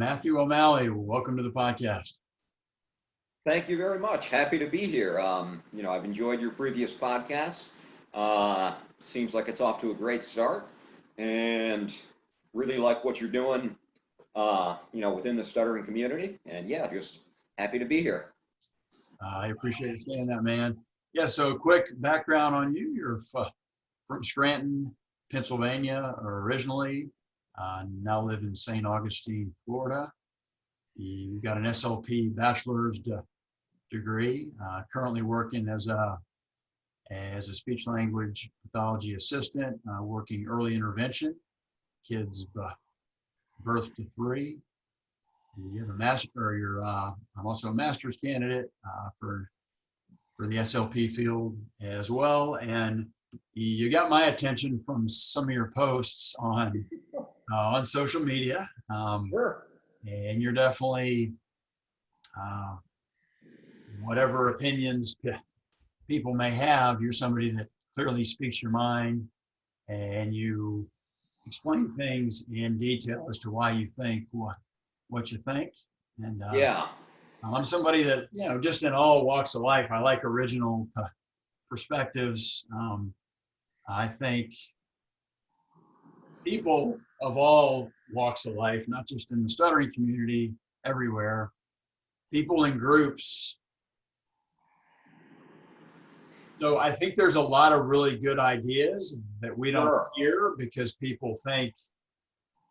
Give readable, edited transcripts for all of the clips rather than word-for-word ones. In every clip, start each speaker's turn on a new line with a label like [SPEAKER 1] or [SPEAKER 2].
[SPEAKER 1] Matthew O'Malley, welcome to the podcast.
[SPEAKER 2] Thank you very much. Happy to be here. I've enjoyed your previous podcasts. Seems like it's off to a great start, and really like what you're doing, within the stuttering community. And yeah, just happy to be here.
[SPEAKER 1] I appreciate you saying that, man. Yeah, so quick background on you. You're from Scranton, Pennsylvania originally, now live in St. Augustine, Florida. You got an SLP bachelor's degree, currently working as a speech language pathology assistant, working early intervention, kids birth to 3. You have a master, I'm also a master's candidate for the SLP field as well. And you got my attention from some of your posts on social media.
[SPEAKER 2] Sure.
[SPEAKER 1] And you're definitely, whatever opinions people may have, you're somebody that clearly speaks your mind and you explain things in detail as to why you think what you think. And
[SPEAKER 2] Yeah.
[SPEAKER 1] I'm somebody that, just in all walks of life, I like original perspectives. I think people of all walks of life, not just in the stuttering community, everywhere, people in groups. So I think there's a lot of really good ideas that we don't hear because people think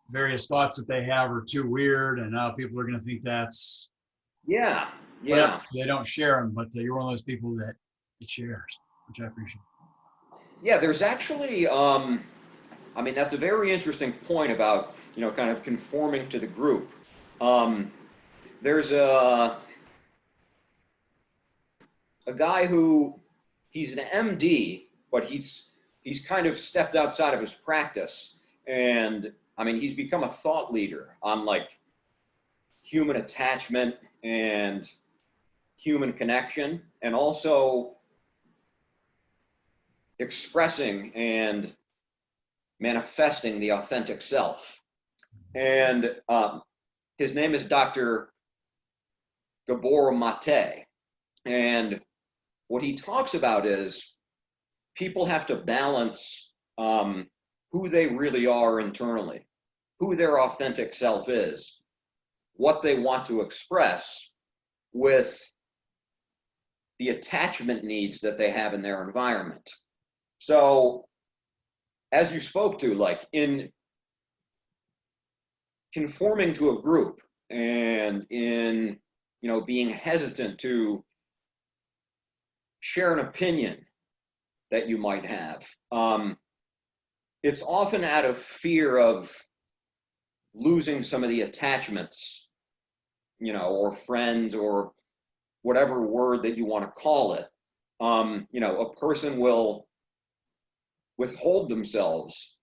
[SPEAKER 1] various thoughts that they have are too weird, and now people are going to think that's well, they don't share them, but you're one of those people that it shares, which I appreciate.
[SPEAKER 2] Yeah, there's actually, that's a very interesting point about, kind of conforming to the group. There's a guy who, he's an MD, but he's kind of stepped outside of his practice. And he's become a thought leader on like human attachment and human connection, and also expressing and manifesting the authentic self. And his name is Dr. Gabor Mate. And what he talks about is people have to balance who they really are internally, who their authentic self is, what they want to express, with the attachment needs that they have in their environment. So, as you spoke to, like in conforming to a group and in, being hesitant to share an opinion that you might have, it's often out of fear of losing some of the attachments, or friends, or whatever word that you want to call it. A person will withhold themselves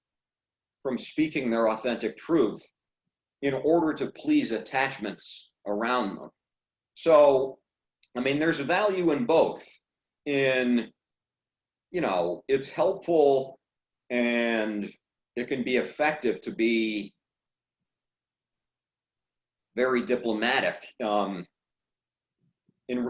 [SPEAKER 2] from speaking their authentic truth in order to please attachments around them. So, there's a value in both. In, it's helpful and it can be effective to be very diplomatic in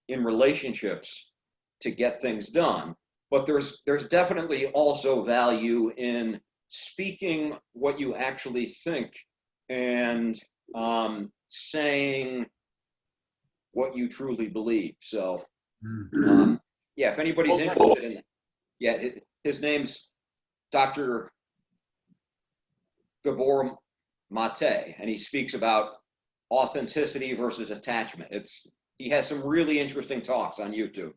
[SPEAKER 2] relationships to get things done. But there's definitely also value in speaking what you actually think and saying what you truly believe. So, if anybody's interested in it, his name's Dr. Gabor Mate, and he speaks about authenticity versus attachment. He has some really interesting talks on YouTube.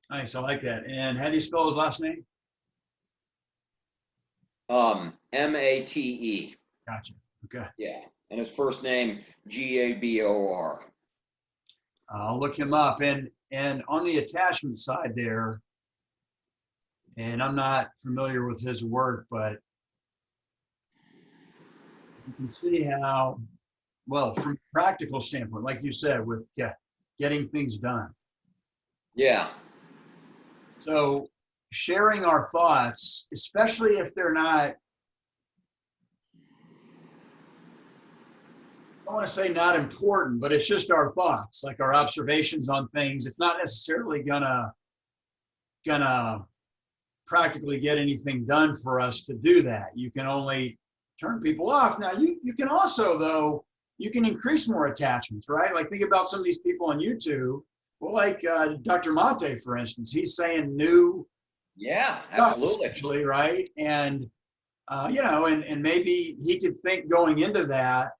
[SPEAKER 1] Nice, I like that. And how do you spell his last name?
[SPEAKER 2] Mate.
[SPEAKER 1] Gotcha. Okay.
[SPEAKER 2] Yeah, and his first name Gabor.
[SPEAKER 1] I'll look him up. And on the attachment side there, and I'm not familiar with his work, but you can see how, well, from a practical standpoint, like you said, with getting things done.
[SPEAKER 2] Yeah.
[SPEAKER 1] So sharing our thoughts, especially if they're not don't want to say not important, but it's just our thoughts, like our observations on things. It's not necessarily gonna practically get anything done for us to do that. You can only turn people off. Now you can also, though, you can increase more attachments, right? Like think about some of these people on YouTube. Well, like Dr. Monte, for instance, he's saying new
[SPEAKER 2] Yeah,
[SPEAKER 1] stuff
[SPEAKER 2] absolutely.
[SPEAKER 1] essentially, right? And you know, and maybe he could think going into that,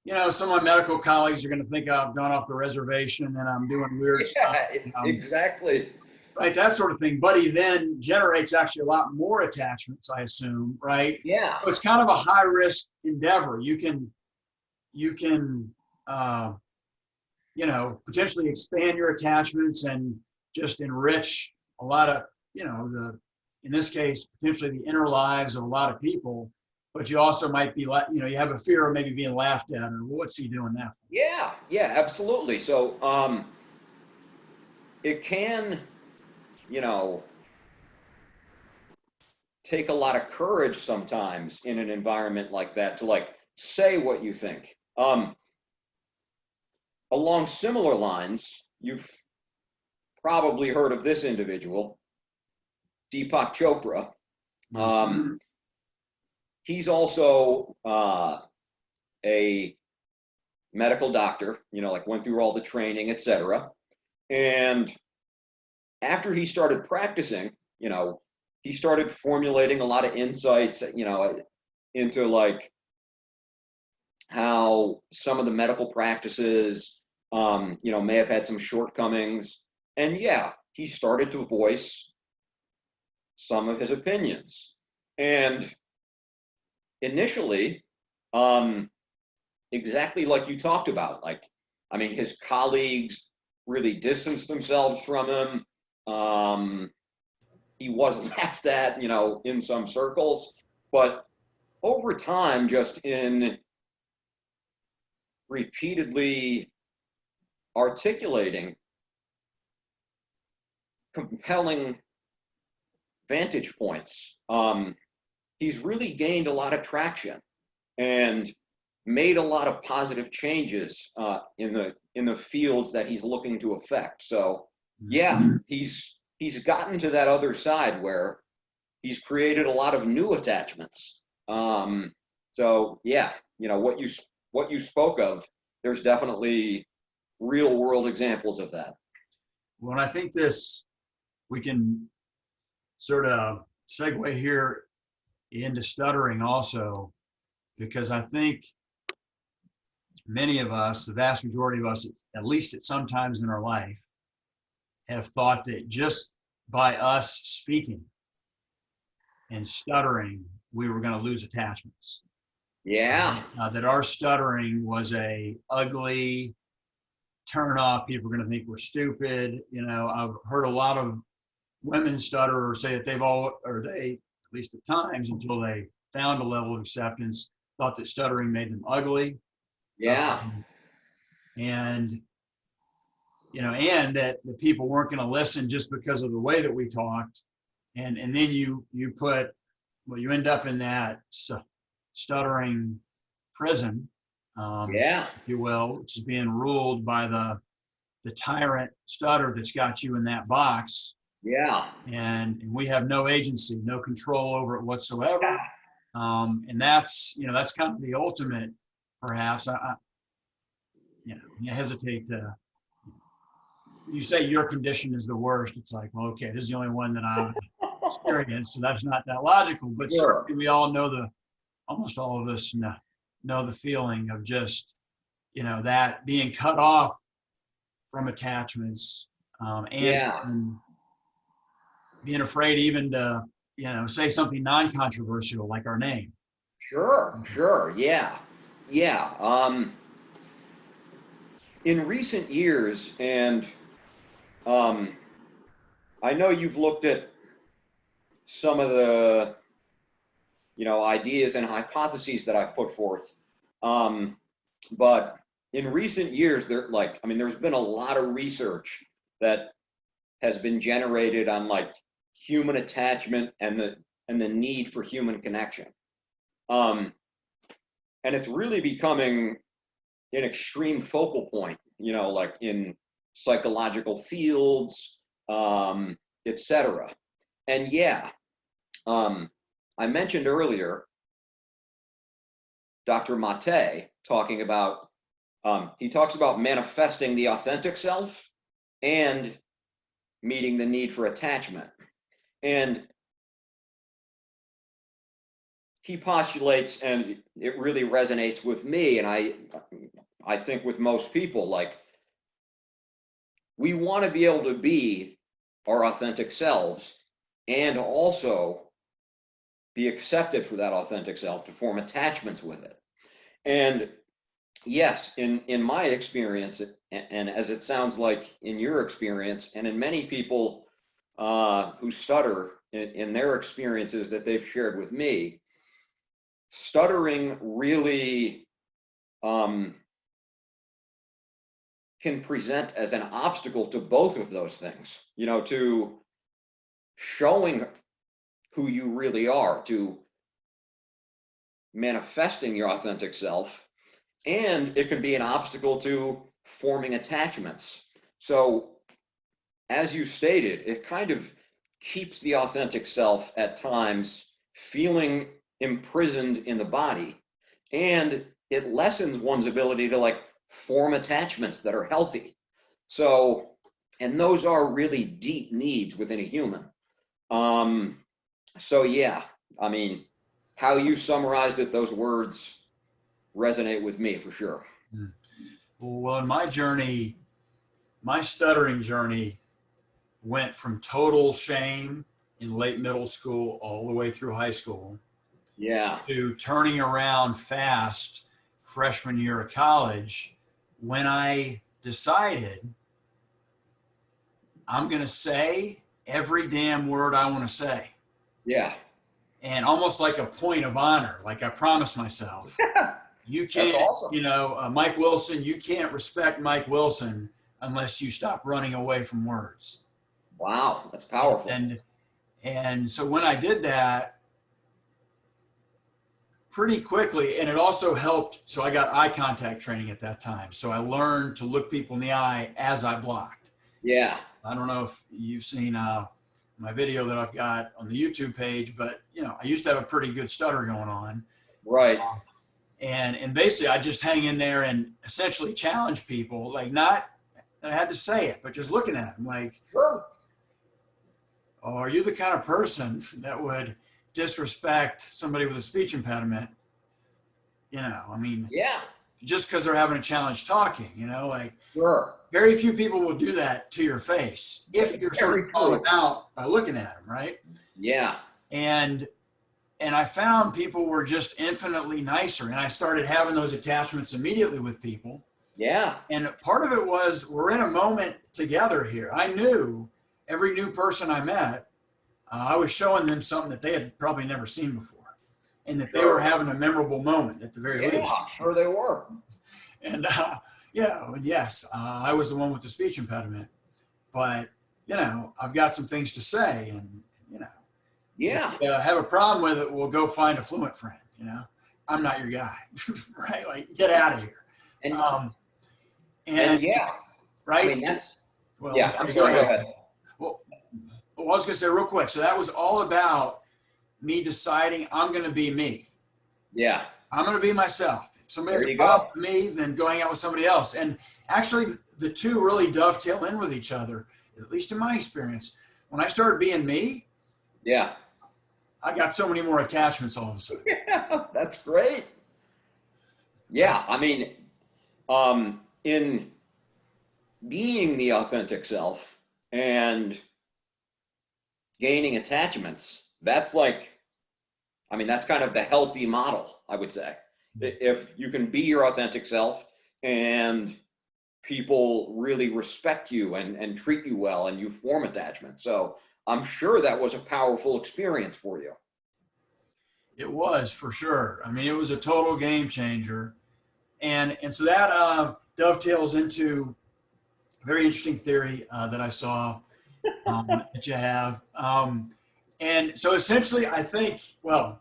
[SPEAKER 1] you know, some of my medical colleagues are going to think I've gone off the reservation and I'm doing weird stuff.
[SPEAKER 2] Yeah, exactly.
[SPEAKER 1] Right, that sort of thing. But he then generates actually a lot more attachments, I assume, right?
[SPEAKER 2] Yeah.
[SPEAKER 1] So it's kind of a high risk endeavor. You can, you know, potentially expand your attachments and just enrich a lot of, you know, in this case, potentially the inner lives of a lot of people. But you also might be, you know, you have a fear of maybe being laughed at, or what's he doing that for?
[SPEAKER 2] Yeah, yeah, absolutely. So it can, you know, take a lot of courage sometimes in an environment like that to like say what you think. Along similar lines, you've probably heard of this individual, Deepak Chopra. He's also a medical doctor, you know, like went through all the training, etc. And after he started practicing, you know, he started formulating a lot of insights, you know, into like how some of the medical practices, you know, may have had some shortcomings. And yeah, he started to voice some of his opinions. And initially, exactly like you talked about, like, I mean, his colleagues really distanced themselves from him. He was laughed at, you know, in some circles, but over time, just in repeatedly articulating compelling vantage points, he's really gained a lot of traction and made a lot of positive changes in the fields that he's looking to affect. So yeah, he's gotten to that other side where he's created a lot of new attachments. So yeah, you know, what you spoke of, there's definitely real world examples of that.
[SPEAKER 1] Well, and I think we can sort of segue here into stuttering also, because I think many of us, the vast majority of us, at least at some times in our life, have thought that just by us speaking and stuttering, we were going to lose attachments.
[SPEAKER 2] Yeah.
[SPEAKER 1] That our stuttering was a ugly turn off. People were going to think we're stupid. You know, I've heard a lot of women stutter or say that they, at least at times until they found a level of acceptance, thought that stuttering made them ugly.
[SPEAKER 2] Yeah.
[SPEAKER 1] And, you know, and that the people weren't going to listen just because of the way that we talked. And then you end up in that stuttering prison,
[SPEAKER 2] Yeah.
[SPEAKER 1] if you will, which is being ruled by the tyrant stutter that's got you in that box.
[SPEAKER 2] Yeah.
[SPEAKER 1] And we have no agency, no control over it whatsoever. And that's, you know, that's kind of the ultimate, perhaps. I hesitate to. You say your condition is the worst. It's like, well, okay, this is the only one that I've experienced, so that's not that logical. But
[SPEAKER 2] Sure.
[SPEAKER 1] certainly, we all know almost all of us know the feeling of just, you know, that being cut off from attachments, and being afraid even to, you know, say something non-controversial like our name.
[SPEAKER 2] Sure. Yeah. In recent years, and I know you've looked at some of the, you know, ideas and hypotheses that I've put forth. But in recent years, there's been a lot of research that has been generated on like human attachment and the need for human connection. And it's really becoming an extreme focal point, you know, like in psychological fields, etc. And yeah, I mentioned earlier Dr. Mate talking about, he talks about manifesting the authentic self and meeting the need for attachment. And he postulates, and it really resonates with me, and I think with most people, like, we want to be able to be our authentic selves and also be accepted for that authentic self, to form attachments with it. And yes, in my experience, and as it sounds like in your experience, and in many people who stutter in their experiences that they've shared with me, stuttering really can present as an obstacle to both of those things, you know, to showing who you really are, to manifesting your authentic self, and it can be an obstacle to forming attachments. So, as you stated, it kind of keeps the authentic self at times feeling imprisoned in the body, and it lessens one's ability to like form attachments that are healthy. So, and those are really deep needs within a human. So yeah, I mean, how you summarized it, those words resonate with me for sure.
[SPEAKER 1] Well, in my journey, my stuttering journey went from total shame in late middle school all the way through high school
[SPEAKER 2] Yeah.
[SPEAKER 1] to turning around fast freshman year of college, when I decided I'm going to say every damn word I want to say.
[SPEAKER 2] Yeah.
[SPEAKER 1] And almost like a point of honor, like I promised myself, you can't,
[SPEAKER 2] That's awesome.
[SPEAKER 1] you know, Mike Wilson, you can't respect Mike Wilson unless you stop running away from words.
[SPEAKER 2] Wow, that's powerful.
[SPEAKER 1] And so when I did that, pretty quickly, and it also helped. So I got eye contact training at that time. So I learned to look people in the eye as I blocked.
[SPEAKER 2] Yeah.
[SPEAKER 1] I don't know if you've seen my video that I've got on the YouTube page, but you know, I used to have a pretty good stutter going on.
[SPEAKER 2] Right.
[SPEAKER 1] And basically I just hang in there and essentially challenge people, like not that I had to say it, but just looking at them like,
[SPEAKER 2] Sure.
[SPEAKER 1] oh, are you the kind of person that would disrespect somebody with a speech impediment? You know, I mean,
[SPEAKER 2] Yeah.
[SPEAKER 1] just because they're having a challenge talking, you know, like
[SPEAKER 2] Sure.
[SPEAKER 1] very few people will do that to your face if you're sort of calling them out by looking at them, right?
[SPEAKER 2] Yeah.
[SPEAKER 1] And I found people were just infinitely nicer, and I started having those attachments immediately with people.
[SPEAKER 2] Yeah.
[SPEAKER 1] And part of it was we're in a moment together here. I knew every new person I met, I was showing them something that they had probably never seen before, and that they were having a memorable moment at the very least.
[SPEAKER 2] Yeah, sure they were.
[SPEAKER 1] And yeah, yes, I was the one with the speech impediment, but you know, I've got some things to say, and you know,
[SPEAKER 2] Yeah.
[SPEAKER 1] if you have a problem with it, we'll go find a fluent friend. You know, I'm not your guy, right? Like, get out of here.
[SPEAKER 2] And,
[SPEAKER 1] And
[SPEAKER 2] yeah,
[SPEAKER 1] right.
[SPEAKER 2] I mean, that's,
[SPEAKER 1] Well,
[SPEAKER 2] yeah, I'm sorry, go ahead.
[SPEAKER 1] Well, I was going to say real quick. So that was all about me deciding I'm going to be me.
[SPEAKER 2] Yeah.
[SPEAKER 1] I'm going to be myself. If somebody's
[SPEAKER 2] There you
[SPEAKER 1] above
[SPEAKER 2] go.
[SPEAKER 1] me, then going out with somebody else. And actually, the two really dovetail in with each other, at least in my experience. When I started being me,
[SPEAKER 2] Yeah.
[SPEAKER 1] I got so many more attachments all of a sudden.
[SPEAKER 2] Yeah, that's great. Yeah, I mean, in being the authentic self and gaining attachments, that's like, I mean, that's kind of the healthy model, I would say. If you can be your authentic self and people really respect you and treat you well and you form attachment. So I'm sure that was a powerful experience for you.
[SPEAKER 1] It was, for sure. I mean, it was a total game changer. And so that dovetails into a very interesting theory that I saw that you have. And so essentially, I think, well,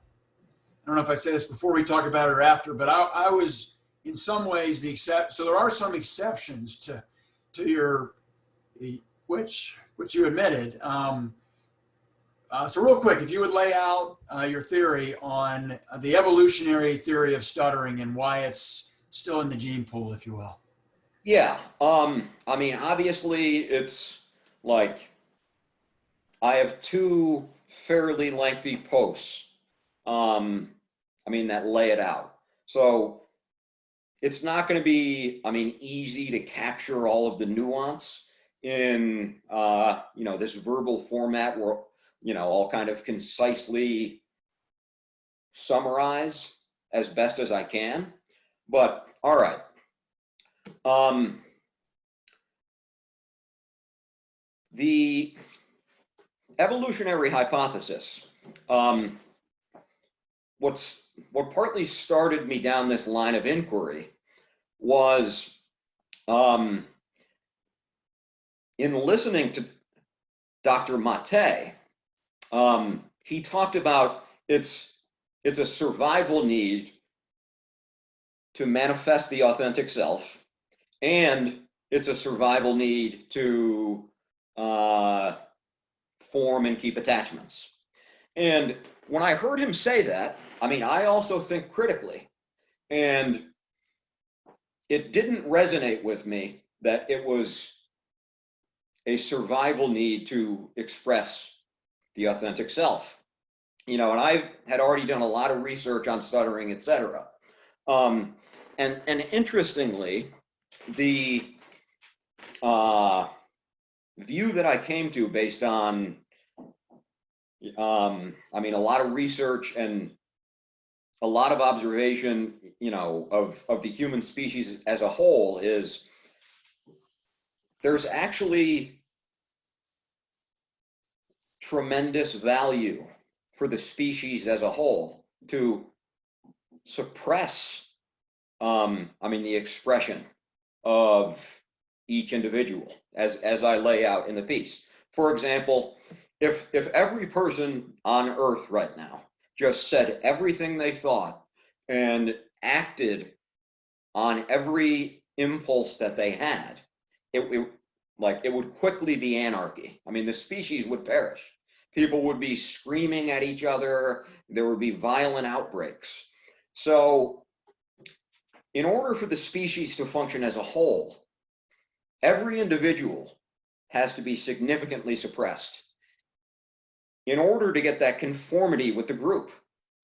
[SPEAKER 1] I don't know if I say this before we talk about it or after, but I was in some ways so there are some exceptions to your, which you admitted. So real quick, if you would lay out your theory on the evolutionary theory of stuttering and why it's still in the gene pool, if you will.
[SPEAKER 2] Yeah. I mean, obviously, it's like I have two fairly lengthy posts. I mean, that lay it out. So it's not going to be, I mean, easy to capture all of the nuance in, this verbal format where, I'll kind of concisely summarize as best as I can. But all right. The evolutionary hypothesis, what partly started me down this line of inquiry was in listening to Dr. Mate. He talked about it's a survival need to manifest the authentic self, and it's a survival need to form and keep attachments. And when I heard him say that, I mean, I also think critically, and it didn't resonate with me that it was a survival need to express the authentic self. And I had already done a lot of research on stuttering, etc. And interestingly, the view that I came to based on, I mean, a lot of research and a lot of observation, of the human species as a whole is there's actually tremendous value for the species as a whole to suppress, the expression of each individual as I lay out in the piece. For example, if every person on Earth right now just said everything they thought and acted on every impulse that they had, it would quickly be anarchy. I mean, the species would perish. People would be screaming at each other. There would be violent outbreaks. So in order for the species to function as a whole, every individual has to be significantly suppressed in order to get that conformity with the group.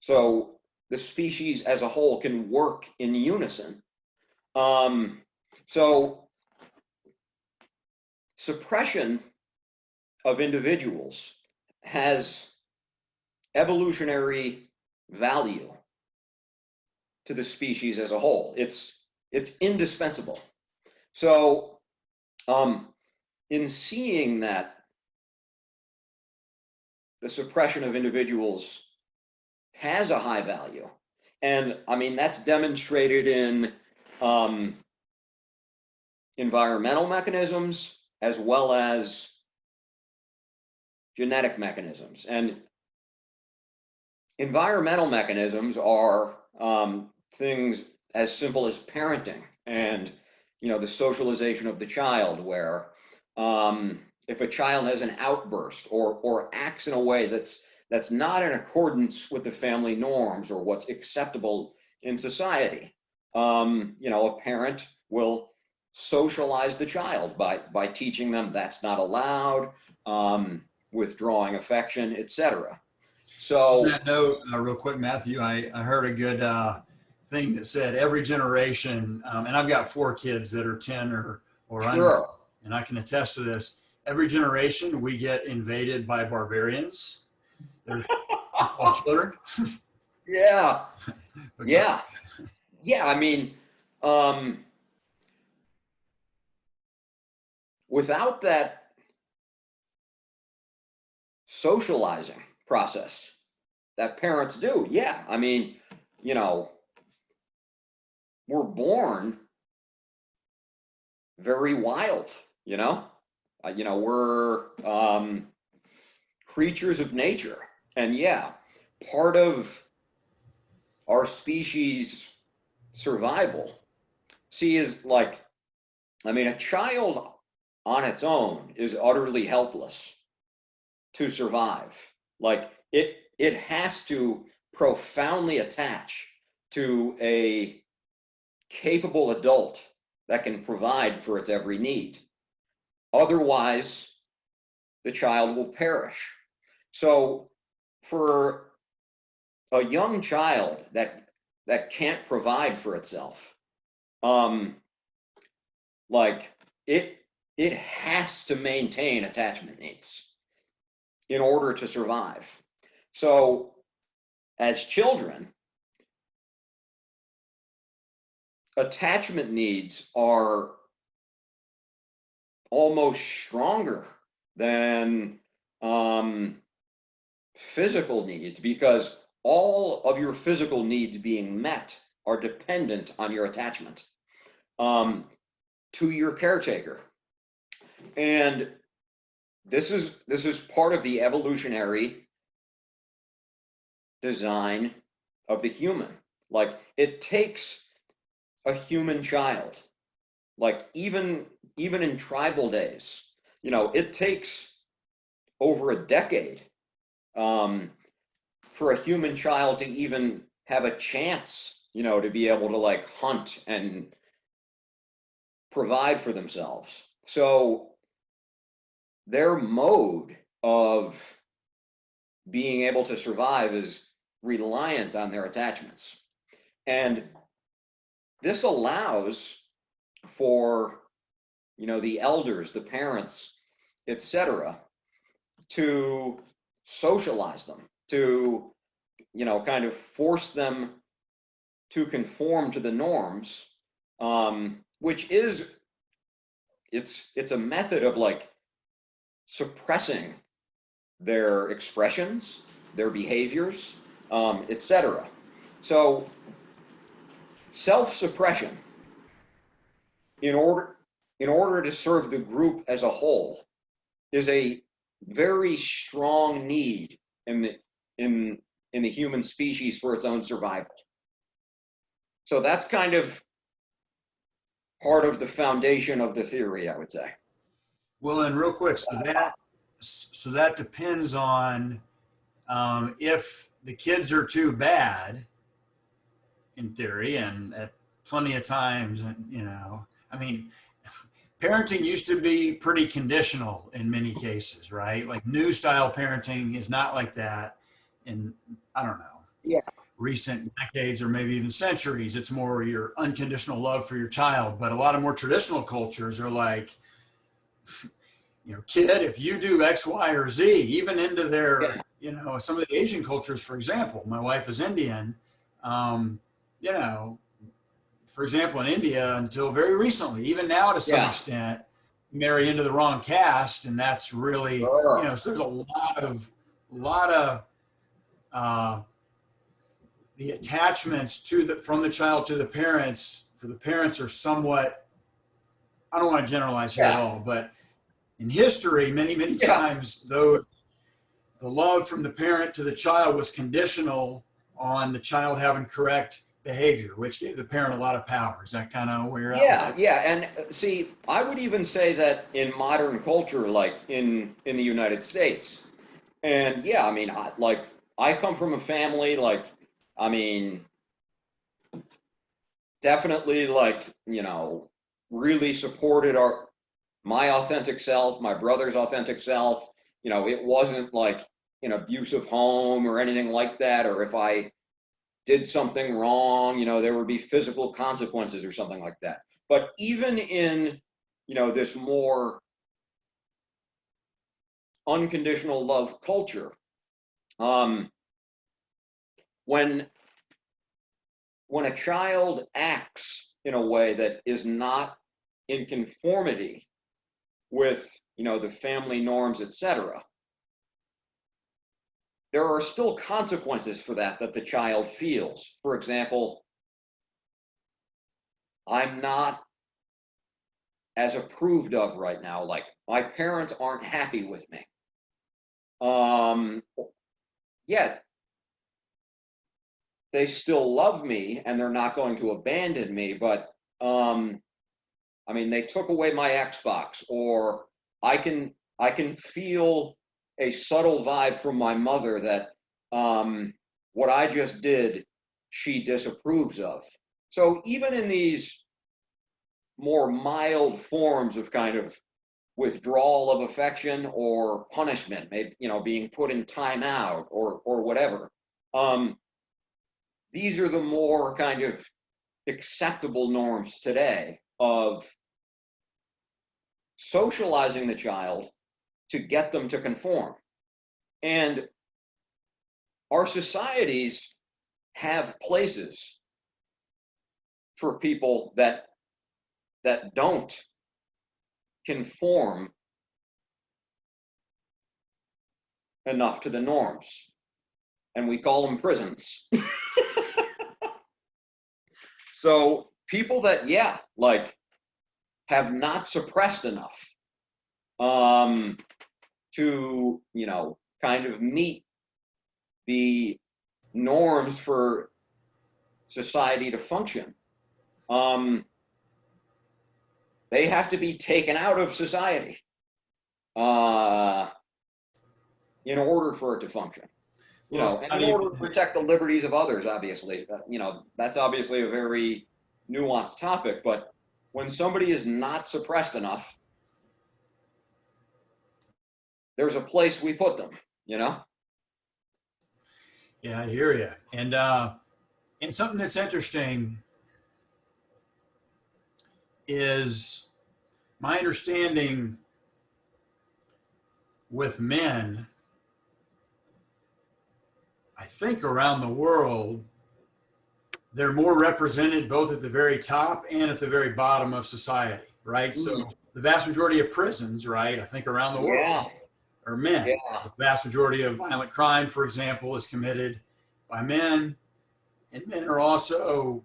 [SPEAKER 2] So the species as a whole can work in unison. So suppression of individuals has evolutionary value to the species as a whole. It's indispensable. So in seeing that the suppression of individuals has a high value, and I mean, that's demonstrated in environmental mechanisms as well as genetic mechanisms. And environmental mechanisms are things as simple as parenting and the socialization of the child, where if a child has an outburst or acts in a way that's not in accordance with the family norms or what's acceptable in society, a parent will socialize the child by teaching them that's not allowed, withdrawing affection, etc. So
[SPEAKER 1] on that note, real quick, Matthew, I heard a good thing that said every generation, and I've got 4 kids that are 10 or under,
[SPEAKER 2] sure.
[SPEAKER 1] and I can attest to this. Every generation we get invaded by barbarians. They're called children.
[SPEAKER 2] Yeah. Yeah. I mean, without that socializing process that parents do, yeah. I mean, we're born very wild, we're creatures of nature. And yeah, part of our species survival see is like, I mean, a child on its own is utterly helpless to survive. Like it has to profoundly attach to a capable adult that can provide for its every need. Otherwise, the child will perish. So for a young child that can't provide for itself, like it has to maintain attachment needs in order to survive. So as children, attachment needs are almost stronger than physical needs, because all of your physical needs being met are dependent on your attachment to your caretaker. And this is part of the evolutionary design of the human. Like it takes a human child, like even in tribal days, it takes over a decade for a human child to even have a chance, to be able to like hunt and provide for themselves. So their mode of being able to survive is reliant on their attachments. And this allows for, the elders, the parents, etc., to socialize them, to, kind of force them to conform to the norms, which is, it's a method of like suppressing their expressions, their behaviors, etc. So self-suppression, in order to serve the group as a whole, is a very strong need in the human species for its own survival. So that's kind of part of the foundation of the theory, I would say.
[SPEAKER 1] Well, and real quick, so that depends on if the kids are too bad, in theory, and at plenty of times, I mean, parenting used to be pretty conditional in many cases, right? Like new style parenting is not like that. And I don't know,
[SPEAKER 2] Yeah.
[SPEAKER 1] recent decades or maybe even centuries, it's more your unconditional love for your child. But a lot of more traditional cultures are like, kid, if you do X, Y, or Z, even into their,
[SPEAKER 2] Yeah.
[SPEAKER 1] some of the Asian cultures, for example, my wife is Indian, you know, for example, in India, until very recently, even now to some
[SPEAKER 2] Yeah.
[SPEAKER 1] extent, marry into the wrong caste, and that's really,
[SPEAKER 2] Sure.
[SPEAKER 1] so there's a lot of uh, the attachments from the child to the parents, for the parents are somewhat, I don't want to generalize here at
[SPEAKER 2] Yeah.
[SPEAKER 1] all, but in history, many, many
[SPEAKER 2] Yeah.
[SPEAKER 1] times, though, the love from the parent to the child was conditional on the child having correct behavior, which gave the parent a lot of power. Is that kind of where you're at with
[SPEAKER 2] Yeah,
[SPEAKER 1] it?
[SPEAKER 2] yeah, and see, I would even say that in modern culture, like in the United States, and yeah, I mean, I come from a family, like, I mean, definitely, like, really supported my authentic self, my brother's authentic self. It wasn't like an abusive home or anything like that, or if I did something wrong, there would be physical consequences or something like that. But even in, this more unconditional love culture, um, when a child acts in a way that is not in conformity with, the family norms, etc., there are still consequences for that the child feels. For example, I'm not as approved of right now. Like my parents aren't happy with me. Yet they still love me and they're not going to abandon me, but I mean, they took away my Xbox, or I can feel a subtle vibe from my mother that what I just did, she disapproves of. So even in these more mild forms of kind of withdrawal of affection or punishment, maybe, you know, being put in timeout or whatever, these are the more kind of acceptable norms today of socializing the child to get them to conform. And our societies have places for people that don't conform enough to the norms, and we call them prisons. So people that, yeah, like, have not suppressed enough to, you know, kind of meet the norms for society to function. They have to be taken out of society in order for it to function. You know, and in order to protect the liberties of others, obviously. You know, that's obviously a very nuanced topic, but when somebody is not suppressed enough, there's a place we put them, you know?
[SPEAKER 1] Yeah, I hear you. And something that's interesting is my understanding with men, I think around the world, they're more represented both at the very top and at the very bottom of society, right? So the vast majority of prisons, right, I think around the world are men.
[SPEAKER 2] Yeah.
[SPEAKER 1] The vast majority of violent crime, for example, is committed by men. And men are also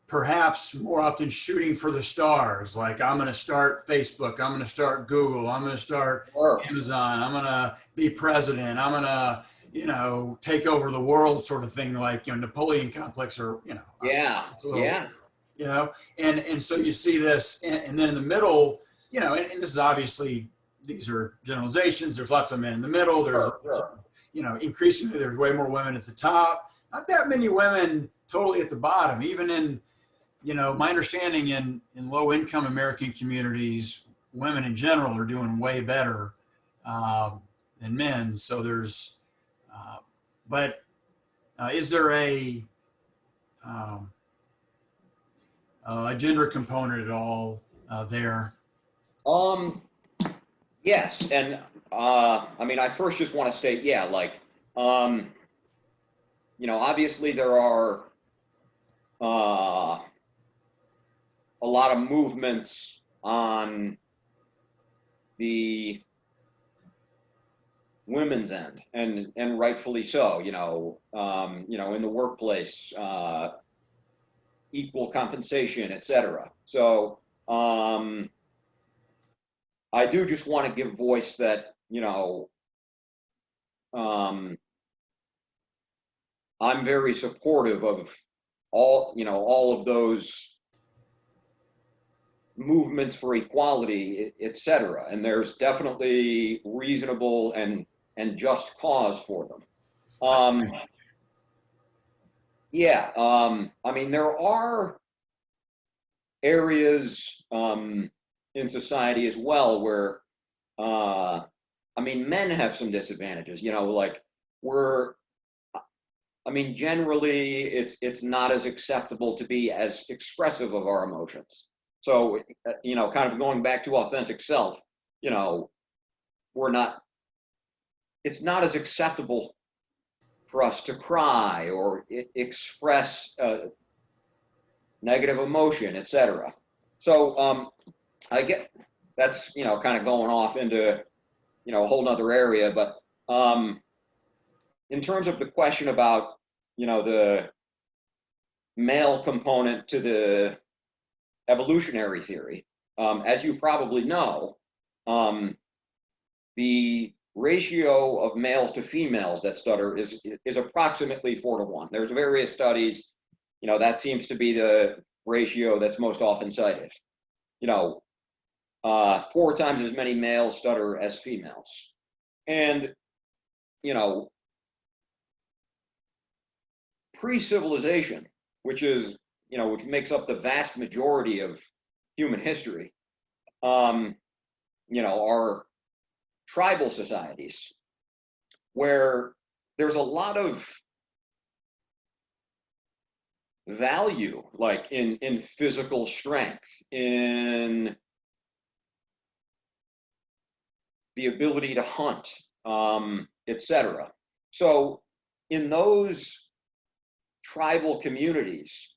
[SPEAKER 1] perhaps more often shooting for the stars. Like, I'm going to start Facebook, I'm going to start Google, I'm going to start Amazon, I'm going to be president, I'm going to, you know, take over the world, sort of thing, like, you know, Napoleon complex, or, you know. It's a little, you know, and so you see this, and then in the middle, you know, and this is obviously, these are generalizations. There's lots of men in the middle. There's, you know, increasingly there's way more women at the top. Not that many women totally at the bottom. Even in, you know, my understanding in low-income American communities, women in general are doing way better than men. So there's, but is there a gender component at all there?
[SPEAKER 2] Yes, and I mean, I first just want to state, yeah, like, you know, obviously there are a lot of movements on the women's end, and rightfully so. You know, in the workplace, equal compensation, etc. So I do just want to give voice that, you know, I'm very supportive of all, you know, all of those movements for equality, etc. And there's definitely reasonable and just cause for them. Yeah, I mean, there are areas in society as well where, I mean, men have some disadvantages, you know, like, I mean, generally it's not as acceptable to be as expressive of our emotions. So, you know, kind of going back to authentic self, you know, it's not as acceptable for us to cry or express negative emotion, etc. So I get that's, you know, kind of going off into, you know, a whole nother area, but in terms of the question about, you know, the male component to the evolutionary theory, as you probably know, the ratio of males to females that stutter is approximately 4 to 1. There's various studies, you know, that seems to be the ratio that's most often cited. You know, 4 times as many males stutter as females. And, you know, pre-civilization, which is, you know, which makes up the vast majority of human history, you know, are tribal societies where there's a lot of value, like in physical strength, in the ability to hunt, etc. So in those tribal communities,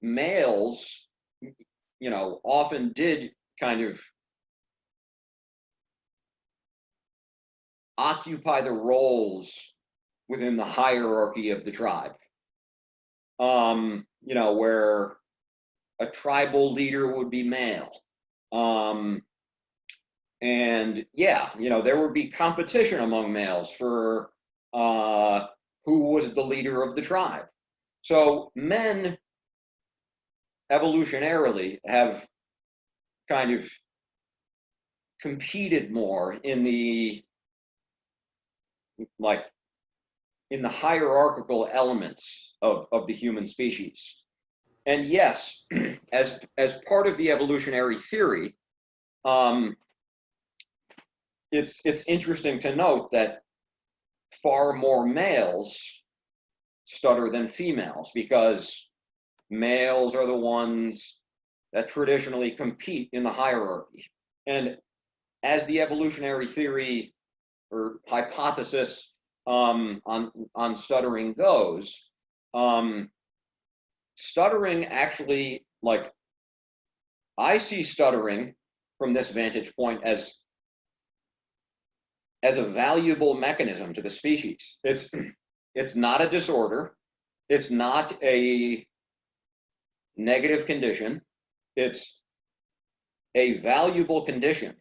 [SPEAKER 2] males, you know, often did kind of occupy the roles within the hierarchy of the tribe. You know, where a tribal leader would be male. And yeah, you know, there would be competition among males for who was the leader of the tribe. So men evolutionarily have kind of competed more in the, like, in the hierarchical elements of the human species. And yes, as part of the evolutionary theory, it's interesting to note that far more males stutter than females, because males are the ones that traditionally compete in the hierarchy. And as the evolutionary theory or hypothesis on stuttering goes, stuttering actually, like, I see stuttering from this vantage point as a valuable mechanism to the species. It's not a disorder. It's not a negative condition. It's a valuable condition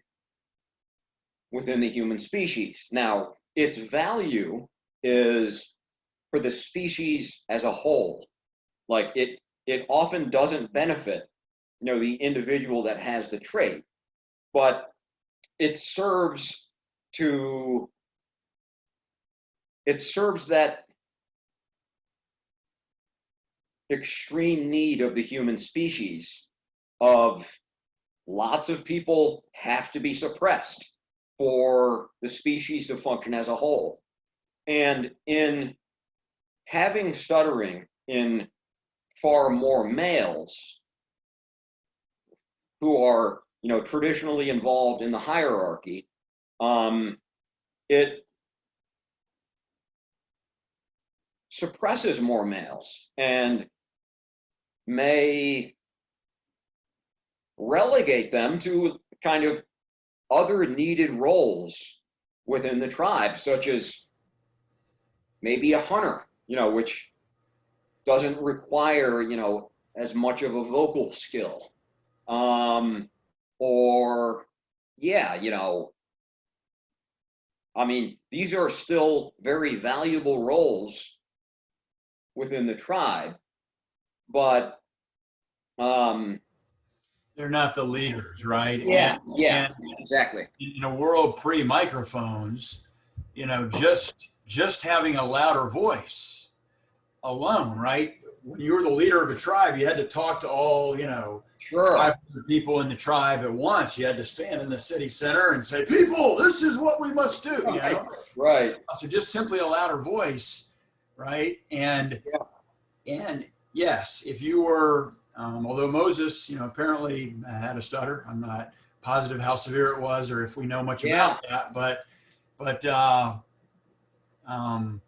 [SPEAKER 2] within the human species. Now, its value is for the species as a whole. Like, it often doesn't benefit, you know, the individual that has the trait, but it serves that extreme need of the human species of lots of people have to be suppressed for the species to function as a whole. And in having stuttering in far more males who are, you know, traditionally involved in the hierarchy, it suppresses more males and may relegate them to kind of other needed roles within the tribe, such as maybe a hunter, you know, which doesn't require, you know, as much of a vocal skill. Or, yeah, you know, I mean, these are still very valuable roles within the tribe, but
[SPEAKER 1] They're not the leaders, right?
[SPEAKER 2] yeah,
[SPEAKER 1] And
[SPEAKER 2] exactly.
[SPEAKER 1] in a world pre-microphones, you know, just having a louder voice alone, right? When you were the leader of a tribe, you had to talk to all, you know,
[SPEAKER 2] Sure.
[SPEAKER 1] 500 people in the tribe at once. You had to stand in the city center and say, "People, this is what we must do." You know,
[SPEAKER 2] Right.
[SPEAKER 1] so just simply a louder voice, right? And yes, if you were, although Moses, you know, apparently had a stutter. I'm not positive how severe it was or if we know much
[SPEAKER 2] Yeah.
[SPEAKER 1] about that, but um,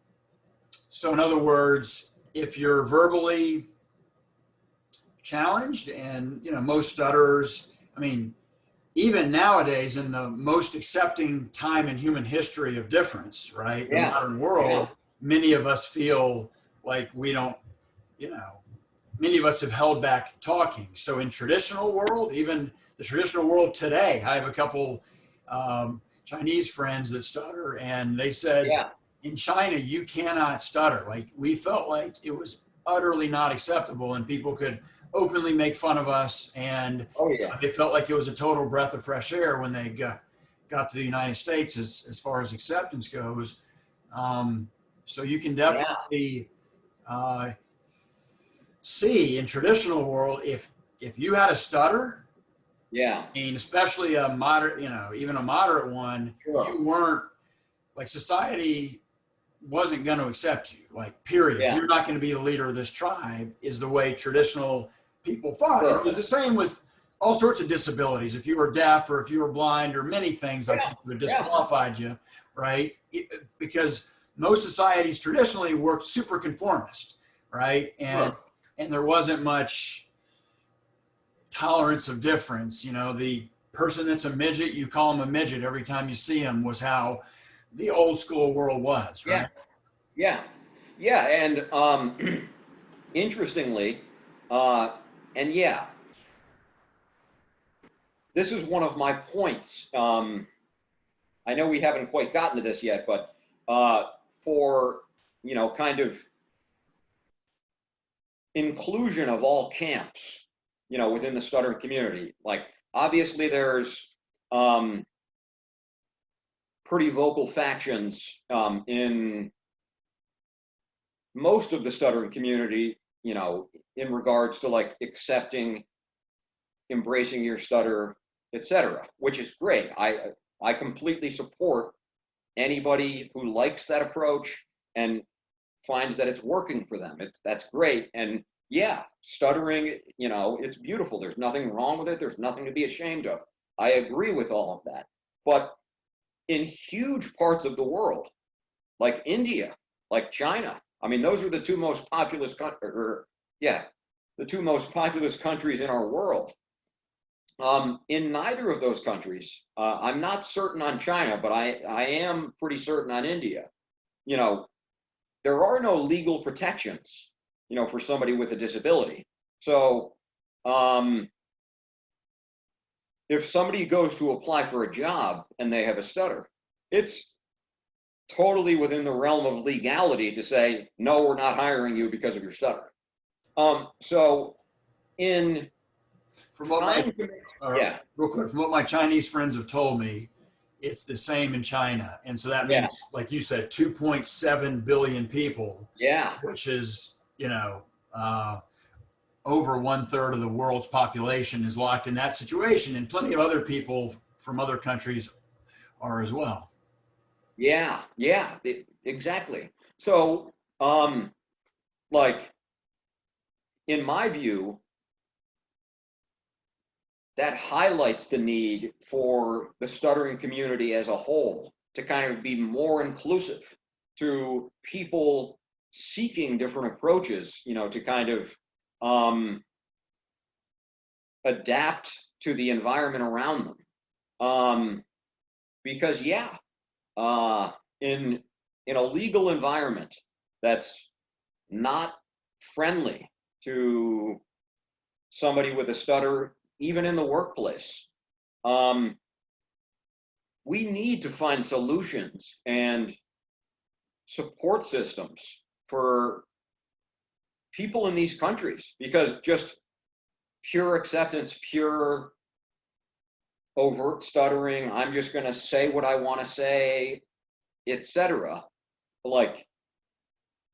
[SPEAKER 1] so in other words, if you're verbally challenged, and you know, most stutterers, I mean, even nowadays in the most accepting time in human history of difference, right, the
[SPEAKER 2] Yeah.
[SPEAKER 1] modern world, many of us feel like we don't, you know, many of us have held back talking. So in traditional world, even the traditional world today, I have a couple Chinese friends that stutter, and they said
[SPEAKER 2] Yeah.
[SPEAKER 1] in China you cannot stutter. Like, we felt like it was utterly not acceptable, and people could openly make fun of us, and
[SPEAKER 2] Oh yeah.
[SPEAKER 1] they felt like it was a total breath of fresh air when they got to the United States as far as acceptance goes. So you can
[SPEAKER 2] Yeah.
[SPEAKER 1] definitely uh, see in traditional world, if you had a stutter,
[SPEAKER 2] Yeah.
[SPEAKER 1] I mean, especially a moderate, even a moderate one,
[SPEAKER 2] Sure.
[SPEAKER 1] you weren't, like, society wasn't going to accept you, like, period.
[SPEAKER 2] Yeah.
[SPEAKER 1] You're not going to be the leader of this tribe, is the way traditional people thought. And it
[SPEAKER 2] Sure.
[SPEAKER 1] was the same with all sorts of disabilities. If you were deaf or if you were blind or many things, like,
[SPEAKER 2] Yeah.
[SPEAKER 1] would
[SPEAKER 2] Yeah.
[SPEAKER 1] disqualified you, right? Because most societies traditionally worked super conformist, right?
[SPEAKER 2] Sure.
[SPEAKER 1] And there wasn't much tolerance of difference. The person that's a midget, you call him a midget every time you see him, was how the old school world was,
[SPEAKER 2] Yeah.
[SPEAKER 1] right?
[SPEAKER 2] Yeah. Yeah. And interestingly, uh, and yeah, this is one of my points. I know we haven't quite gotten to this yet, but for kind of inclusion of all camps, within the stuttering community, like obviously there's pretty vocal factions in most of the stuttering community, in regards to like accepting, embracing your stutter, etc., which is great. I completely support anybody who likes that approach and finds that it's working for them. That's great. And yeah, stuttering, it's beautiful. There's nothing wrong with it. There's nothing to be ashamed of. I agree with all of that. But in huge parts of the world, like India, like China, I mean, those are the two most populous the two most populous countries in our world. In neither of those countries, I'm not certain on China, but I am pretty certain on India. You know, there are no legal protections, for somebody with a disability. So, if somebody goes to apply for a job and they have a stutter, it's totally within the realm of legality to say, no, we're not hiring you because of your stutter. So in
[SPEAKER 1] From what my
[SPEAKER 2] trying to, yeah,
[SPEAKER 1] real quick, from what my Chinese friends have told me, it's the same in China, and so that
[SPEAKER 2] yeah,
[SPEAKER 1] means, like you said, 2.7 billion people,
[SPEAKER 2] yeah,
[SPEAKER 1] which is over 1/3 of the world's population is locked in that situation, and plenty of other people from other countries are as well.
[SPEAKER 2] yeah, yeah, exactly. So, like, in my view, that highlights the need for the stuttering community as a whole to kind of be more inclusive to people seeking different approaches, to kind of adapt to the environment around them. Because yeah, in a legal environment that's not friendly to somebody with a stutter, even in the workplace, we need to find solutions and support systems for people in these countries, because just pure acceptance, pure overt stuttering, I'm just going to say what I want to say, etc., like,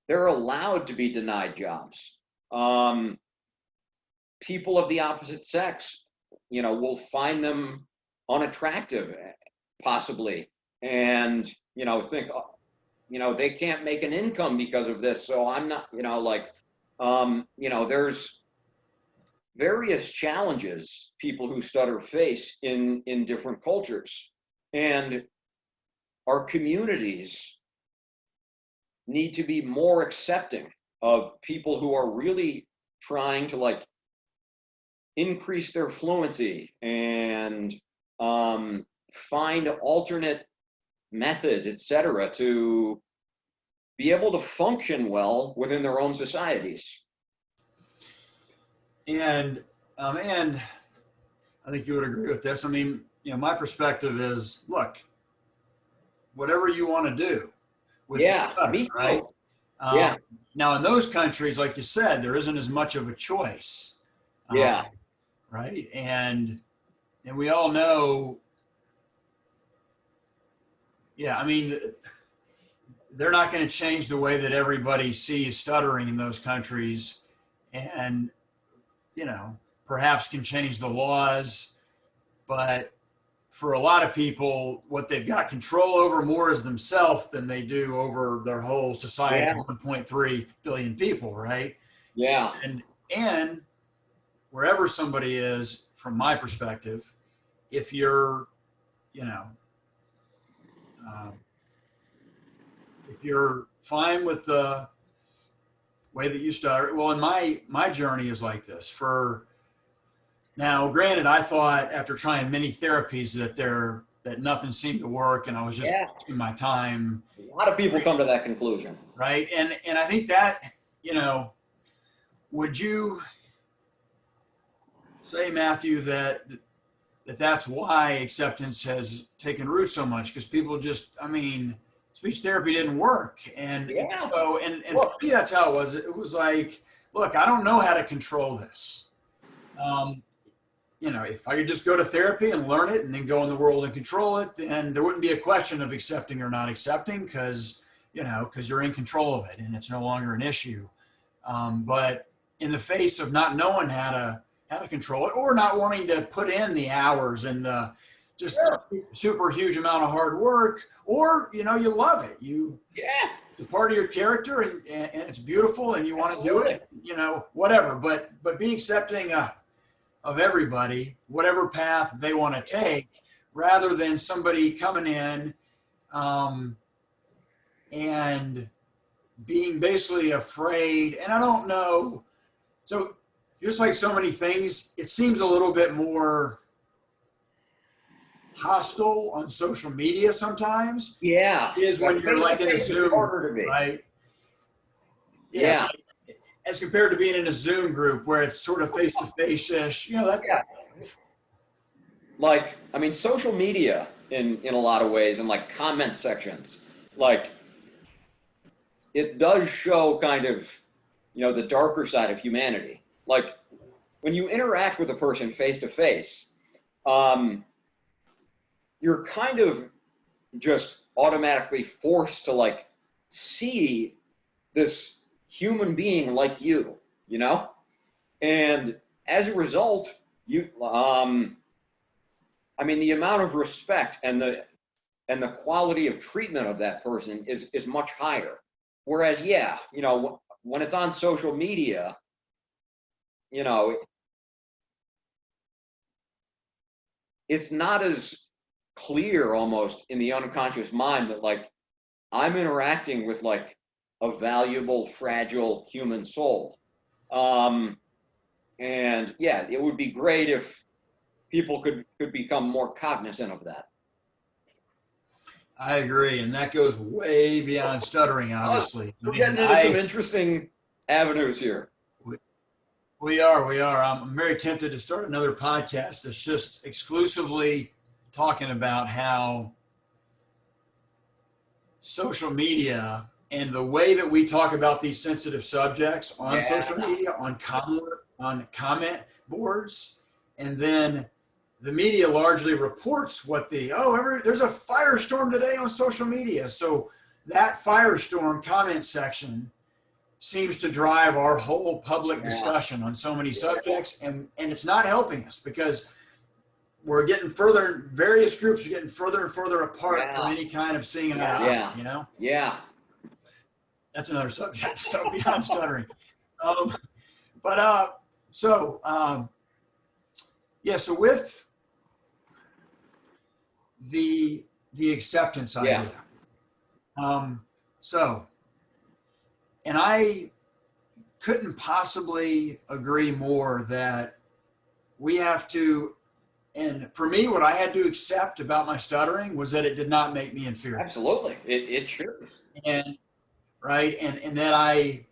[SPEAKER 2] they're allowed to be denied jobs. People of the opposite sex, will find them unattractive, possibly, and think, they can't make an income because of this, so I'm not, there's various challenges people who stutter face in different cultures, and our communities need to be more accepting of people who are really trying to like increase their fluency and find alternate methods, etc., to be able to function well within their own societies.
[SPEAKER 1] And I think you would agree with this. I mean, my perspective is, look, whatever you want to do with your
[SPEAKER 2] Yeah,
[SPEAKER 1] stutter,
[SPEAKER 2] me
[SPEAKER 1] right?
[SPEAKER 2] too.
[SPEAKER 1] Um,
[SPEAKER 2] Yeah,
[SPEAKER 1] Now, in those countries, like you said, there isn't as much of a choice.
[SPEAKER 2] Yeah.
[SPEAKER 1] Right. And we all know, yeah, I mean, they're not going to change the way that everybody sees stuttering in those countries. And, you know, perhaps can change the laws, but for a lot of people, what they've got control over more is themselves than they do over their whole society
[SPEAKER 2] Yeah.
[SPEAKER 1] of 1.3 billion people, right?
[SPEAKER 2] Yeah.
[SPEAKER 1] And wherever somebody is, from my perspective, if you're, you know, um, if you're fine with the way that you stutter, well, and my journey is like this. For now, granted, I thought after trying many therapies that nothing seemed to work, and I was just
[SPEAKER 2] Yeah.
[SPEAKER 1] wasting my time.
[SPEAKER 2] A lot of people come to that conclusion.
[SPEAKER 1] Right. And I think that, you know, would you say, Matthew, that's why acceptance has taken root so much? Because people just, I mean, speech therapy didn't work. And
[SPEAKER 2] Yeah.
[SPEAKER 1] so, and for
[SPEAKER 2] Look.
[SPEAKER 1] me, that's how it was. It was like, look, I don't know how to control this. You know, if I could just go to therapy and learn it and then go in the world and control it, then there wouldn't be a question of accepting or not accepting, because, you know, because you're in control of it and it's no longer an issue. But in the face of not knowing how to control it, or not wanting to put in the hours and the just super huge amount of hard work, or, you know, you love it,
[SPEAKER 2] Yeah.
[SPEAKER 1] it's a part of your character, and it's beautiful and you want to do
[SPEAKER 2] Absolutely.
[SPEAKER 1] it, you know, whatever, but be accepting of everybody, whatever path they want to take, rather than somebody coming in and being basically afraid. And I don't know. So just like so many things, it seems a little bit more hostile on social media sometimes.
[SPEAKER 2] Yeah.
[SPEAKER 1] Is when you're like in a
[SPEAKER 2] Face-to-face is
[SPEAKER 1] Zoom,
[SPEAKER 2] harder to be.
[SPEAKER 1] right?
[SPEAKER 2] Yeah.
[SPEAKER 1] Like, as compared to being in a Zoom group where it's sort of face to face-ish, you know, that.
[SPEAKER 2] Yeah. Like, I mean, social media in a lot of ways, and like comment sections, like it does show kind of, you know, the darker side of humanity. Like when you interact with a person face to face, you're kind of just automatically forced to like see this human being like you know? And as a result, I mean, the amount of respect and the quality of treatment of that person is much higher. Whereas, yeah, you know, when it's on social media, you know, it's not as clear almost in the unconscious mind that like I'm interacting with like a valuable, fragile human soul. And yeah, it would be great if people could become more cognizant of that.
[SPEAKER 1] I agree, and that goes way beyond stuttering, obviously. I
[SPEAKER 2] We're
[SPEAKER 1] mean,
[SPEAKER 2] getting into some interesting avenues here.
[SPEAKER 1] we are. I'm very tempted to start another podcast that's just exclusively talking about how social media and the way that we talk about these sensitive subjects on social media, on comment boards, and then the media largely reports what there's a firestorm today on social media. So that firestorm comment section seems to drive our whole public discussion on so many subjects, and it's not helping us, because we're getting further, various groups are getting further and further apart from any kind of seeing eye to eye, you know?
[SPEAKER 2] Yeah.
[SPEAKER 1] That's another subject, so beyond stuttering. So with the acceptance idea. And I couldn't possibly agree more that we have to, and for me, what I had to accept about my stuttering was that it did not make me inferior.
[SPEAKER 2] Absolutely. It sure is.
[SPEAKER 1] And right. And that I,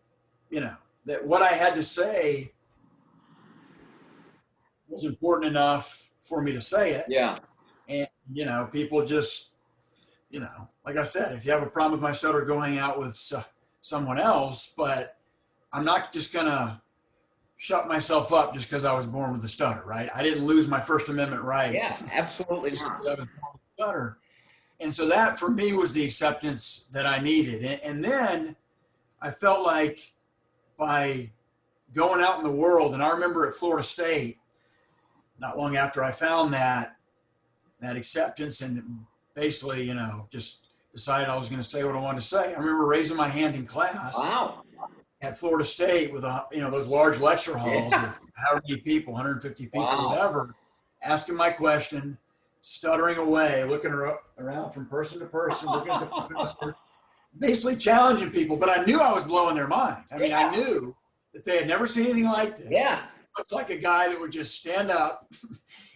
[SPEAKER 1] you know, that what I had to say was important enough for me to say it.
[SPEAKER 2] Yeah.
[SPEAKER 1] And, you know, people just, you know, like I said, if you have a problem with my stutter, go hang out with someone else, but I'm not just gonna shut myself up just because I was born with a stutter, right? I didn't lose my First Amendment right
[SPEAKER 2] Yeah, absolutely
[SPEAKER 1] just
[SPEAKER 2] not.
[SPEAKER 1] because I was born with a stutter. And so that for me was the acceptance that I needed. And then I felt like by going out in the world, and I remember at Florida State, not long after I found that acceptance and basically, just decided I was going to say what I wanted to say. I remember raising my hand in class
[SPEAKER 2] Wow.
[SPEAKER 1] at Florida State with those large lecture halls
[SPEAKER 2] Yeah.
[SPEAKER 1] with however many people, 150 people,
[SPEAKER 2] Wow.
[SPEAKER 1] whatever, asking my question, stuttering away, looking around from person to person, looking at the professor, basically challenging people. But I knew I was blowing their mind. I mean, I
[SPEAKER 2] Yeah.
[SPEAKER 1] knew that they had never seen anything like
[SPEAKER 2] Yeah.
[SPEAKER 1] this. Looked like a guy that would just stand up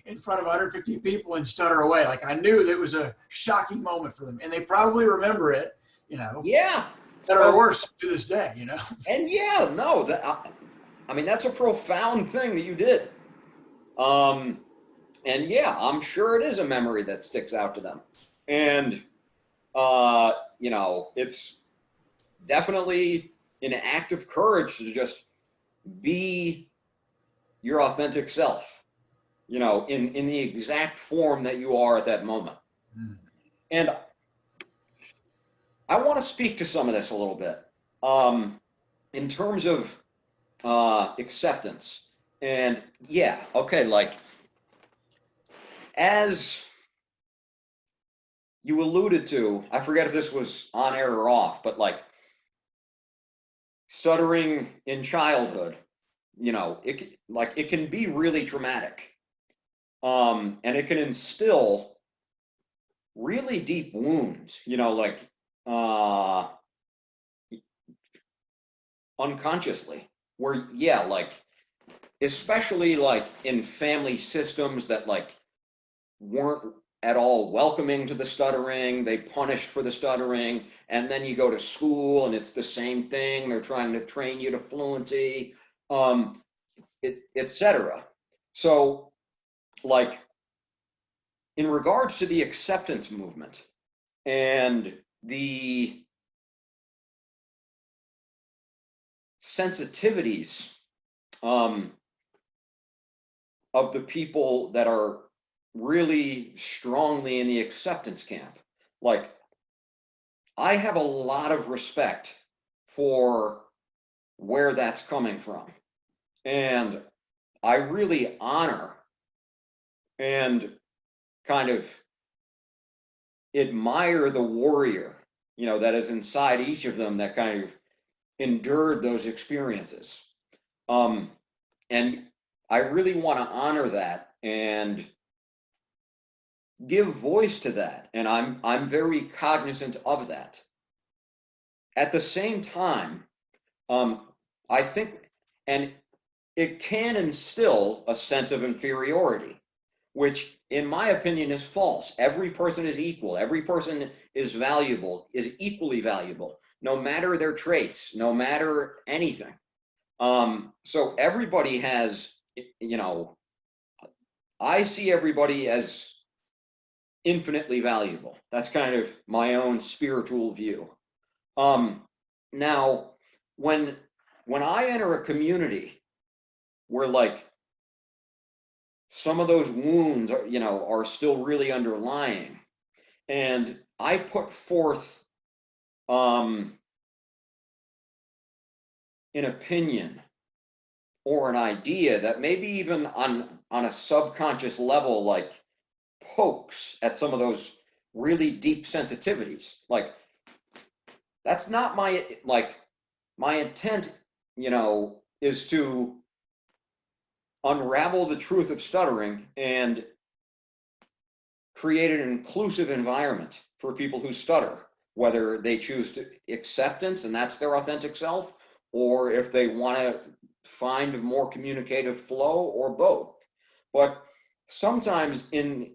[SPEAKER 1] in front of 150 people and stutter away. Like I knew that it was a shocking moment for them, and they probably remember it,
[SPEAKER 2] Yeah.
[SPEAKER 1] better or
[SPEAKER 2] Well,
[SPEAKER 1] worse to this day.
[SPEAKER 2] and yeah, no, I mean, that's a profound thing that you did. Um, and yeah, I'm sure it is a memory that sticks out to them. And, it's definitely an act of courage to just be your authentic self, in the exact form that you are at that moment.
[SPEAKER 1] Mm.
[SPEAKER 2] And I want to speak to some of this a little bit, in terms of acceptance. And yeah, okay, like as you alluded to, I forget if this was on air or off, but like stuttering in childhood, it can be really traumatic, and it can instill really deep wounds, uh, unconsciously. Where yeah, like especially like in family systems that like weren't at all welcoming to the stuttering, they punished for the stuttering, and then you go to school and it's the same thing, they're trying to train you to fluency, um, etc. So, like, in regards to the acceptance movement and the sensitivities, um, of the people that are really strongly in the acceptance camp, like, I have a lot of respect for where that's coming from. And I really honor and kind of admire the warrior, that is inside each of them that kind of endured those experiences. Um, and I really want to honor that and give voice to that. And I'm very cognizant of that. At the same time, I think, and it can instill a sense of inferiority, which in my opinion is false. Every person is equal. Every person is valuable, is equally valuable, no matter their traits, no matter anything. So everybody has, I see everybody as infinitely valuable. That's kind of my own spiritual view. Now, when I enter a community where like some of those wounds are still really underlying, and I put forth an opinion or an idea that maybe even on a subconscious level like pokes at some of those really deep sensitivities, like that's not my intent, is to unravel the truth of stuttering and create an inclusive environment for people who stutter, whether they choose to acceptance and that's their authentic self, or if they want to find a more communicative flow, or both. But sometimes in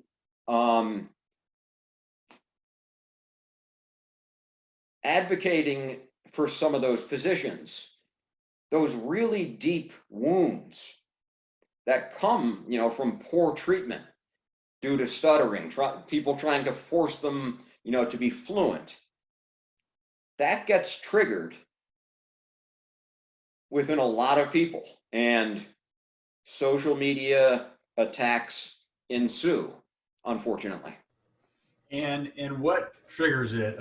[SPEAKER 2] advocating for some of those positions, those really deep wounds that come, from poor treatment due to stuttering, people trying to force them, to be fluent, that gets triggered within a lot of people, and social media attacks ensue, unfortunately.
[SPEAKER 1] And what triggers it?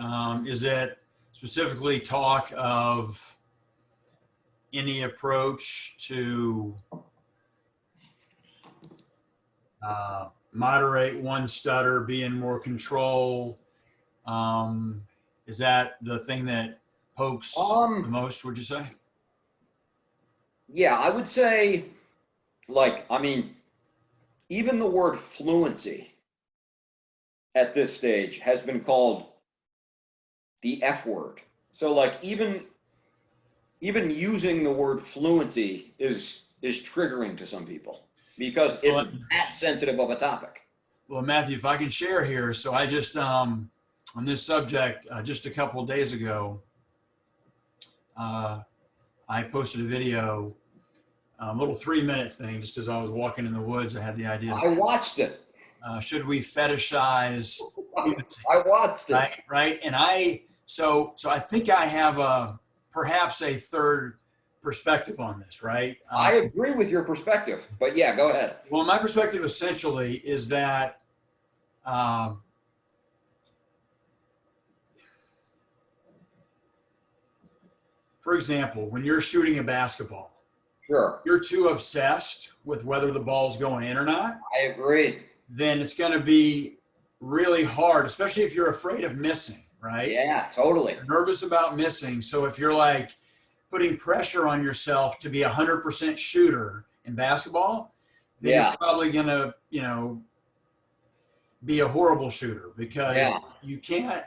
[SPEAKER 1] Is it specifically talk of any approach to moderate one stutter, be in more control? Is that the thing that pokes the most, would you say?
[SPEAKER 2] Yeah, I would say, like, I mean, even the word fluency at this stage has been called the F word. So like even using the word fluency is triggering to some people because it's that sensitive of a topic.
[SPEAKER 1] Well, Matthew, if I can share here. So I just, on this subject, just a couple of days ago, I posted a video, a little 3-minute thing, just as I was walking in the woods. I had the idea.
[SPEAKER 2] I watched it.
[SPEAKER 1] Should we fetishize fluency?
[SPEAKER 2] I watched it.
[SPEAKER 1] Right. And so I think I have perhaps a third perspective on this, right?
[SPEAKER 2] I agree with your perspective, but yeah, go ahead.
[SPEAKER 1] Well, my perspective essentially is that for example, when you're shooting a basketball,
[SPEAKER 2] Sure.
[SPEAKER 1] you're too obsessed with whether the ball's going in or not,
[SPEAKER 2] I agree.
[SPEAKER 1] then it's going to be really hard, especially if you're afraid of missing, right?
[SPEAKER 2] Yeah, totally.
[SPEAKER 1] You're nervous about missing. So if you're like putting pressure on yourself to be 100% shooter in basketball, then you're probably going to, be a horrible shooter because you can't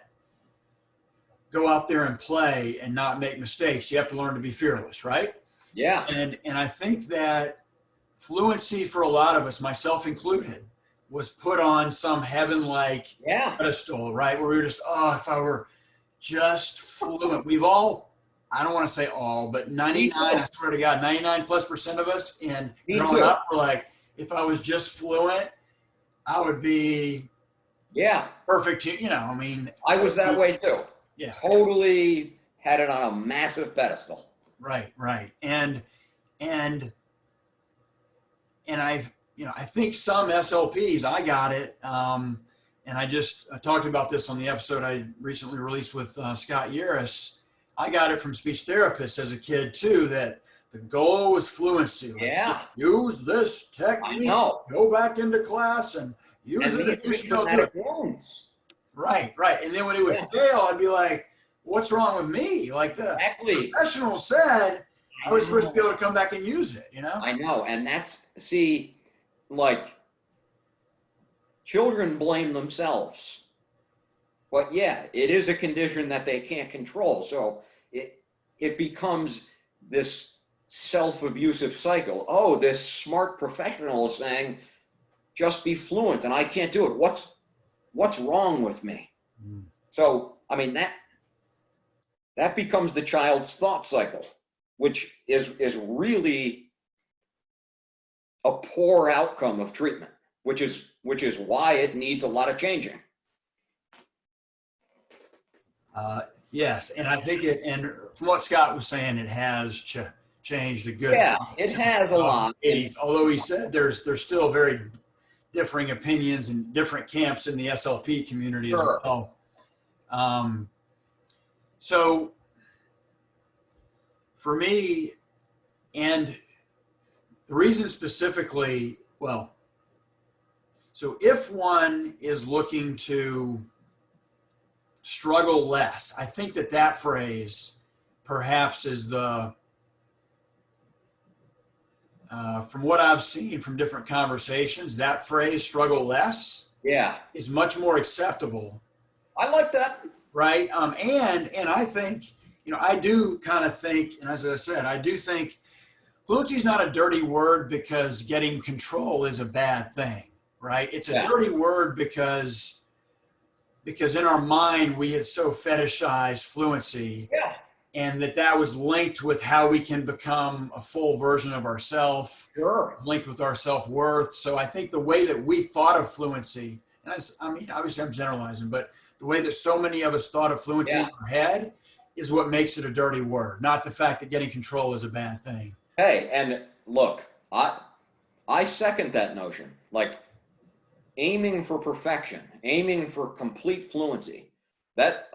[SPEAKER 1] go out there and play and not make mistakes. You have to learn to be fearless, right?
[SPEAKER 2] Yeah.
[SPEAKER 1] And I think that fluency for a lot of us, myself included, was put on some heaven-like pedestal, right? Where we were just, if I were just fluent. We've all, I don't want to say all, but 99, I swear to God, 99+% of us, and growing up, we're like, if I was just fluent, I would be perfect. I mean. I
[SPEAKER 2] was that way too.
[SPEAKER 1] Yeah.
[SPEAKER 2] Totally had it on a massive pedestal.
[SPEAKER 1] Right. And I think some SLPs, I got it. And I talked about this on the episode I recently released with Scott Yaris. I got it from speech therapists as a kid too, that the goal was fluency. Like, use this technique, go back into class and use it if you should do it. Right. And then when it would fail, I'd be like, what's wrong with me? Like the professional said, I was supposed to be able to come back and use it,
[SPEAKER 2] I know. And that's, like, children blame themselves. But yeah, it is a condition that they can't control. So it becomes this self-abusive cycle. Oh, this smart professional is saying, just be fluent, and I can't do it. What's wrong with me? So, I mean, that becomes the child's thought cycle, which is really a poor outcome of treatment, which is why it needs a lot of changing.
[SPEAKER 1] Yes, and I think and from what Scott was saying, it has changed a good.
[SPEAKER 2] Yeah, it has a lot.
[SPEAKER 1] Although he said there's still very differing opinions and different camps in the SLP community as well. So for me, and the reason specifically, so if one is looking to struggle less, I think that phrase perhaps is from what I've seen from different conversations, that phrase, struggle less, is much more acceptable.
[SPEAKER 2] I like that.
[SPEAKER 1] Right. And I think, I do kind of think, and as I said, I do think fluency is not a dirty word because getting control is a bad thing, right? It's a dirty word because in our mind, we had so fetishized fluency and that was linked with how we can become a full version of ourselves, linked with our self-worth. So I think the way that we thought of fluency, and I mean, obviously I'm generalizing, but the way that so many of us thought of fluency in our head is what makes it a dirty word, not the fact that getting control is a bad thing.
[SPEAKER 2] Hey, and look, I second that notion. Like aiming for perfection, aiming for complete fluency. That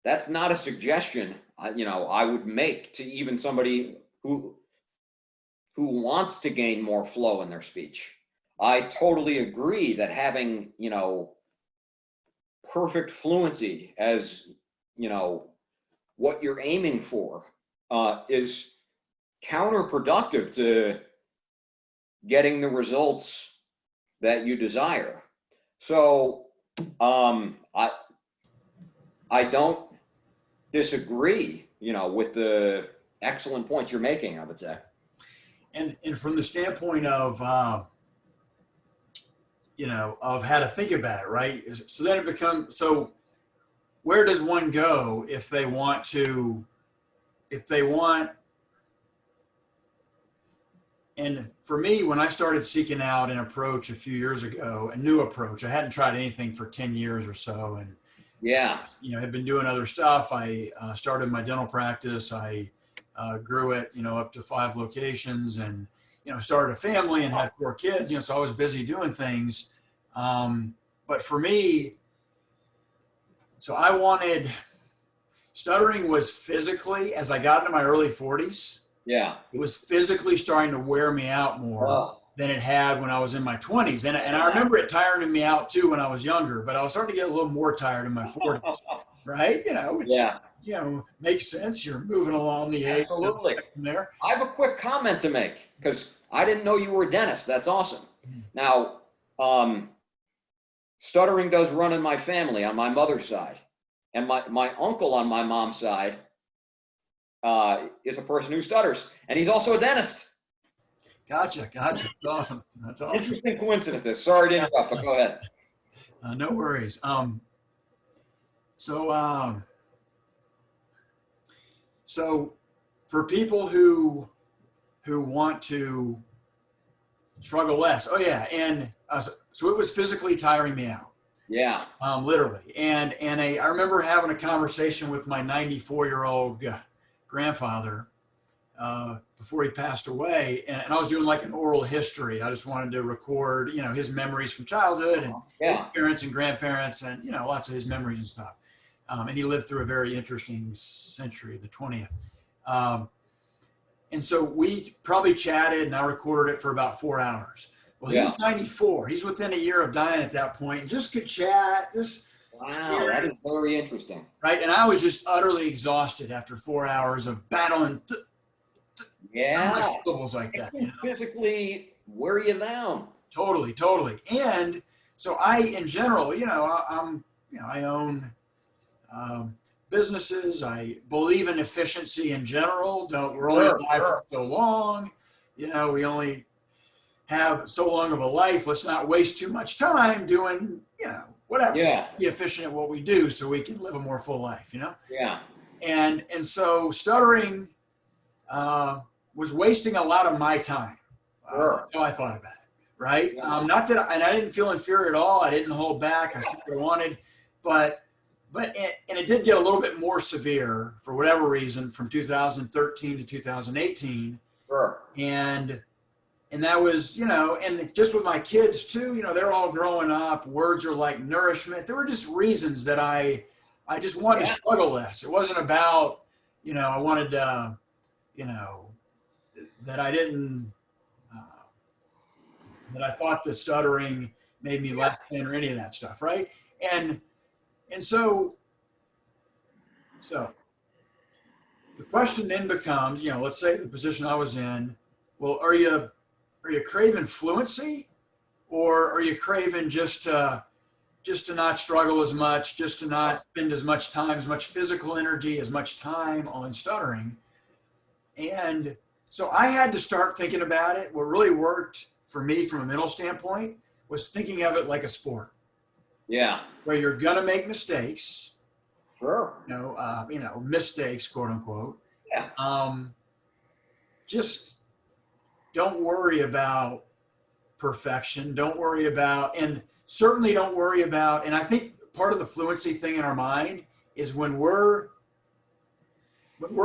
[SPEAKER 2] that's not a suggestion I would make to even somebody who wants to gain more flow in their speech. I totally agree that having, perfect fluency as, what you're aiming for is counterproductive to getting the results that you desire. So I don't disagree, with the excellent points you're making, I would say.
[SPEAKER 1] And from the standpoint of, of how to think about it, right? So then it becomes, so where does one go if they want, and for me, when I started seeking out an approach a few years ago, a new approach, I hadn't tried anything for 10 years or so. And,
[SPEAKER 2] Yeah.
[SPEAKER 1] had been doing other stuff. I started my dental practice. I grew it, up to 5 locations, and, started a family and had 4 kids, so I was busy doing things. But for me, so I wanted, stuttering was physically, as I got into my early 40s,
[SPEAKER 2] Yeah.
[SPEAKER 1] it was physically starting to wear me out more than it had when I was in my 20s. And I remember it tiring me out too when I was younger, but I was starting to get a little more tired in my 40s, right? Which, makes sense. You're moving along the age.
[SPEAKER 2] Absolutely.
[SPEAKER 1] There.
[SPEAKER 2] I have a quick comment to make because I didn't know you were a dentist. That's awesome. Now, stuttering does run in my family on my mother's side. And my uncle on my mom's side is a person who stutters, and he's also a dentist.
[SPEAKER 1] Gotcha. That's awesome.
[SPEAKER 2] Interesting coincidences. Sorry to interrupt, but go ahead.
[SPEAKER 1] No worries. So for people who want to struggle less, and so it was physically tiring me out.
[SPEAKER 2] Yeah.
[SPEAKER 1] Literally. And I remember having a conversation with my 94-year-old grandfather before he passed away, and I was doing like an oral history. I just wanted to record, his memories from childhood and his parents and grandparents, and lots of his memories and stuff. And he lived through a very interesting century, the 20th. And so we probably chatted, and I recorded it for about 4 hours. Well, he's 94. He's within a year of dying at that point. And just could chat.
[SPEAKER 2] Wow, that is very interesting.
[SPEAKER 1] Right, and I was just utterly exhausted after 4 hours of battling. Syllables like that.
[SPEAKER 2] Physically wear you down.
[SPEAKER 1] Totally. And so I, in general, I own businesses. I believe in efficiency in general. We're only alive for so long. We only have so long of a life. Let's not waste too much time doing, whatever.
[SPEAKER 2] Yeah.
[SPEAKER 1] Be efficient at what we do so we can live a more full life,
[SPEAKER 2] Yeah.
[SPEAKER 1] And so stuttering was wasting a lot of my time. So I thought about it, right?
[SPEAKER 2] Yeah.
[SPEAKER 1] Not that, and I didn't feel inferior at all. I didn't hold back. I said what I wanted, but it did get a little bit more severe for whatever reason from 2013 to 2018.
[SPEAKER 2] Sure.
[SPEAKER 1] And that was, and just with my kids too, they're all growing up. Words are like nourishment. There were just reasons that I just wanted to struggle less. It wasn't about, I wanted, that I didn't, that I thought the stuttering made me less than or any of that stuff. Right. And so the question then becomes, let's say the position I was in, well, are you craving fluency, or are you craving just to not struggle as much, just to not spend as much time, as much physical energy, as much time on stuttering? And so I had to start thinking about it. What really worked for me from a mental standpoint was thinking of it like a sport.
[SPEAKER 2] Yeah.
[SPEAKER 1] Where you're gonna make mistakes.
[SPEAKER 2] Sure.
[SPEAKER 1] Mistakes, quote unquote.
[SPEAKER 2] Yeah.
[SPEAKER 1] Just don't worry about perfection. Don't worry about, and certainly don't worry about, and I think part of the fluency thing in our mind is when we're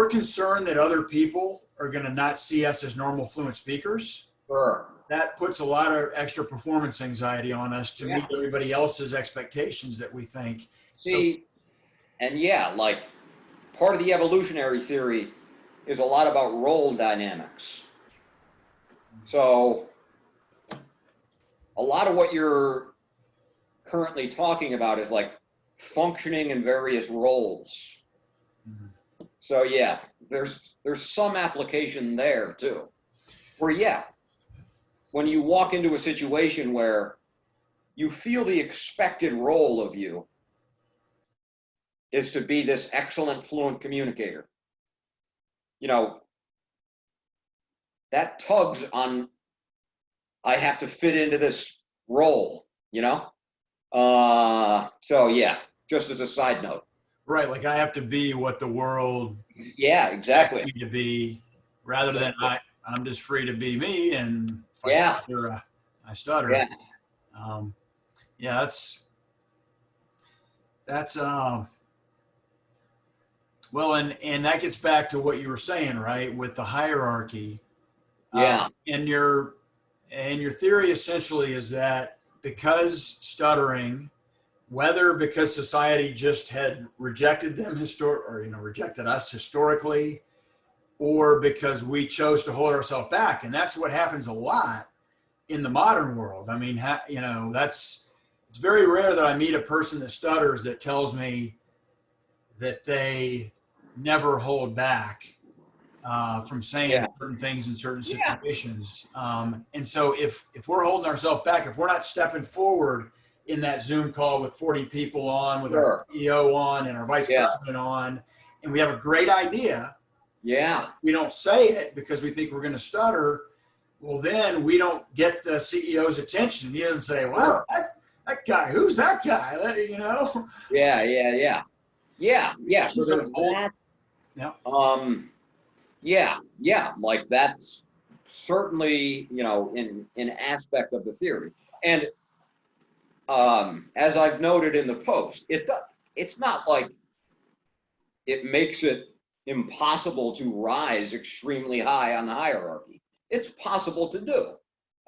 [SPEAKER 1] concerned that other people are going to not see us as normal fluent speakers,
[SPEAKER 2] Sure.
[SPEAKER 1] that puts a lot of extra performance anxiety on us to meet
[SPEAKER 2] Yeah.
[SPEAKER 1] everybody else's expectations that we think. So,
[SPEAKER 2] See, and yeah, like part of the evolutionary theory is a lot about role dynamics. So a lot of what you're currently talking about is like functioning in various roles. So yeah, there's some application there too. Where yeah, when you walk into a situation where you feel the expected role of you is to be this excellent fluent communicator, you know, that tugs on I have to fit into this role, you know? So yeah, just as a side note.
[SPEAKER 1] right, like I have to be what the world
[SPEAKER 2] Yeah,
[SPEAKER 1] expects
[SPEAKER 2] exactly.
[SPEAKER 1] me to be, rather than
[SPEAKER 2] Exactly.
[SPEAKER 1] I'm just free to be me, and if I
[SPEAKER 2] Yeah,
[SPEAKER 1] stutter, I stutter.
[SPEAKER 2] yeah,
[SPEAKER 1] Um, yeah, that's well, and that gets back to what you were saying, right, with the hierarchy.
[SPEAKER 2] yeah,
[SPEAKER 1] And your theory essentially is that because stuttering, whether because society just had rejected them or rejected us historically, or because we chose to hold ourselves back, and that's what happens a lot in the modern world. I mean, it's very rare that I meet a person that stutters that tells me that they never hold back from saying
[SPEAKER 2] yeah,
[SPEAKER 1] certain things in certain
[SPEAKER 2] yeah,
[SPEAKER 1] situations. And so if we're holding ourselves back, if we're not stepping forward in that Zoom call with 40 people on, with our
[SPEAKER 2] sure.
[SPEAKER 1] CEO on and our vice
[SPEAKER 2] Yeah,
[SPEAKER 1] president on, and we have a great idea,
[SPEAKER 2] yeah,
[SPEAKER 1] we don't say it because we think we're going to stutter. Well, then we don't get the CEO's attention. He doesn't say, "Wow,
[SPEAKER 2] sure.
[SPEAKER 1] that guy, who's that guy?"
[SPEAKER 2] Yeah, yeah, yeah. Yeah, yeah. So
[SPEAKER 1] He's going to
[SPEAKER 2] there's
[SPEAKER 1] hold.
[SPEAKER 2] that.
[SPEAKER 1] Yeah.
[SPEAKER 2] Yeah, yeah. Like that's certainly, an aspect of the theory. And as I've noted in the post, it's not like it makes it impossible to rise extremely high on the hierarchy. It's possible to do.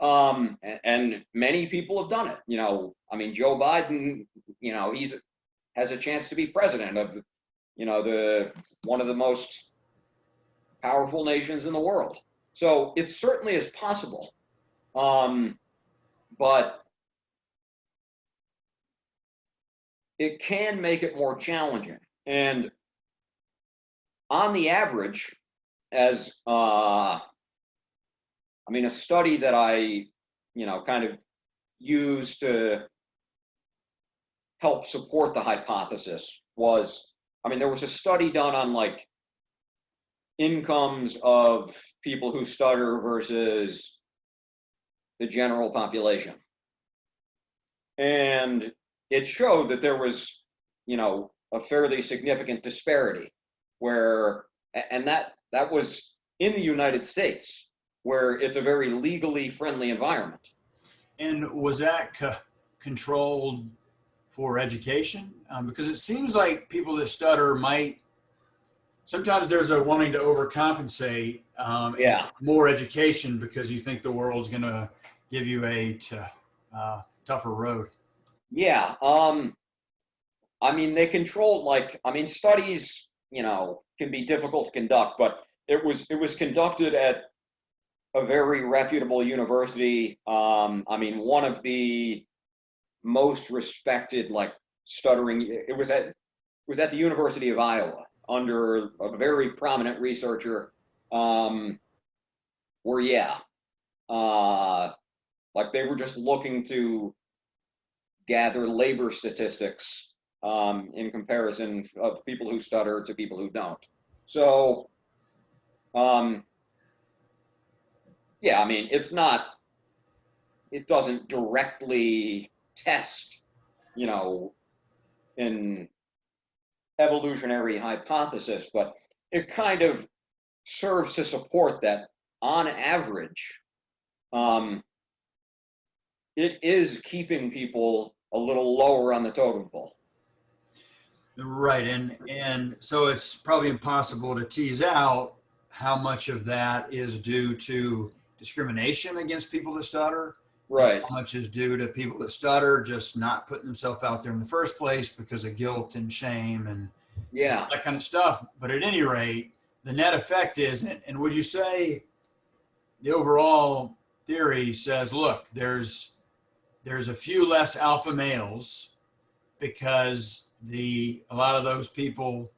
[SPEAKER 2] And many people have done it. I mean, Joe Biden, he's has a chance to be president of the one of the most powerful nations in the world. So it certainly is possible. But it can make it more challenging. And on the average, as a study that I, kind of used to help support the hypothesis was, there was a study done on like incomes of people who stutter versus the general population. And it showed that there was, a fairly significant disparity where, and that was in the United States, where it's a very legally friendly environment.
[SPEAKER 1] And was that controlled for education? Because it seems like people that stutter might sometimes there's a wanting to overcompensate and
[SPEAKER 2] Yeah.
[SPEAKER 1] more education because you think the world's going to give you a tougher road.
[SPEAKER 2] Yeah. They controlled studies, can be difficult to conduct, but it was conducted at a very reputable university. One of the most respected stuttering. It was at the University of Iowa under a very prominent researcher. Where yeah, they were just looking to gather labor statistics in comparison of people who stutter to people who don't. So yeah, it doesn't directly test, an evolutionary hypothesis, but it kind of serves to support that on average, it is keeping people a little lower on the totem pole.
[SPEAKER 1] Right, and so it's probably impossible to tease out how much of that is due to discrimination against people that stutter, and
[SPEAKER 2] Right.
[SPEAKER 1] how much is due to people that stutter just not putting themselves out there in the first place because of guilt and shame and
[SPEAKER 2] Yeah.
[SPEAKER 1] that kind of stuff. But at any rate, the net effect is, and would you say the overall theory says, look, there's a few less alpha males because a lot of those people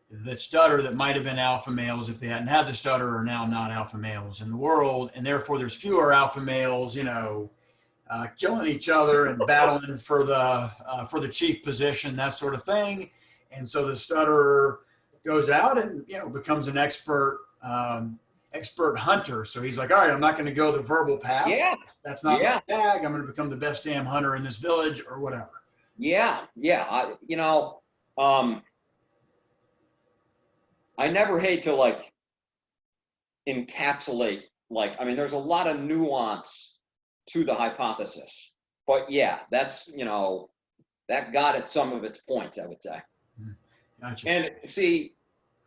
[SPEAKER 1] that stutter that might have been alpha males if they hadn't had the stutter are now not alpha males in the world, and therefore there's fewer alpha males, killing each other and battling for the chief position, that sort of thing. And so the stutterer goes out and becomes an expert hunter. So he's like, all right, I'm not going to go the verbal path.
[SPEAKER 2] Yeah.
[SPEAKER 1] That's not my
[SPEAKER 2] Yeah.
[SPEAKER 1] bag. I'm going to become the best damn hunter in this village or whatever.
[SPEAKER 2] Yeah. Yeah. Um, I never hate to like encapsulate, like, I mean, there's a lot of nuance to the hypothesis, but yeah, that got at some of its points, I would say.
[SPEAKER 1] Gotcha.
[SPEAKER 2] And see,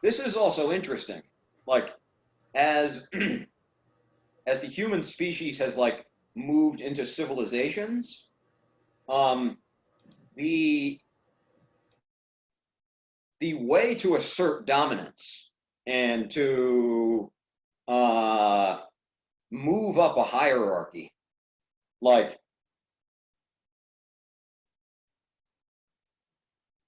[SPEAKER 2] this is also interesting. Like, as as the human species has like moved into civilizations, um, the the way to assert dominance and to uh, move up a hierarchy, like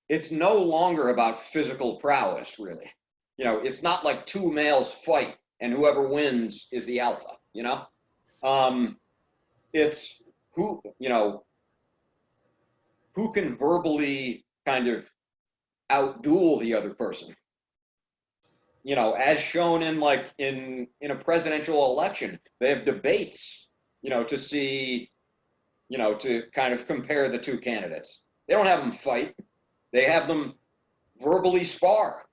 [SPEAKER 2] it's no longer about physical prowess, really. It's not like two males fight and whoever wins is the alpha. Um, it's who can verbally kind of outduel the other person. As shown in like in a presidential election, they have debates, to see, to kind of compare the two candidates. They don't have them fight; they have them verbally spar.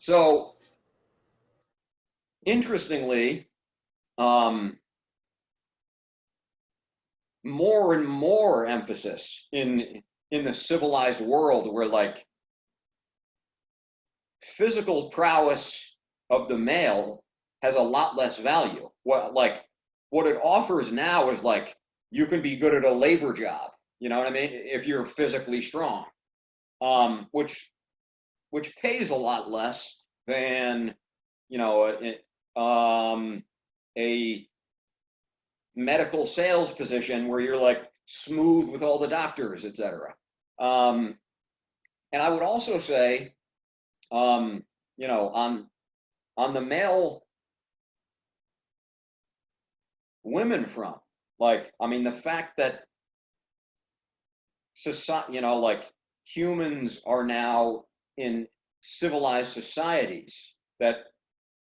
[SPEAKER 2] So interestingly, more and more emphasis in the civilized world, where like physical prowess of the male has a lot less value. What it offers now is like you can be good at a labor job. You know what I mean? If you're physically strong, which pays a lot less than a medical sales position where you're like smooth with all the doctors, etc. And I would also say, on the male women front, like, I mean, the fact that society, like humans are now in civilized societies that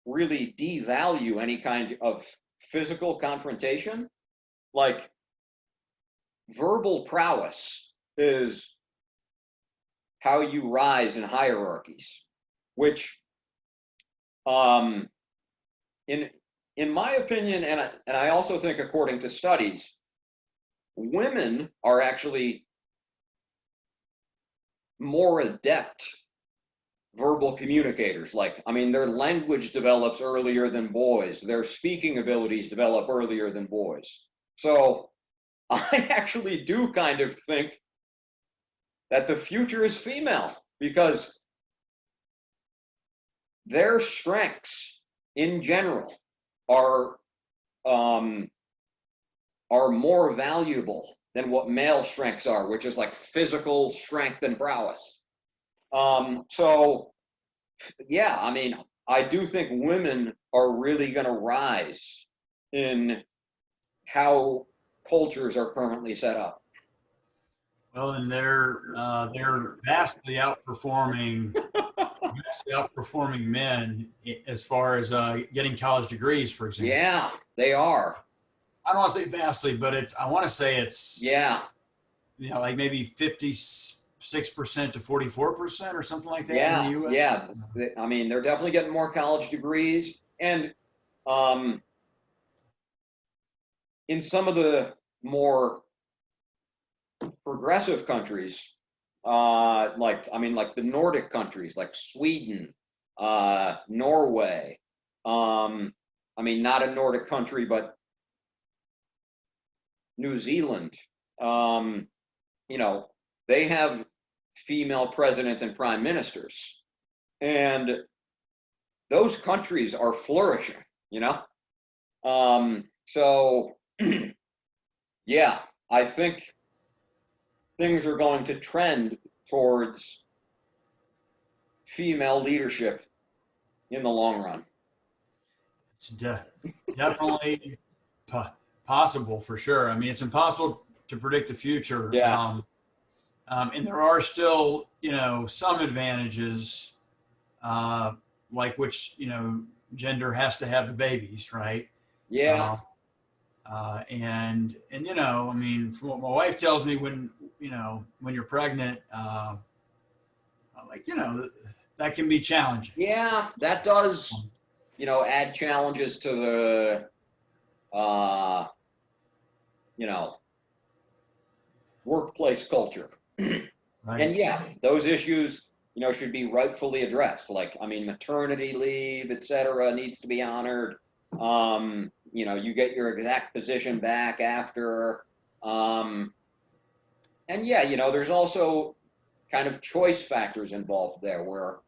[SPEAKER 2] really devalue any kind of physical confrontation, like verbal prowess is how you rise in hierarchies, which in in my opinion, and I also think according to studies, women are actually more adept verbal communicators. Like, I mean, their language develops earlier than boys, their speaking abilities develop earlier than boys. So I actually do kind of think that the future is female, because their strengths in general are um, are more valuable than what male strengths are, which is like physical strength and prowess. So yeah, I mean, I do think women are really going to rise in how cultures are currently set up.
[SPEAKER 1] Well, and they're vastly outperforming men as far as getting college degrees, for example.
[SPEAKER 2] Yeah, they are.
[SPEAKER 1] I don't want to say vastly, but I want to say it's
[SPEAKER 2] Yeah,
[SPEAKER 1] like maybe 56% to 44% or something like that in the
[SPEAKER 2] yeah,
[SPEAKER 1] U.S.
[SPEAKER 2] yeah. I mean, they're definitely getting more college degrees, and um, in some of the more progressive countries, like the Nordic countries, like Sweden, Norway. Not a Nordic country, but New Zealand. They have female presidents and prime ministers, and those countries are flourishing. So yeah, I think things are going to trend towards female leadership in the long run.
[SPEAKER 1] It's definitely possible for sure. I mean, it's impossible to predict the future.
[SPEAKER 2] Yeah.
[SPEAKER 1] And there are still, some advantages, like which, gender has to have the babies, right?
[SPEAKER 2] Yeah.
[SPEAKER 1] And I mean, from what my wife tells me, when you're pregnant, that can be challenging.
[SPEAKER 2] Yeah, that does, add challenges to the, workplace culture.
[SPEAKER 1] Right.
[SPEAKER 2] And yeah, those issues, should be rightfully addressed. Maternity leave, et cetera, needs to be honored. You get your exact position back after. And yeah, there's also kind of choice factors involved there where,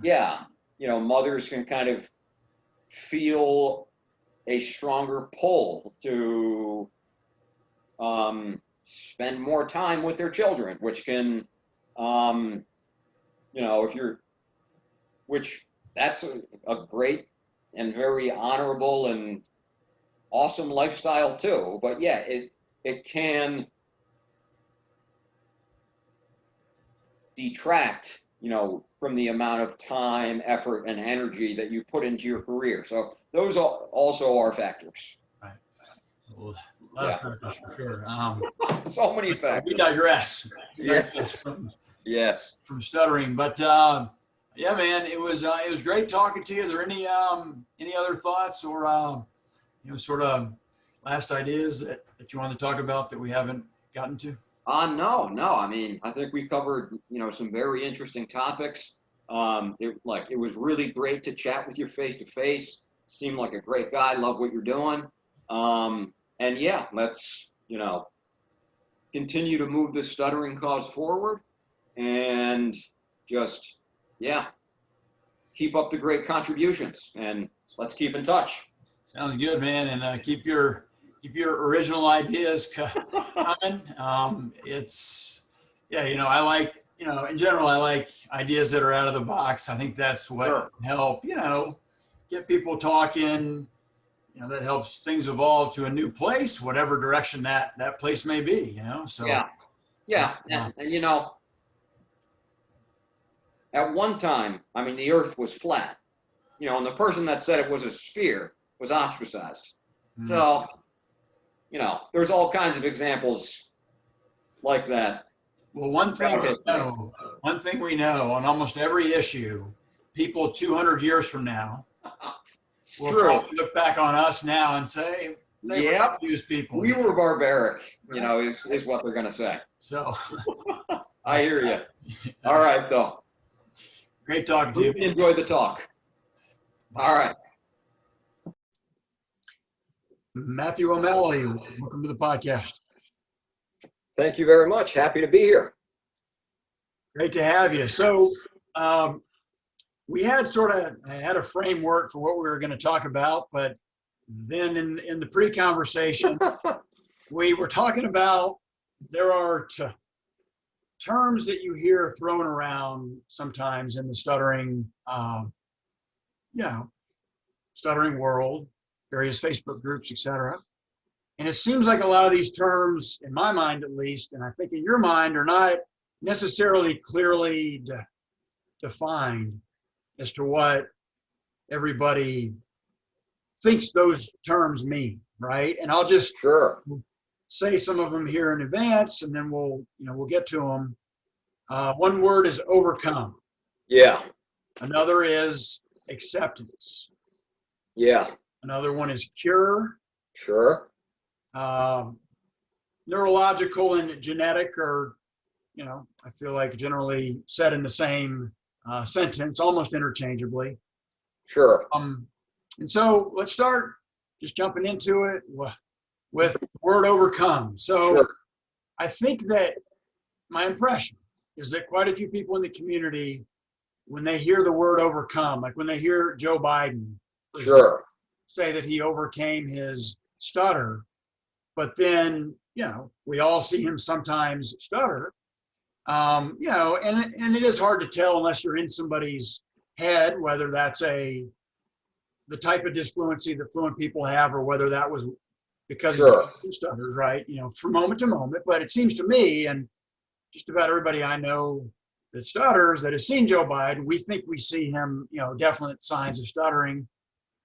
[SPEAKER 2] yeah, mothers can kind of feel a stronger pull to spend more time with their children, which can, that's a great and very honorable and awesome lifestyle too. But yeah, it can detract, from the amount of time, effort, and energy that you put into your career. So those also are factors.
[SPEAKER 1] Right. Well, a lot of factors for sure.
[SPEAKER 2] So many factors.
[SPEAKER 1] We digress.
[SPEAKER 2] Yes.
[SPEAKER 1] From stuttering, but yeah, man, it was great talking to you. Are there any other thoughts or sort of last ideas that you want to talk about that we haven't gotten to?
[SPEAKER 2] No. I think we covered, some very interesting topics. It was really great to chat with you face to face. Seemed like a great guy. Love what you're doing. And yeah, let's, continue to move this stuttering cause forward and just, yeah, keep up the great contributions and let's keep in touch.
[SPEAKER 1] Sounds good, man. And keep your original ideas coming. I like, in general, I like ideas that are out of the box. I think that's what
[SPEAKER 2] Sure.
[SPEAKER 1] help, get people talking, that helps things evolve to a new place, whatever direction that place may be, so.
[SPEAKER 2] Yeah. And at one time, the earth was flat, and the person that said it was a sphere was ostracized. So, there's all kinds of examples like that.
[SPEAKER 1] Well, one thing we know on almost every issue, people 200 years from now will probably look back on us now and say, they were confused people.
[SPEAKER 2] We were barbaric, is what they're going to say.
[SPEAKER 1] So
[SPEAKER 2] I hear you. All right, Bill.
[SPEAKER 1] Great talking to you.
[SPEAKER 2] Enjoy the talk. Bye. All right.
[SPEAKER 1] Matthew O'Malley, welcome to the podcast.
[SPEAKER 3] Thank you very much. Happy to be here.
[SPEAKER 1] Great to have you. So we had had a framework for what we were going to talk about, but then in the pre-conversation, we were talking about there are terms that you hear thrown around sometimes in the stuttering, stuttering world, various Facebook groups, etc. And it seems like a lot of these terms, in my mind at least, and I think in your mind, are not necessarily clearly defined as to what everybody thinks those terms mean, right? And I'll just say some of them here in advance, and then we'll get to them. One word is overcome.
[SPEAKER 3] Yeah.
[SPEAKER 1] Another is acceptance.
[SPEAKER 3] Yeah.
[SPEAKER 1] Another one is cure.
[SPEAKER 3] Sure.
[SPEAKER 1] Neurological and genetic are, I feel like generally said in the same sentence, almost interchangeably.
[SPEAKER 3] Sure.
[SPEAKER 1] And so let's start just jumping into it with the word overcome. So
[SPEAKER 3] Sure.
[SPEAKER 1] I think that my impression is that quite a few people in the community, when they hear the word overcome, like when they hear Joe Biden
[SPEAKER 3] Sure.
[SPEAKER 1] say that he overcame his stutter, but then, we all see him sometimes stutter, and it is hard to tell unless you're in somebody's head, whether that's the type of disfluency that fluent people have, or whether that was because
[SPEAKER 3] Sure.
[SPEAKER 1] he stutters, right? From moment to moment. But it seems to me, and just about everybody I know that stutters, that has seen Joe Biden, we think we see him, definite signs of stuttering.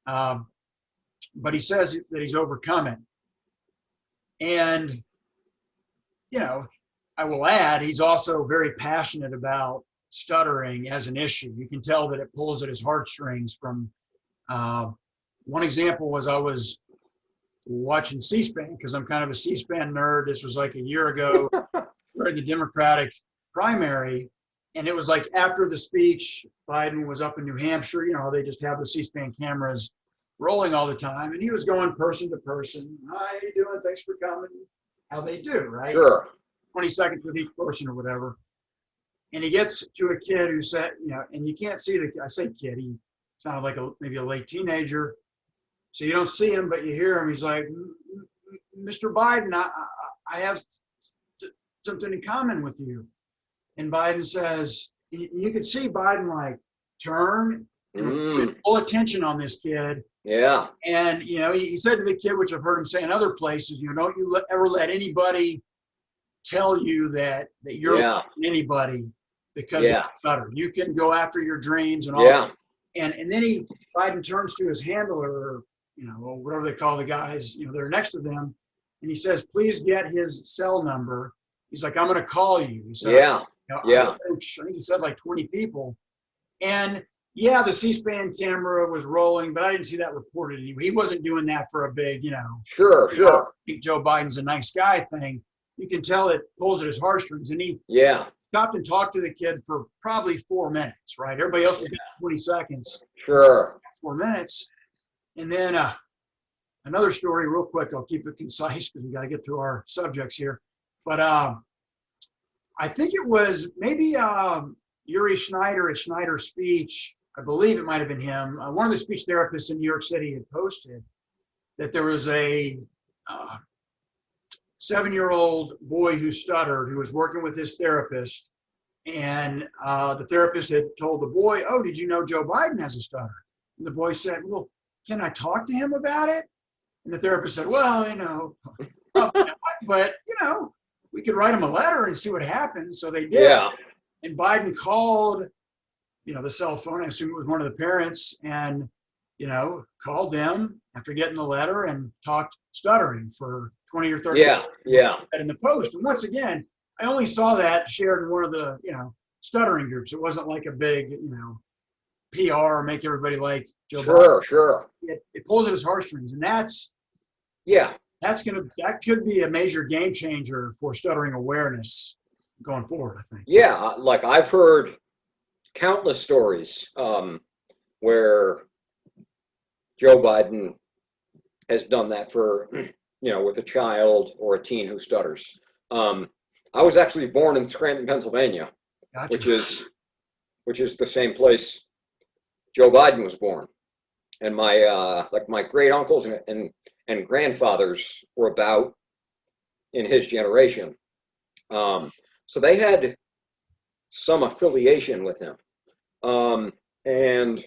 [SPEAKER 1] But he says that he's overcome it. And, I will add, he's also very passionate about stuttering as an issue. You can tell that it pulls at his heartstrings. From one example was, I was watching C-SPAN because I'm kind of a C-SPAN nerd. This was like a year ago during the Democratic primary. And it was like after the speech, Biden was up in New Hampshire. They just have the C-SPAN cameras rolling all the time. And he was going person to person. Hi, how you doing? Thanks for coming. How they do, right?
[SPEAKER 3] Sure.
[SPEAKER 1] 20 seconds with each person or whatever. And he gets to a kid who said, and you can't see I say kid, he sounded like maybe a late teenager. So you don't see him, but you hear him. He's like, Mr. Biden, I have something in common with you. And Biden says, you could see Biden like turn and full attention on this kid.
[SPEAKER 3] Yeah.
[SPEAKER 1] And, he said to the kid, which I've heard him say in other places, don't you ever let anybody tell you that you're
[SPEAKER 3] Yeah.
[SPEAKER 1] less than anybody because
[SPEAKER 3] Yeah.
[SPEAKER 1] of stutter. You can go after your dreams and all.
[SPEAKER 3] Yeah.
[SPEAKER 1] And then Biden turns to his handler, or whatever they call the guys, they're next to them. And he says, please get his cell number. He's like, I'm going to call you. He said,
[SPEAKER 3] Yeah. Yeah.
[SPEAKER 1] I think he said like 20 people. And yeah, the C-SPAN camera was rolling, but I didn't see that reported. He wasn't doing that for a big,
[SPEAKER 3] Sure. Sure.
[SPEAKER 1] I think Joe Biden's a nice guy thing. You can tell it pulls at his heartstrings. And he
[SPEAKER 3] Yeah.
[SPEAKER 1] stopped and talked to the kid for probably 4 minutes, right? Everybody else was getting 20 seconds.
[SPEAKER 3] Sure.
[SPEAKER 1] 4 minutes. And then another story real quick. I'll keep it concise because we got to get through our subjects here. But I think it was maybe Uri Schneider at Schneider's speech. I believe it might have been him. One of the speech therapists in New York City had posted that there was a 7-year-old boy who stuttered, who was working with his therapist. And the therapist had told the boy, oh, did you know Joe Biden has a stutter? And the boy said, well, can I talk to him about it? And the therapist said, well, probably not, but, we could write him a letter and see what happens. So they did.
[SPEAKER 3] Yeah.
[SPEAKER 1] And Biden called, the cell phone. I assume it was one of the parents, and, called them after getting the letter and talked stuttering for 20 or 30
[SPEAKER 3] Yeah. Yeah.
[SPEAKER 1] in the post. And once again, I only saw that shared in one of the, stuttering groups. It wasn't like a big, PR or make everybody like Joe Biden.
[SPEAKER 3] Sure. Sure.
[SPEAKER 1] It pulls at his heartstrings, and
[SPEAKER 3] Yeah.
[SPEAKER 1] that could be a major game changer for stuttering awareness going forward, I think.
[SPEAKER 3] Yeah. Like I've heard countless stories where Joe Biden has done that for, with a child or a teen who stutters. I was actually born in Scranton, Pennsylvania,
[SPEAKER 1] Gotcha.
[SPEAKER 3] which is the same place Joe Biden was born. And my great uncles and grandfathers were about in his generation. So they had some affiliation with him. And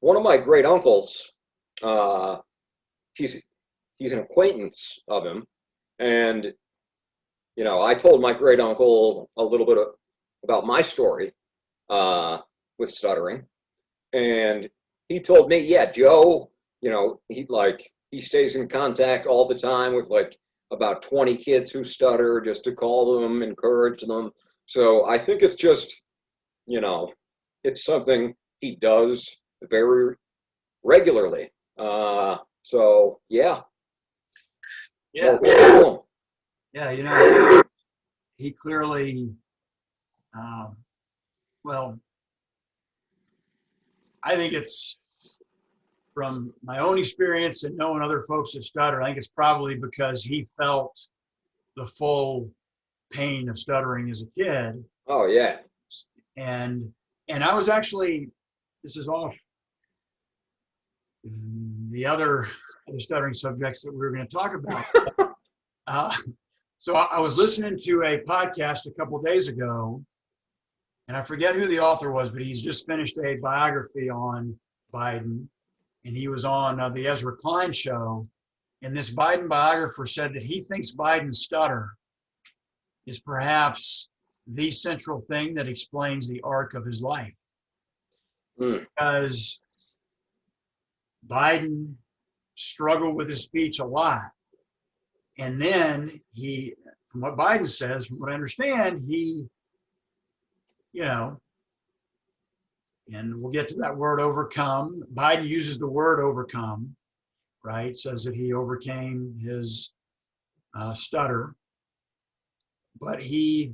[SPEAKER 3] one of my great uncles, he's an acquaintance of him. And, I told my great uncle a little bit about my story with stuttering. And he told me, yeah, Joe, he stays in contact all the time with about 20 kids who stutter, just to call them, encourage them. So I think it's just, it's something he does very regularly. So yeah.
[SPEAKER 1] Yeah.
[SPEAKER 3] Cool.
[SPEAKER 1] Yeah, he clearly well, I think it's from my own experience and knowing other folks that stutter, I think it's probably because he felt the full pain of stuttering as a kid.
[SPEAKER 3] Oh yeah.
[SPEAKER 1] And I was actually, this is off the other stuttering subjects that we were going to talk about. So I was listening to a podcast a couple of days ago, and I forget who the author was, but he's just finished a biography on Biden, and he was on the Ezra Klein show. And this Biden biographer said that he thinks Biden's stutter is perhaps the central thing that explains the arc of his life. Because Biden struggled with his speech a lot. And then he, from what Biden says, from what I understand, he, and we'll get to that word overcome. Biden uses the word overcome, right? Says that he overcame his stutter. But he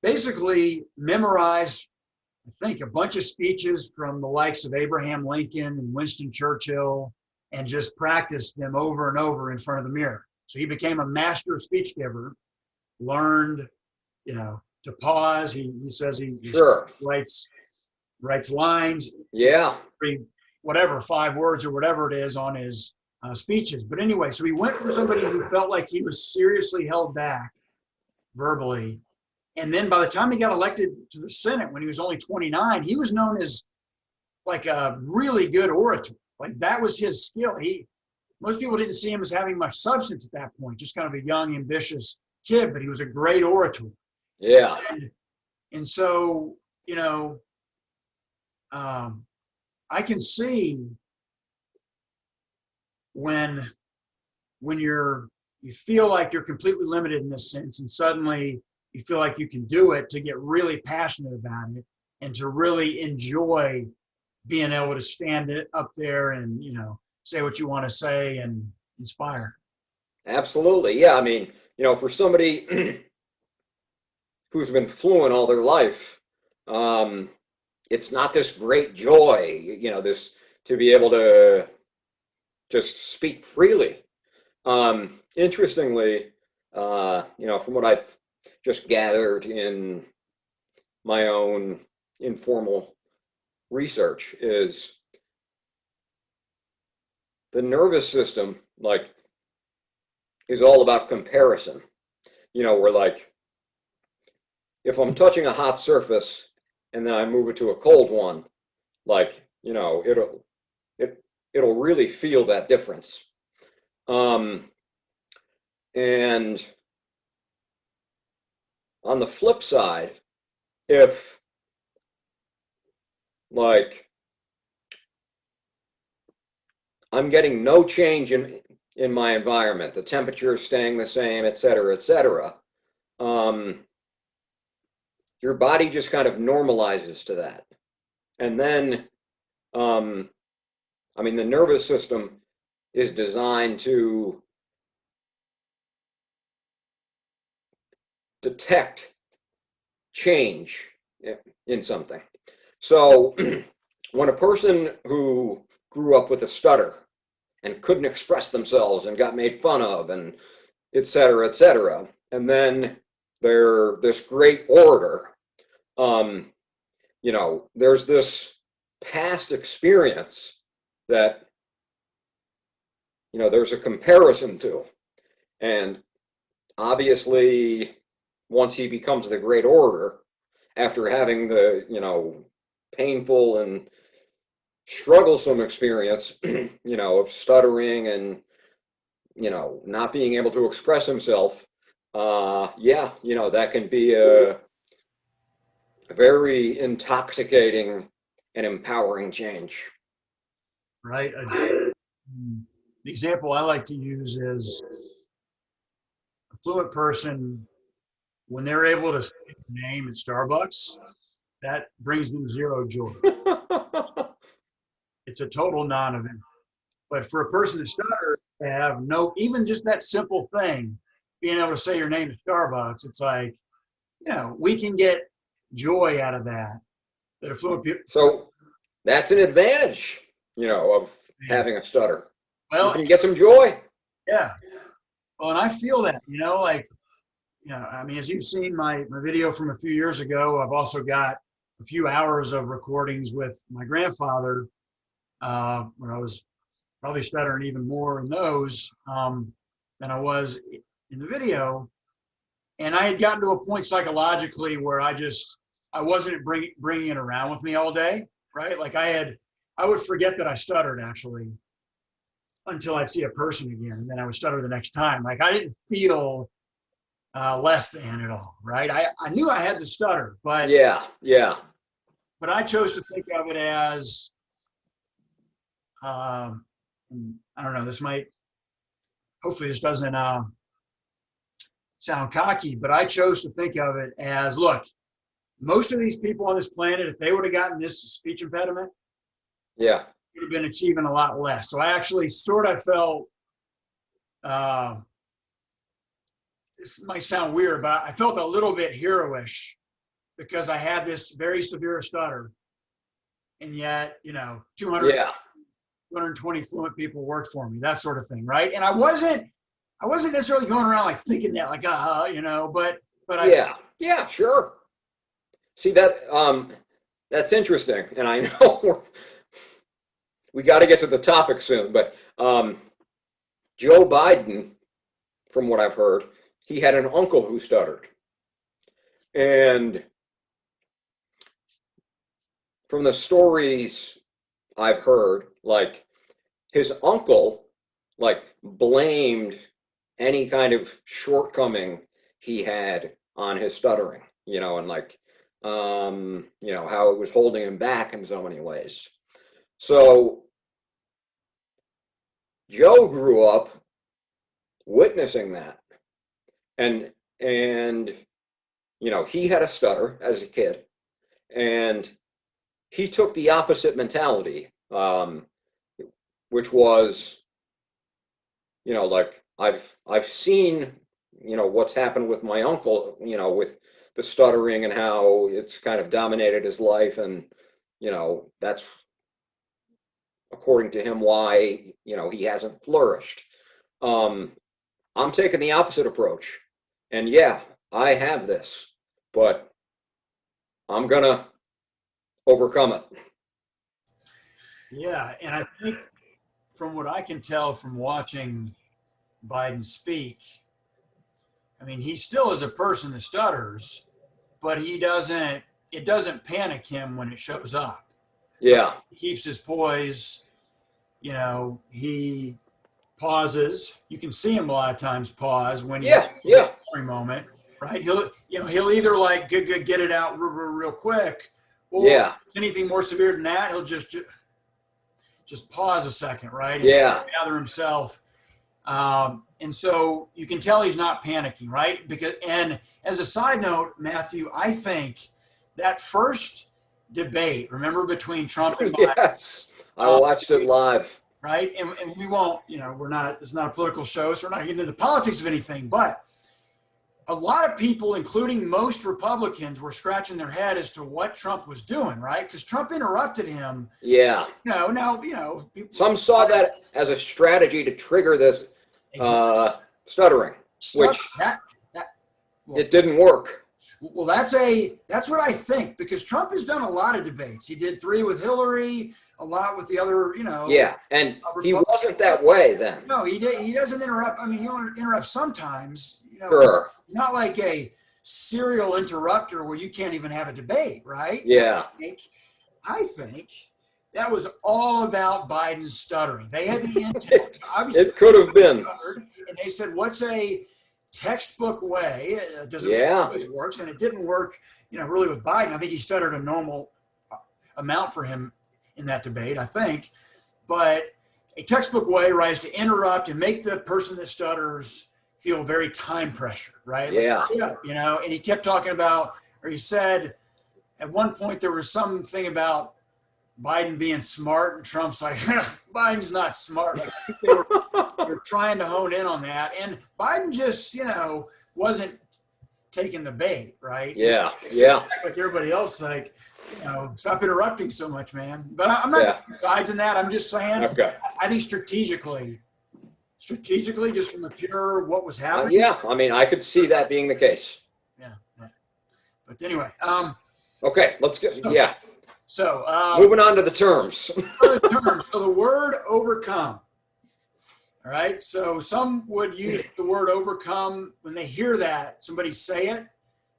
[SPEAKER 1] basically memorized, I think, a bunch of speeches from the likes of Abraham Lincoln and Winston Churchill and just practiced them over and over in front of the mirror. So he became a master speech giver, learned, to pause. He says he
[SPEAKER 3] Sure.
[SPEAKER 1] writes lines,
[SPEAKER 3] Yeah.
[SPEAKER 1] whatever, 5 words or whatever it is on his speeches. But anyway, so he went from somebody who felt like he was seriously held back verbally. And then by the time he got elected to the Senate when he was only 29, he was known as like a really good orator. Like that was his skill. Most people didn't see him as having much substance at that point, just kind of a young, ambitious kid, but he was a great orator.
[SPEAKER 3] Yeah.
[SPEAKER 1] And so, I can see when you feel like you're completely limited in this sense, and suddenly you feel like you can do it, to get really passionate about it and to really enjoy being able to stand up there and, say what you want to say and inspire.
[SPEAKER 3] Absolutely. Yeah. I mean, for somebody who's been fluent all their life, it's not this great joy, this to be able to just speak freely. Interestingly, from what I've just gathered in my own informal research, is the nervous system, is all about comparison. Where if I'm touching a hot surface and then I move it to a cold one, it'll really feel that difference. And on the flip side, if I'm getting no change in my environment, the temperature is staying the same, et cetera, your body just kind of normalizes to that. And then, the nervous system is designed to detect change in something. So when a person who grew up with a stutter and couldn't express themselves and got made fun of and et cetera, and then they're this great orator, there's this past experience that, there's a comparison to. And obviously, once he becomes the great orator, after having the, painful and strugglesome experience, of stuttering and, not being able to express himself, that can be a very intoxicating and empowering change.
[SPEAKER 1] Right. The example I like to use is a fluent person, when they're able to say their name at Starbucks, that brings them zero joy. It's a total non-event. But for a person to stutter, to have even just that simple thing, being able to say your name at Starbucks, it's like, we can get joy out of that affluent people.
[SPEAKER 3] So that's an advantage, of having a stutter.
[SPEAKER 1] Well,
[SPEAKER 3] You can get some joy.
[SPEAKER 1] yeah. Well, and I feel that, I mean, as you've seen my video from a few years ago, I've also got a few hours of recordings with my grandfather, where I was probably stuttering even more in those than I was in the video. And I had gotten to a point psychologically where I wasn't bringing it around with me all day, right? Like I would forget that I stuttered actually until I'd see a person again, and then I would stutter the next time. Like I didn't feel less than at all, right? I knew I had the stutter, but
[SPEAKER 3] Yeah.
[SPEAKER 1] but I chose to think of it as, I don't know, hopefully this doesn't sound cocky, but I chose to think of it as, look, most of these people on this planet, if they would have gotten this speech impediment,
[SPEAKER 3] Yeah.
[SPEAKER 1] would have been achieving a lot less. So I actually sort of felt, this might sound weird, but I felt a little bit heroish because I had this very severe stutter. And yet, 200,
[SPEAKER 3] Yeah.
[SPEAKER 1] 220 fluent people worked for me, that sort of thing, right? And I wasn't necessarily going around like thinking that, like, but
[SPEAKER 3] Yeah, sure. See that's interesting. And I know we got to get to the topic soon, but Joe Biden, from what I've heard, he had an uncle who stuttered. And from the stories I've heard, like his uncle, like blamed any kind of shortcoming he had on his stuttering, and like, how it was holding him back in so many ways. So Joe grew up witnessing that, and he had a stutter as a kid, and he took the opposite mentality, which was, like I've seen, what's happened with my uncle, with the stuttering and how it's kind of dominated his life, and that's according to him why he hasn't flourished. I'm taking the opposite approach, and yeah, I have this, but I'm gonna overcome it.
[SPEAKER 1] yeah. And I think from what I can tell from watching Biden speak, I mean, he still is a person that stutters, but it doesn't panic him when it shows up.
[SPEAKER 3] Yeah.
[SPEAKER 1] He keeps his poise, he pauses. You can see him a lot of times pause when
[SPEAKER 3] Yeah.
[SPEAKER 1] a moment, right? He'll either like good get it out real quick, or
[SPEAKER 3] Yeah.
[SPEAKER 1] anything more severe than that, he'll just pause a second, right? And
[SPEAKER 3] Yeah.
[SPEAKER 1] gather himself. And so you can tell he's not panicking, right? And as a side note, Matthew, I think that first debate, remember, between Trump and Biden,
[SPEAKER 3] Yes. I watched it live.
[SPEAKER 1] right? And we won't, it's not a political show, so we're not getting into the politics of anything, but a lot of people, including most Republicans, were scratching their head as to what Trump was doing, right? Because Trump interrupted him.
[SPEAKER 3] Yeah.
[SPEAKER 1] Some
[SPEAKER 3] saw that as a strategy to trigger this stuttering, which it didn't work.
[SPEAKER 1] Well, that's what I think, because Trump has done a lot of debates. He did 3 with Hillary, a lot with the other,
[SPEAKER 3] Yeah, and he wasn't that way then.
[SPEAKER 1] No, he did. He doesn't interrupt. I mean, he'll interrupt sometimes.
[SPEAKER 3] Sure.
[SPEAKER 1] Not like a serial interrupter where you can't even have a debate, right?
[SPEAKER 3] Yeah.
[SPEAKER 1] I think that was all about Biden's stuttering. They had the intent. Obviously,
[SPEAKER 3] it could have been.
[SPEAKER 1] And they said, "What's a textbook way?" It doesn't always works, and it didn't work. Really with Biden. I think he stuttered a normal amount for him in that debate, I think. But a textbook way, right, is to interrupt and make the person that stutters feel very time pressured, right?
[SPEAKER 3] Yeah.
[SPEAKER 1] And he kept talking about, or he said at one point there was something about Biden being smart, and Trump's like, Biden's not smart. Like, I think they were trying to hone in on that. And Biden just, wasn't taking the bait, right?
[SPEAKER 3] Yeah.
[SPEAKER 1] And
[SPEAKER 3] Yeah.
[SPEAKER 1] act like everybody else, like, stop interrupting so much, man. But I'm not
[SPEAKER 3] Yeah.
[SPEAKER 1] taking sides in that. I'm just saying,
[SPEAKER 3] Okay.
[SPEAKER 1] I think strategically, just from the pure what was happening.
[SPEAKER 3] Yeah. I mean, I could see that being the case.
[SPEAKER 1] Yeah. But anyway,
[SPEAKER 3] Okay. Let's get.
[SPEAKER 1] So-
[SPEAKER 3] Yeah.
[SPEAKER 1] so
[SPEAKER 3] Moving on to the terms.
[SPEAKER 1] for the term, so the word overcome. All right. So some would use the word overcome when they hear that somebody say it,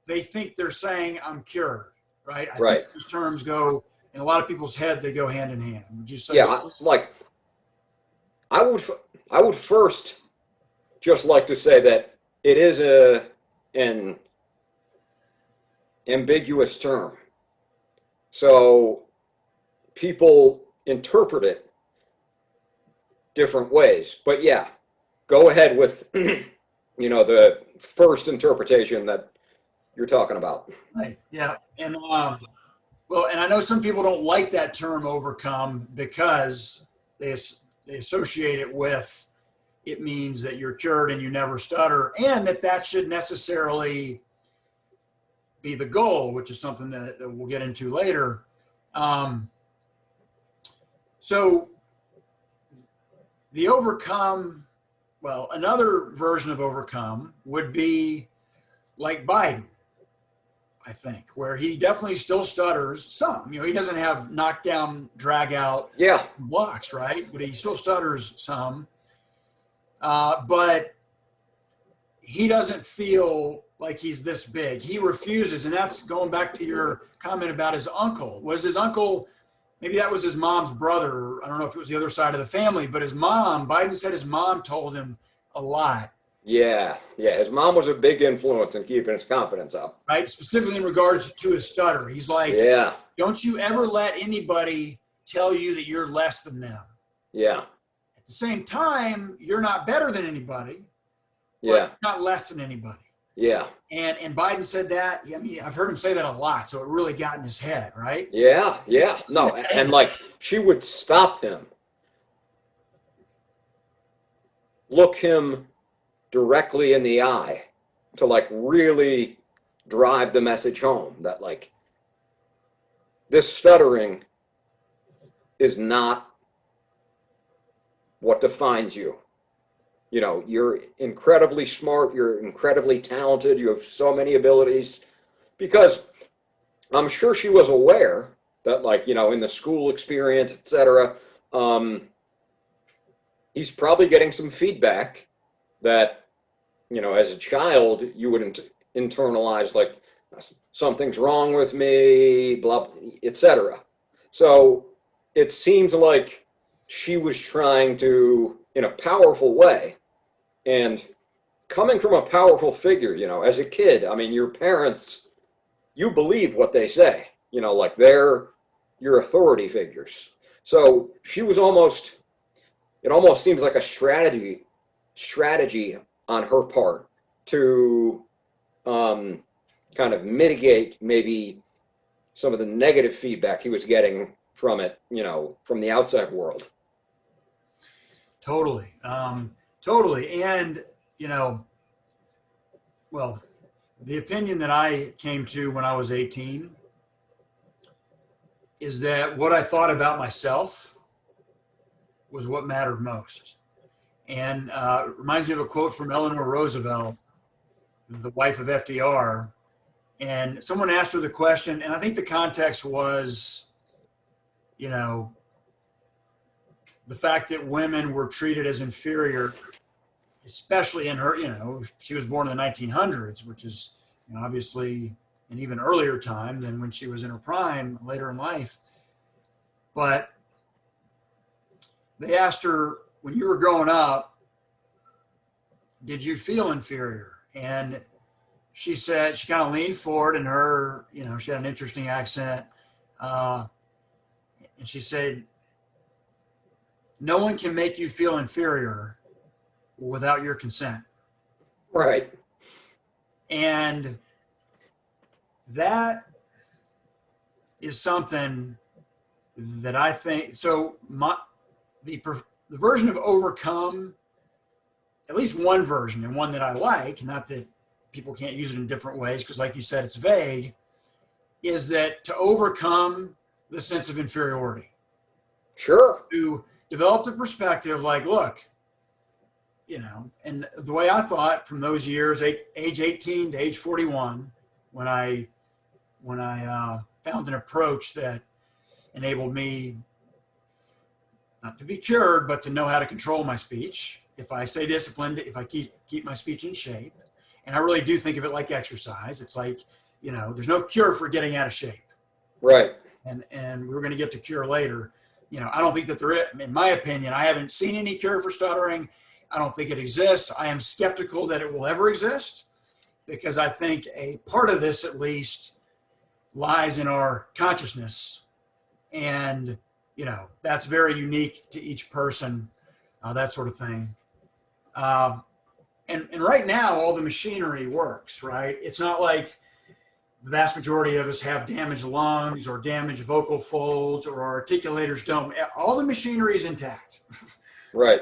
[SPEAKER 1] they think they're saying I'm cured. Right. I
[SPEAKER 3] Right.
[SPEAKER 1] think those terms go in a lot of people's head. They go hand in hand. Would you say?
[SPEAKER 3] Yeah. Like, I would first just like to say that it is an ambiguous term. So people interpret it different ways. But yeah, go ahead with the first interpretation that you're talking about.
[SPEAKER 1] Right. Yeah. And well, and I know some people don't like that term overcome because they associate it with it means that you're cured and you never stutter, and that should necessarily be the goal, which is something that we'll get into later. So the overcome, well, another version of overcome would be like Biden, I think, where he definitely still stutters some. He doesn't have knockdown, drag out
[SPEAKER 3] Yeah.
[SPEAKER 1] blocks, right? But he still stutters some. But he doesn't feel like he's this big. He refuses, and that's going back to your comment about his uncle. Was his uncle, maybe that was his mom's brother. I don't know if it was the other side of the family, but his mom, Biden said his mom told him a lot.
[SPEAKER 3] Yeah. Yeah. His mom was a big influence in keeping his confidence up.
[SPEAKER 1] Right? Specifically in regards to his stutter. He's like,
[SPEAKER 3] Yeah.
[SPEAKER 1] don't you ever let anybody tell you that you're less than them.
[SPEAKER 3] Yeah.
[SPEAKER 1] At the same time, you're not better than anybody, but
[SPEAKER 3] Yeah.
[SPEAKER 1] you're not less than anybody.
[SPEAKER 3] Yeah.
[SPEAKER 1] And Biden said that. I mean, I've heard him say that a lot, so it really got in his head, right?
[SPEAKER 3] Yeah. Yeah. No, and like she would stop him, look him directly in the eye to like really drive the message home that like this stuttering is not what defines you. You're incredibly smart, you're incredibly talented, you have so many abilities, because I'm sure she was aware that like, in the school experience, etc., he's probably getting some feedback that, as a child, you would internalize like something's wrong with me, blah, etc. So it seems like she was trying to, in a powerful way, and coming from a powerful figure, as a kid, I mean, your parents, you believe what they say, like they're your authority figures. So she was it almost seems like a strategy on her part to kind of mitigate maybe some of the negative feedback he was getting from it, from the outside world.
[SPEAKER 1] Totally. Totally. And, well, the opinion that I came to when I was 18 is that what I thought about myself was what mattered most. And it reminds me of a quote from Eleanor Roosevelt, the wife of FDR. And someone asked her the question, and I think the context was, the fact that women were treated as inferior, especially in her, she was born in the 1900s, which is obviously an even earlier time than when she was in her prime later in life. But they asked her, when you were growing up, did you feel inferior? And she said, she kind of leaned forward, and her, she had an interesting accent. And she said, no one can make you feel inferior without your consent.
[SPEAKER 3] Right.
[SPEAKER 1] And that is something that I think, so the version of overcome, at least one version, and one that I like, not that people can't use it in different ways because, like you said, it's vague, is that to overcome the sense of inferiority,
[SPEAKER 3] Sure.
[SPEAKER 1] to develop the perspective like, look, and the way I thought from those years, age 18 to age 41, when I found an approach that enabled me not to be cured, but to know how to control my speech. If I stay disciplined, if I keep my speech in shape, and I really do think of it like exercise. It's like, there's no cure for getting out of shape.
[SPEAKER 3] Right.
[SPEAKER 1] And we're going to get to cure later. I don't think that there is, in my opinion, I haven't seen any cure for stuttering. I don't think it exists. I am skeptical that it will ever exist because I think a part of this, at least, lies in our consciousness. And, that's very unique to each person, that sort of thing. And right now, all the machinery works, right? It's not like the vast majority of us have damaged lungs or damaged vocal folds or our articulators don't. All the machinery is intact.
[SPEAKER 3] Right.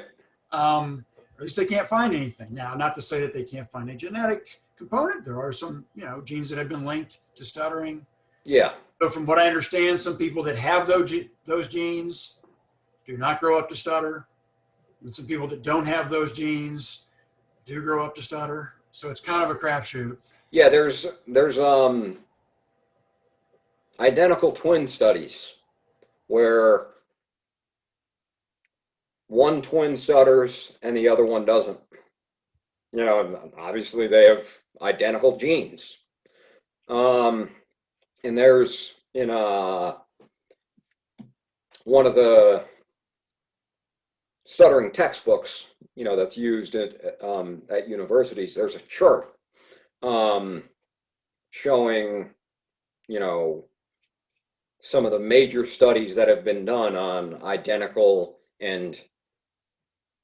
[SPEAKER 1] Or at least they can't find anything. Now, not to say that they can't find a genetic component. There are some, genes that have been linked to stuttering.
[SPEAKER 3] Yeah.
[SPEAKER 1] So from what I understand, some people that have those genes do not grow up to stutter. And some people that don't have those genes do grow up to stutter. So it's kind of a crapshoot.
[SPEAKER 3] Yeah, there's identical twin studies where one twin stutters and the other one doesn't. Obviously they have identical genes. And there's in one of the stuttering textbooks, that's used at universities, there's a chart showing, some of the major studies that have been done on identical and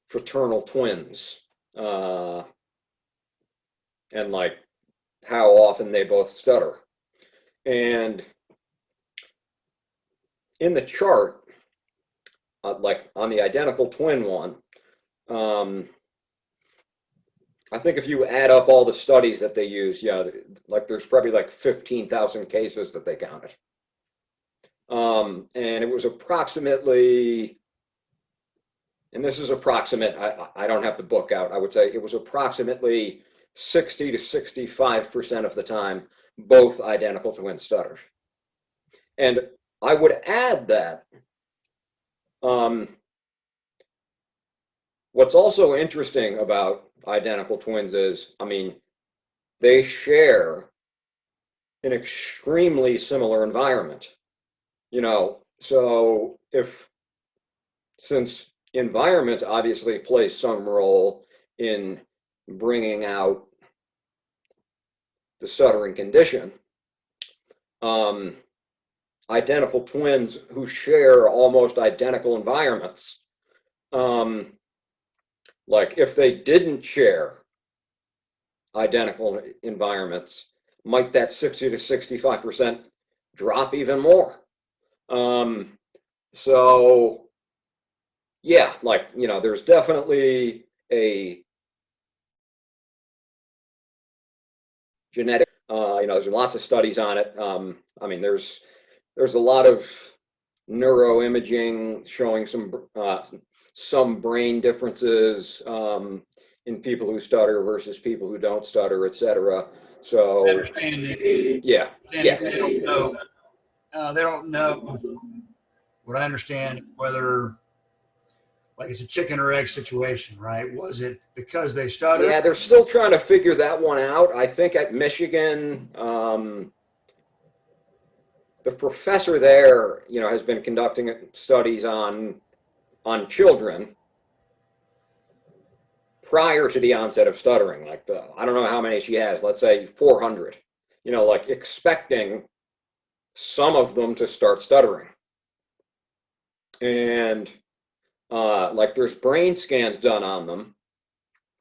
[SPEAKER 3] fraternal twins, and like how often they both stutter. And in the chart, like on the identical twin one, I think if you add up all the studies that they use, like there's probably like 15,000 cases that they counted. And it was approximately, and this is approximate, I don't have the book out, I would say it was approximately 60 to 65% of the time, both identical twin stutters. And I would add that what's also interesting about identical twins is, they share an extremely similar environment. So since environment obviously plays some role in bringing out the stuttering condition, identical twins who share almost identical environments, like if they didn't share identical environments, might that 60 to 65% drop even more? So yeah, there's definitely a genetic, there's lots of studies on it. There's a lot of neuroimaging showing some brain differences in people who stutter versus people who don't stutter, etc. So
[SPEAKER 1] I understand that.
[SPEAKER 3] yeah.
[SPEAKER 1] They don't know. They don't know. What I understand, whether like it's a chicken or egg situation, right? Was it because they stuttered?
[SPEAKER 3] Yeah, they're still trying to figure that one out. I think at Michigan, the professor there, has been conducting studies on children prior to the onset of stuttering. I don't know how many she has, let's say 400, expecting some of them to start stuttering. And there's brain scans done on them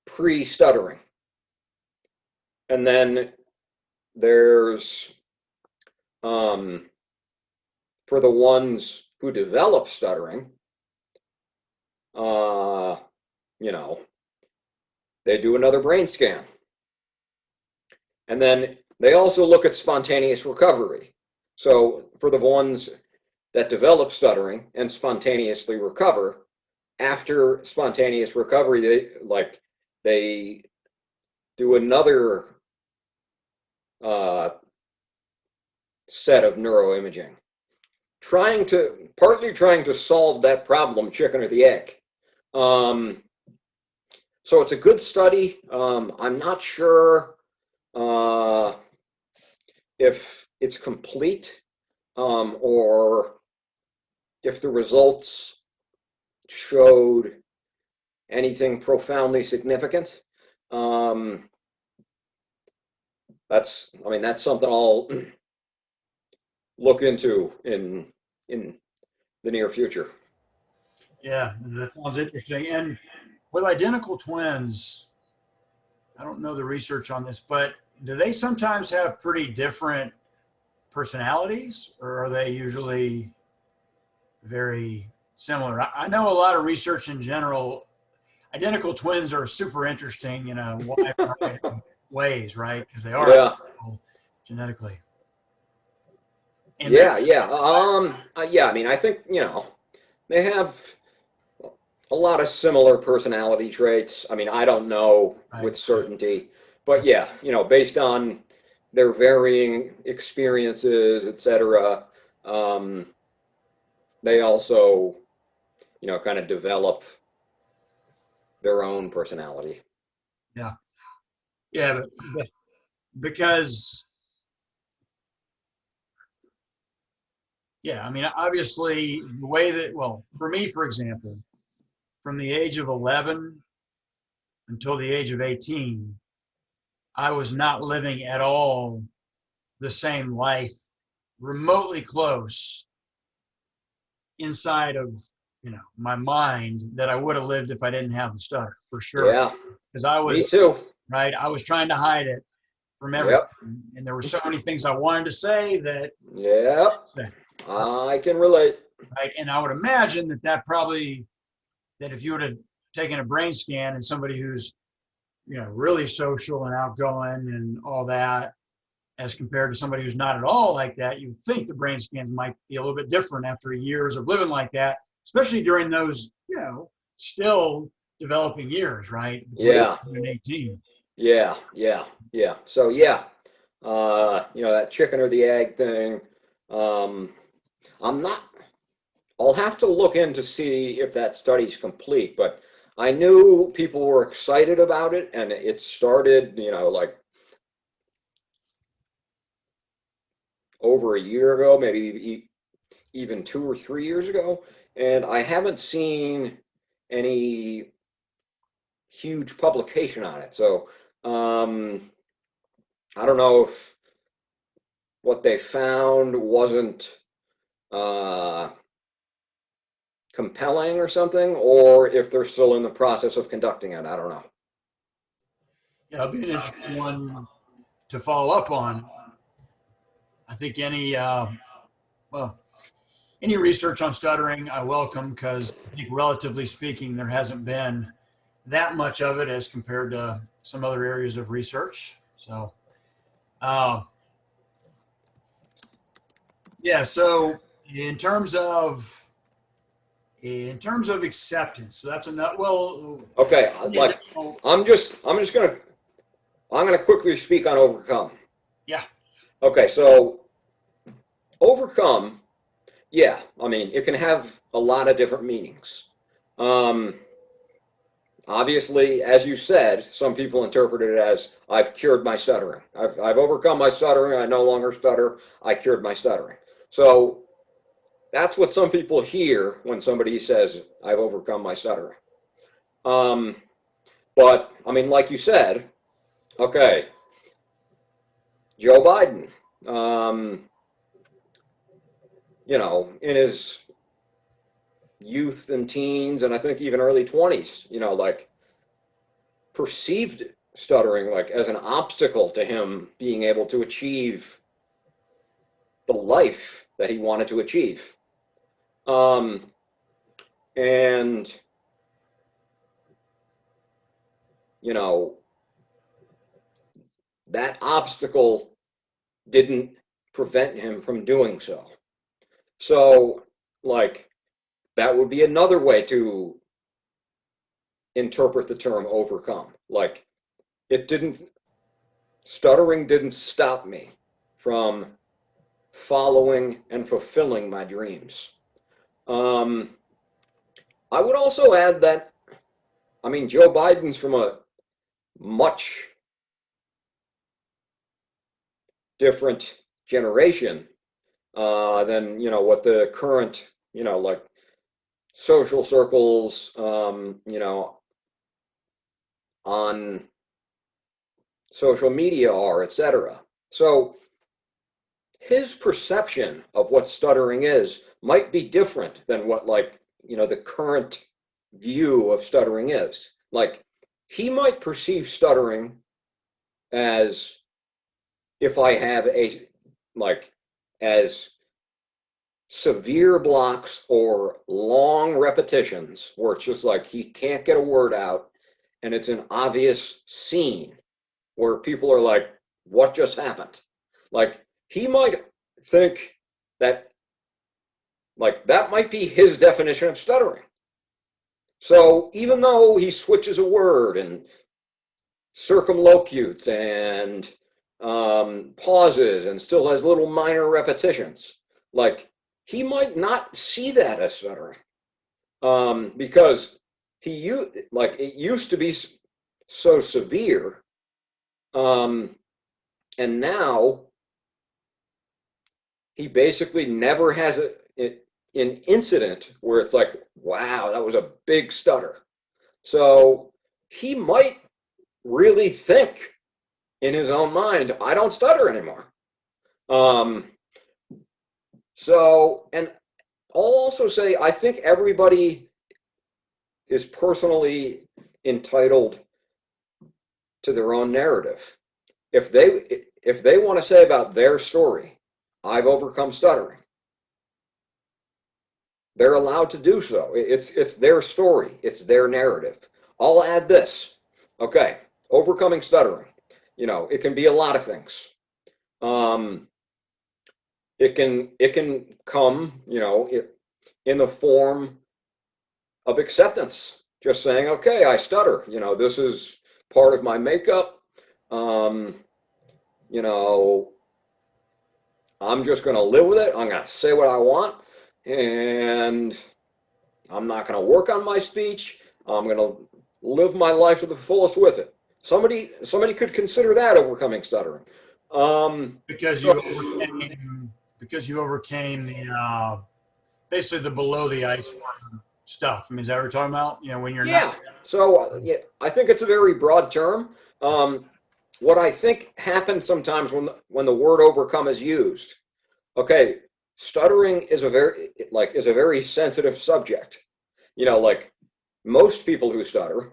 [SPEAKER 3] pre-stuttering. And then there's, for the ones who develop stuttering, they do another brain scan. And then they also look at spontaneous recovery. So for the ones that develop stuttering and spontaneously recover, after spontaneous recovery, they do another set of neuroimaging, partly trying to solve that problem, chicken or the egg. So it's a good study. I'm not sure if it's complete, or if the results showed anything profoundly significant. That's something I'll look into in the near future.
[SPEAKER 1] Yeah, that sounds interesting. And with identical twins, I don't know the research on this, but do they sometimes have pretty different personalities, or are they usually very similar? I know a lot of research in general. Identical twins are super interesting in a wide variety of ways, right? Because they are
[SPEAKER 3] Yeah.
[SPEAKER 1] identical genetically. And
[SPEAKER 3] Yeah. Yeah. I mean, I think, they have a lot of similar personality traits. I mean, I don't know with certainty, but yeah, based on their varying experiences, etc., they also, kind of develop their own personality.
[SPEAKER 1] yeah, yeah, but because yeah, I mean, obviously, the way that, well, for me, for example, from the age of 11 until the age of 18, I was not living at all the same life, remotely close inside of, my mind that I would have lived if I didn't have the stutter, for sure.
[SPEAKER 3] Yeah,
[SPEAKER 1] Because I
[SPEAKER 3] me
[SPEAKER 1] was,
[SPEAKER 3] too.
[SPEAKER 1] right, I was trying to hide it from everything.
[SPEAKER 3] Yep.
[SPEAKER 1] And there were so many things I wanted to say that,
[SPEAKER 3] Yep. I can relate.
[SPEAKER 1] right? And I would imagine that probably, that if you would have taken a brain scan and somebody who's, really social and outgoing and all that, as compared to somebody who's not at all like that, you would think the brain scans might be a little bit different after years of living like that, especially during those, still developing years, right? Between
[SPEAKER 3] Yeah.
[SPEAKER 1] 18.
[SPEAKER 3] Yeah. So yeah, that chicken or the egg thing. Um, I'm not. I'll have to look in to see if that study's complete, but I knew people were excited about it, and it started, like over a year ago, maybe even 2 or 3 years ago, and I haven't seen any huge publication on it. So I don't know if what they found wasn't compelling or something, or if they're still in the process of conducting it. I don't know.
[SPEAKER 1] Yeah, it'll be an interesting one to follow up on. I think well, any research on stuttering I welcome, because I think relatively speaking, there hasn't been that much of it as compared to some other areas of research. So, uh, yeah. So in terms of acceptance, so that's enough. Well,
[SPEAKER 3] Okay, like
[SPEAKER 1] additional,
[SPEAKER 3] I'm gonna quickly speak on overcome.
[SPEAKER 1] yeah,
[SPEAKER 3] Okay, so overcome, yeah, I mean, it can have a lot of different meanings. Um, Obviously, as you said, some people interpret it as I've cured my stuttering. I've overcome my stuttering. I no longer stutter. I cured my stuttering. So that's what some people hear when somebody says I've overcome my stuttering. Um, but I mean, like you said, okay, Joe Biden, in his youth and teens, and I think even early 20s, like perceived stuttering like as an obstacle to him being able to achieve the life that he wanted to achieve. Um, and, you know, that obstacle didn't prevent him from doing so. So, like, that would be another way to interpret the term overcome. Like, stuttering didn't stop me from following and fulfilling my dreams. I would also add that, I mean, Joe Biden's from a much different generation than, you know, what the current, you know, like social circles, you know, on social media are, etc. So his perception of what stuttering is might be different than what, like, you know, the current view of stuttering is. Like, he might perceive stuttering as, if I have as severe blocks or long repetitions where it's just like he can't get a word out and it's an obvious scene where people are like, what just happened? Like, he might think that, like, that might be his definition of stuttering. So even though he switches a word and circumlocutes and pauses and still has little minor repetitions, like, he might not see that as stuttering, because it used to be so severe, and now he basically never has an incident where it's like, wow, that was a big stutter. So he might really think in his own mind, I don't stutter anymore. And I'll also say, I think everybody is personally entitled to their own narrative. If they want to say about their story, I've overcome stuttering, they're allowed to do so. It's their story. It's their narrative. I'll add this. Okay, overcoming stuttering. You know, it can be a lot of things. It can come, you know, in the form of acceptance. Just saying, okay, I stutter. You know, this is part of my makeup. You know, I'm just going to live with it. I'm going to say what I want, and I'm not going to work on my speech. I'm going to live my life to the fullest with it. Somebody could consider that overcoming stuttering.
[SPEAKER 1] Because you overcame the basically the below the iceberg stuff. I mean, is that what you're talking about? You know, when you're
[SPEAKER 3] Yeah. So yeah, I think it's a very broad term. What I think happens sometimes when the word overcome is used. Okay, stuttering is a very sensitive subject. You know, like, most people who stutter,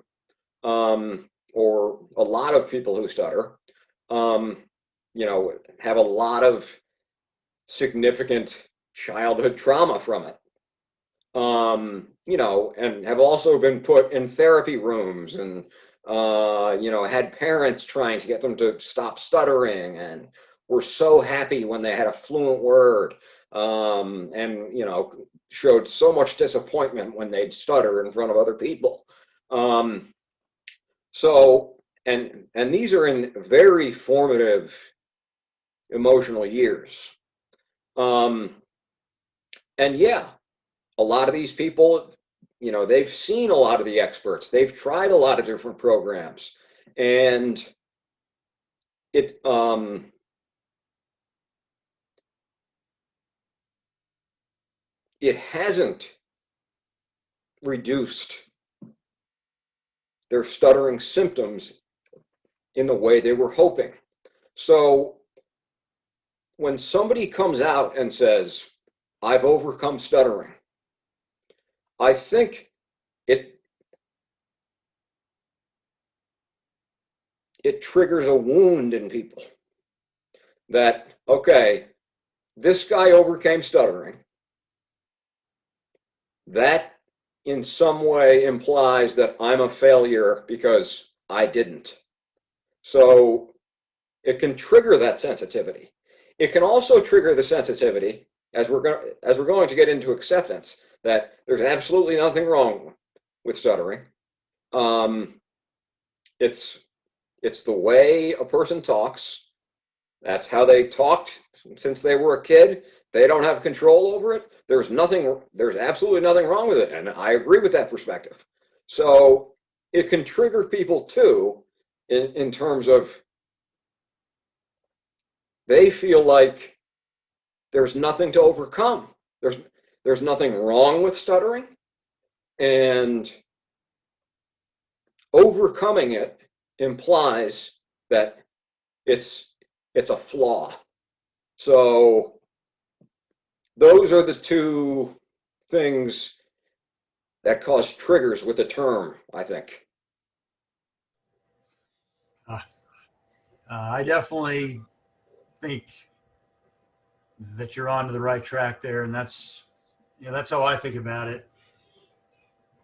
[SPEAKER 3] or a lot of people who stutter, you know, have a lot of significant childhood trauma from it. You know, and have also been put in therapy rooms and, you know, had parents trying to get them to stop stuttering, and were so happy when they had a fluent word, and, you know, showed so much disappointment when they'd stutter in front of other people. So, and these are in very formative emotional years. And yeah, a lot of these people, you know, they've seen a lot of the experts, they've tried a lot of different programs, and it hasn't reduced their stuttering symptoms in the way they were hoping. So when somebody comes out and says, I've overcome stuttering, I think it triggers a wound in people that, okay, this guy overcame stuttering. That in some way implies that I'm a failure because I didn't. So it can trigger that sensitivity. It can also trigger the sensitivity, as we're going to get into acceptance, that there's absolutely nothing wrong with stuttering. It's the way a person talks. That's how they talked since they were a kid. They don't have control over it. There's absolutely nothing wrong with it. And I agree with that perspective. So it can trigger people too, in terms of they feel like there's nothing to overcome. There's nothing wrong with stuttering, and overcoming it implies that it's a flaw. So those are the two things that cause triggers with the term, I think.
[SPEAKER 1] I definitely think that you're on to the right track there, and that's how I think about it.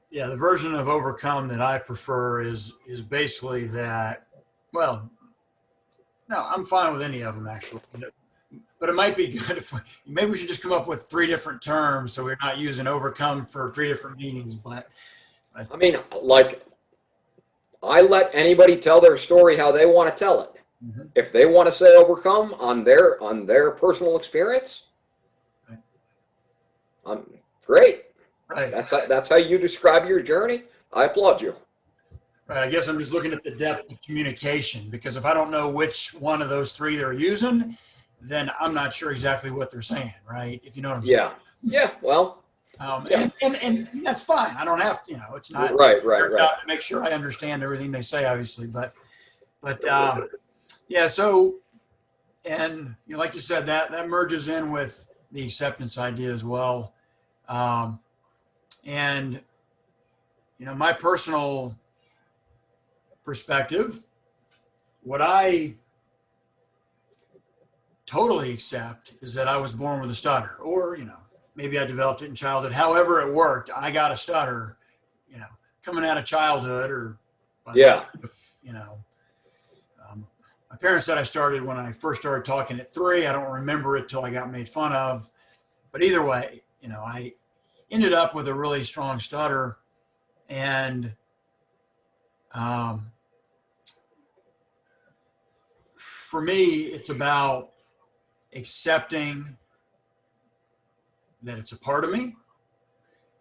[SPEAKER 1] Yeah, the version of overcome that I prefer is basically that. Well, no, I'm fine with any of them actually, but it might be good if maybe we should just come up with 3 different terms so we're not using overcome for 3 different meanings. But
[SPEAKER 3] I mean, like, I let anybody tell their story how they want to tell it.
[SPEAKER 1] mm-hmm.
[SPEAKER 3] If they want to say overcome on their personal experience, great.
[SPEAKER 1] Right.
[SPEAKER 3] That's how you describe your journey. I applaud you.
[SPEAKER 1] Right. I guess I'm just looking at the depth of communication, because if I don't know which one of those 3 they're using, then I'm not sure exactly what they're saying. Right. If you know what I'm saying.
[SPEAKER 3] Yeah. Well. Yeah.
[SPEAKER 1] And that's fine. I don't have to. It's not
[SPEAKER 3] right.
[SPEAKER 1] to make sure I understand everything they say, obviously. But yeah. So, and like you said, that merges in with the acceptance idea as well. And my personal perspective, what I totally accept is that I was born with a stutter, or maybe I developed it in childhood. However it worked, I got a stutter, coming out of childhood, or
[SPEAKER 3] yeah.
[SPEAKER 1] My parents said I started when I first started talking at 3. I don't remember it till I got made fun of, but either way, I ended up with a really strong stutter, and for me, it's about accepting that it's a part of me,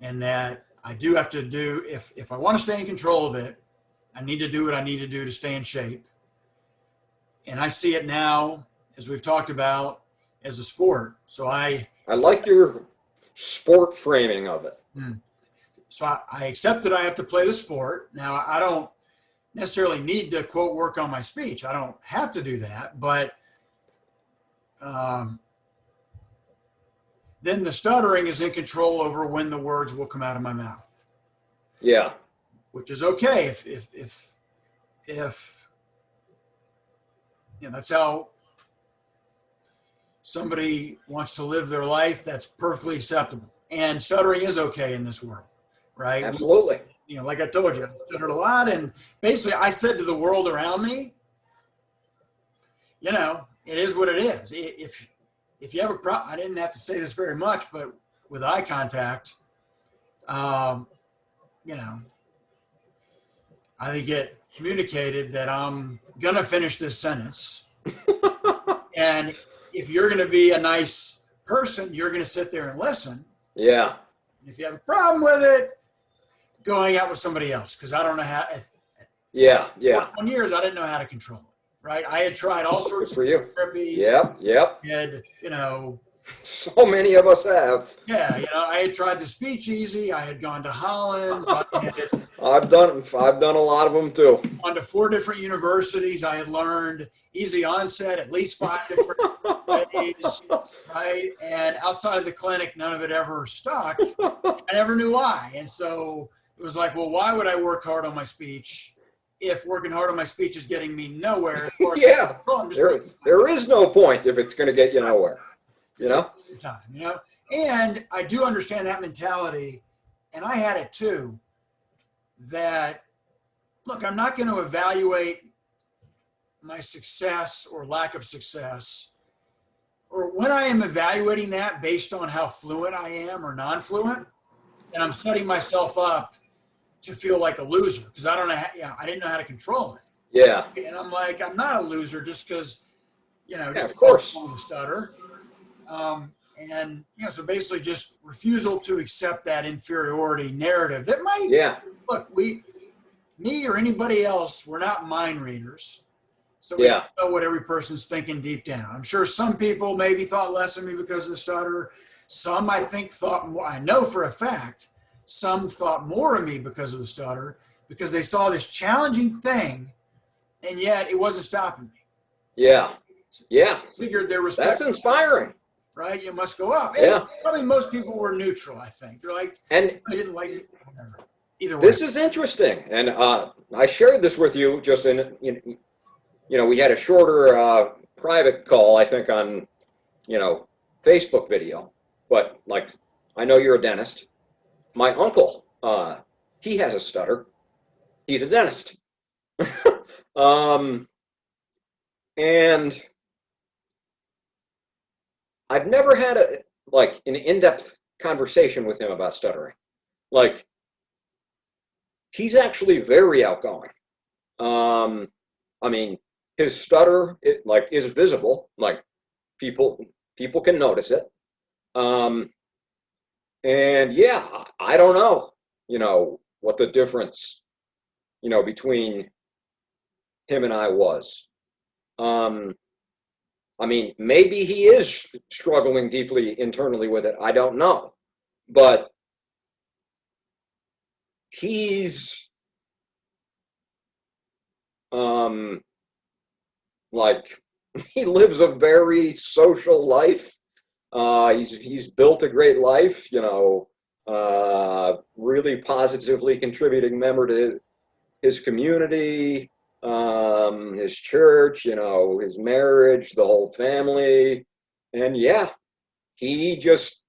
[SPEAKER 1] and that I do have to do, if I want to stay in control of it, I need to do what I need to do to stay in shape. And I see it now, as we've talked about, as a sport. So I
[SPEAKER 3] like your sport framing of it.
[SPEAKER 1] So I accept that I have to play the sport. Now, I don't necessarily need to, quote, work on my speech. I don't have to do that. But then the stuttering is in control over when the words will come out of my mouth.
[SPEAKER 3] Yeah.
[SPEAKER 1] Which is okay if that's how somebody wants to live their life. That's perfectly acceptable. And stuttering is okay in this world, right?
[SPEAKER 3] Absolutely.
[SPEAKER 1] Like I told you, I stuttered a lot, and basically I said to the world around me, it is what it is. If you have a problem, I didn't have to say this very much, but with eye contact, I think it communicated that I'm gonna finish this sentence. And if you're gonna be a nice person, you're gonna sit there and listen.
[SPEAKER 3] Yeah.
[SPEAKER 1] If you have a problem with it, going out with somebody else, because I don't know how.
[SPEAKER 3] Yeah.
[SPEAKER 1] 21 years, I didn't know how to control it. Right? I had tried all sorts of therapies.
[SPEAKER 3] Yep.
[SPEAKER 1] Had,
[SPEAKER 3] so many of us have.
[SPEAKER 1] Yeah, I had tried the speech easy. I had gone to Holland.
[SPEAKER 3] I've done a lot of them too.
[SPEAKER 1] Gone to 4 different universities. I had learned easy onset, at least 5 different ways, right? And outside of the clinic, none of it ever stuck. I never knew why. And so it was like, well, why would I work hard on my speech if working hard on my speech is getting me nowhere?
[SPEAKER 3] Yeah, there is no point if it's going to get you nowhere.
[SPEAKER 1] And I do understand that mentality, and I had it too, that, look, I'm not going to evaluate
[SPEAKER 4] my success or lack of success, or when I am evaluating that based on how fluent I am or non-fluent, then I'm setting myself up to feel like a loser because I don't know, I didn't know how to control it.
[SPEAKER 3] Yeah.
[SPEAKER 4] And I'm like, I'm not a loser just because, just
[SPEAKER 3] of course.
[SPEAKER 4] the stutter. And so basically just refusal to accept that inferiority narrative that might, look, me or anybody else, we're not mind readers. So we don't know what every person's thinking deep down. I'm sure some people maybe thought less of me because of the stutter. Some I think thought more, I know for a fact, some thought more of me because of the stutter because they saw this challenging thing and yet it wasn't stopping me.
[SPEAKER 3] Yeah.
[SPEAKER 4] Figured their respect.
[SPEAKER 3] That's inspiring.
[SPEAKER 4] Right? You must go up.
[SPEAKER 3] Yeah.
[SPEAKER 4] Probably most people were neutral, I think. They're like,
[SPEAKER 3] and
[SPEAKER 4] I didn't like it. Either way.
[SPEAKER 3] This is interesting. And I shared this with you just in, we had a shorter private call, I think, on, Facebook video. But like, I know you're a dentist. My uncle, he has a stutter. He's a dentist. And I've never had an in-depth conversation with him about stuttering. Like, he's actually very outgoing. I mean, his stutter, is visible. Like, people can notice it. And yeah, I don't know, what the difference, between him and I was. I mean, maybe he is struggling deeply internally with it. I don't know. But he's he lives a very social life. He's built a great life, really positively contributing member to his community, his church, his marriage, the whole family. And yeah, he just,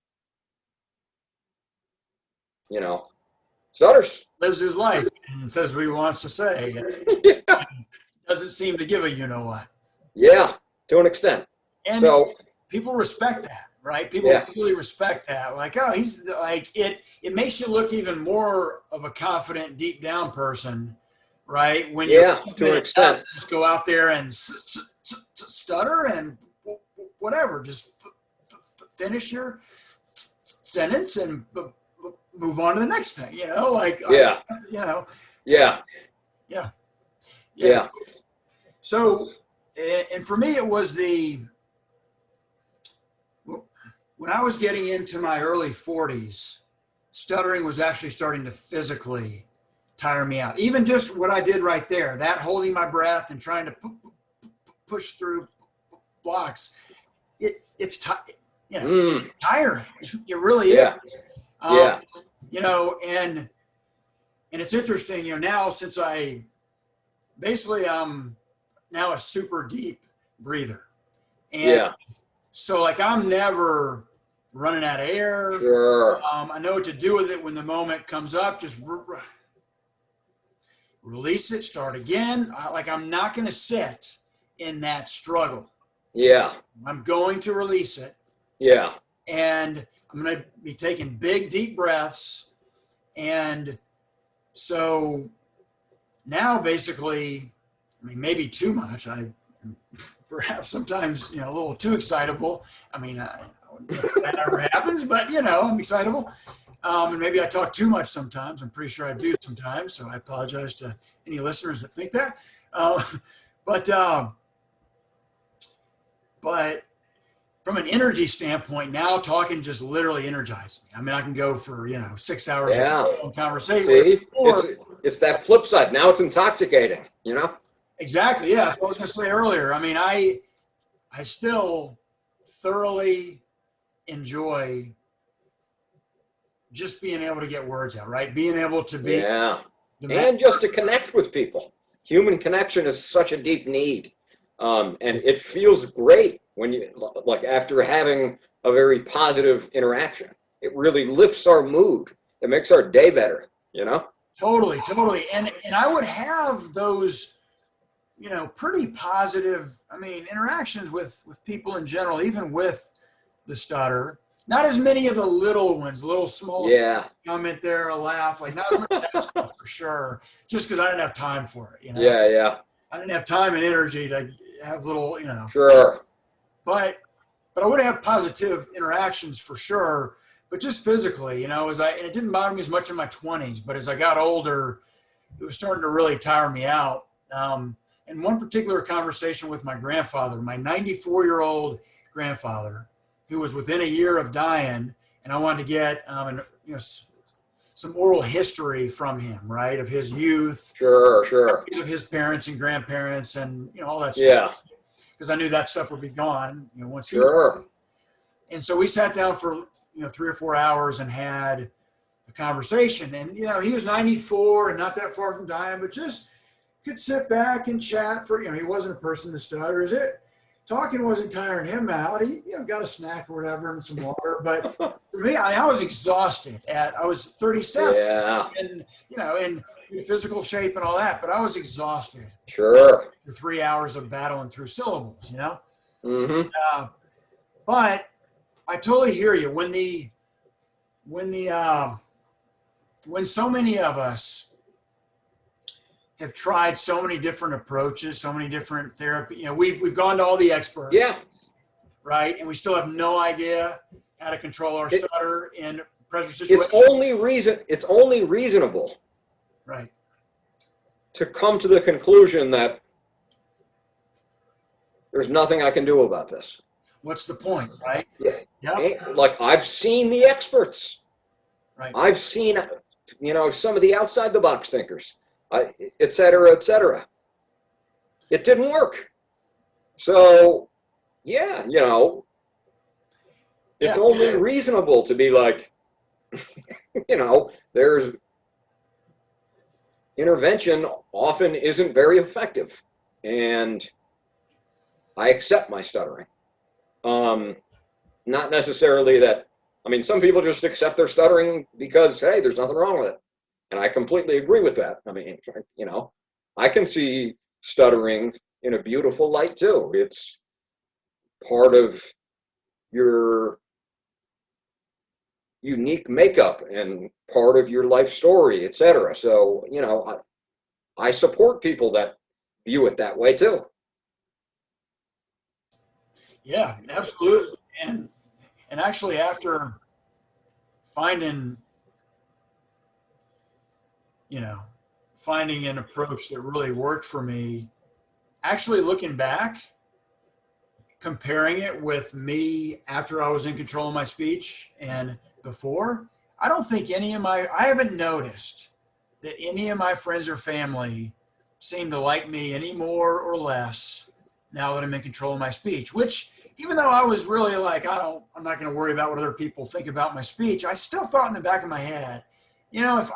[SPEAKER 3] stutters.
[SPEAKER 4] Lives his life and says what he wants to say. Doesn't seem to give a what.
[SPEAKER 3] Yeah, to an extent.
[SPEAKER 4] And
[SPEAKER 3] so
[SPEAKER 4] people respect that, right? People really respect that. Like, oh, he's like, it makes you look even more of a confident, deep down person, right? When
[SPEAKER 3] to an extent.
[SPEAKER 4] Just go out there and stutter and whatever, just finish your sentence and move on to the next thing,
[SPEAKER 3] Yeah.
[SPEAKER 4] So, and for me, it was when I was getting into my early 40s, stuttering was actually starting to physically tire me out. Even just what I did right there, that holding my breath and trying to push through blocks, it's tiring. It really is. And it's interesting, now since I'm now a super deep breather. And so like I'm never running out of air.
[SPEAKER 3] Sure.
[SPEAKER 4] I know what to do with it when the moment comes up. Just release it, start again. I'm not going to sit in that struggle.
[SPEAKER 3] Yeah.
[SPEAKER 4] I'm going to release it.
[SPEAKER 3] Yeah.
[SPEAKER 4] And I'm going to be taking big, deep breaths. And so now basically, I mean, maybe too much. I perhaps sometimes, a little too excitable. I mean, that never happens, but, I'm excitable. And maybe I talk too much sometimes. I'm pretty sure I do sometimes. So I apologize to any listeners that think that. But from an energy standpoint, now talking just literally energizes me. I mean, I can go for, 6 hours of conversation.
[SPEAKER 3] See, it's that flip side. Now it's intoxicating,
[SPEAKER 4] Exactly. Yeah. That's what I was going to say earlier. I mean, I still thoroughly enjoy just being able to get words out, right? Being able to be.
[SPEAKER 3] Yeah. And just to connect with people. Human connection is such a deep need. And it feels great when after having a very positive interaction. It really lifts our mood. It makes our day better,
[SPEAKER 4] Totally. And I would have those pretty positive, interactions with people in general, even with the stutter. Not as many of the little ones, little small comment there, a laugh, like not as much of that stuff for sure, just because I didn't have time for it, I didn't have time and energy to have little,
[SPEAKER 3] Sure.
[SPEAKER 4] But I would have positive interactions for sure, but just physically, and it didn't bother me as much in my 20s, but as I got older, it was starting to really tire me out. And one particular conversation with my grandfather, my 94-year-old grandfather, who was within a year of dying, and I wanted to get some oral history from him, right, of his youth,
[SPEAKER 3] Sure.
[SPEAKER 4] of his parents and grandparents, and all that stuff.
[SPEAKER 3] Yeah.
[SPEAKER 4] Because I knew that stuff would be gone, once he.
[SPEAKER 3] Sure.
[SPEAKER 4] And so we sat down for 3 or 4 hours and had a conversation. And he was 94 and not that far from dying, but just could sit back and chat for. He wasn't a person that stutters. Talking wasn't tiring him out. He got a snack or whatever and some water. But for me, I was exhausted. I was 37.
[SPEAKER 3] Yeah.
[SPEAKER 4] And in physical shape and all that, but I was exhausted.
[SPEAKER 3] Sure.
[SPEAKER 4] For 3 hours of battling through syllables.
[SPEAKER 3] Mm-hmm.
[SPEAKER 4] But I totally hear you. When so many of us have tried so many different approaches, so many different therapy, we've gone to all the experts.
[SPEAKER 3] Yeah.
[SPEAKER 4] Right, and we still have no idea how to control our stutter in pressure situations.
[SPEAKER 3] It's only reasonable.
[SPEAKER 4] Right.
[SPEAKER 3] To come to the conclusion that there's nothing I can do about this.
[SPEAKER 4] What's the point, right?
[SPEAKER 3] Yeah.
[SPEAKER 4] Yep.
[SPEAKER 3] Like I've seen the experts.
[SPEAKER 4] Right.
[SPEAKER 3] I've seen, some of the outside the box thinkers, et cetera, et cetera. It didn't work. So, it's only reasonable to be like, there's intervention often isn't very effective, and I accept my stuttering. Not necessarily that, some people just accept their stuttering because, hey, there's nothing wrong with it. And I completely agree with that. I can see stuttering in a beautiful light too. It's part of your unique makeup and part of your life story, et cetera. So, I support people that view it that way too.
[SPEAKER 4] Yeah, absolutely. And actually, after finding an approach that really worked for me, actually looking back, comparing it with me after I was in control of my speech and before, I haven't noticed that any of my friends or family seem to like me any more or less now that I'm in control of my speech, which even though I was really like, I'm not going to worry about what other people think about my speech, I still thought in the back of my head, if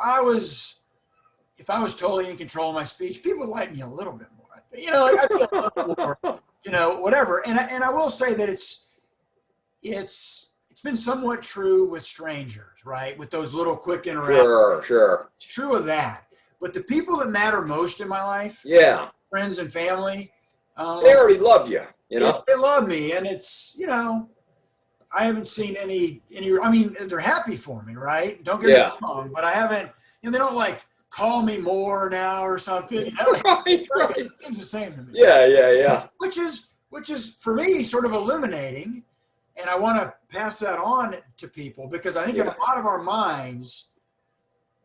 [SPEAKER 4] I was totally in control of my speech, people would like me a little bit more. I'd be a little more, whatever. And I will say that it's been somewhat true with strangers, right? With those little quick interactions.
[SPEAKER 3] Sure.
[SPEAKER 4] It's true of that. But the people that matter most in my life, friends and family,
[SPEAKER 3] they already love you,
[SPEAKER 4] They love me, and it's, I haven't seen any, they're happy for me, right? Don't get me wrong, but I haven't, they don't like call me more now or something.
[SPEAKER 3] Right.
[SPEAKER 4] It seems the same to me.
[SPEAKER 3] Yeah.
[SPEAKER 4] Which is for me sort of illuminating, and I want to pass that on to people because I think in a lot of our minds,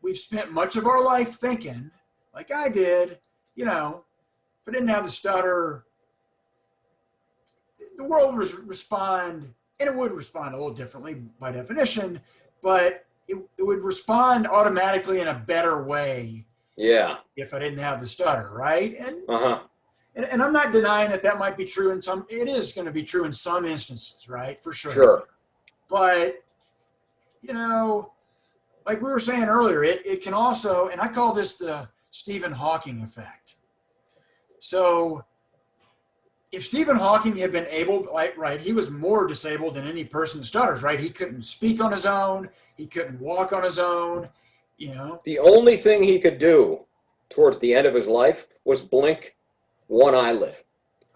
[SPEAKER 4] we've spent much of our life thinking, like I did, if I didn't have the stutter, the world would respond, and it would respond a little differently by definition, but it would respond automatically in a better way.
[SPEAKER 3] Yeah.
[SPEAKER 4] If I didn't have the stutter, right?
[SPEAKER 3] Uh-huh.
[SPEAKER 4] And I'm not denying that might be true it is going to be true in some instances, right? For sure.
[SPEAKER 3] Sure.
[SPEAKER 4] But, like we were saying earlier, it can also, and I call this the Stephen Hawking effect. So if Stephen Hawking had been able, right, he was more disabled than any person that stutters, right? He couldn't speak on his own. He couldn't walk on his own, The
[SPEAKER 3] only thing he could do towards the end of his life was blink one eyelid.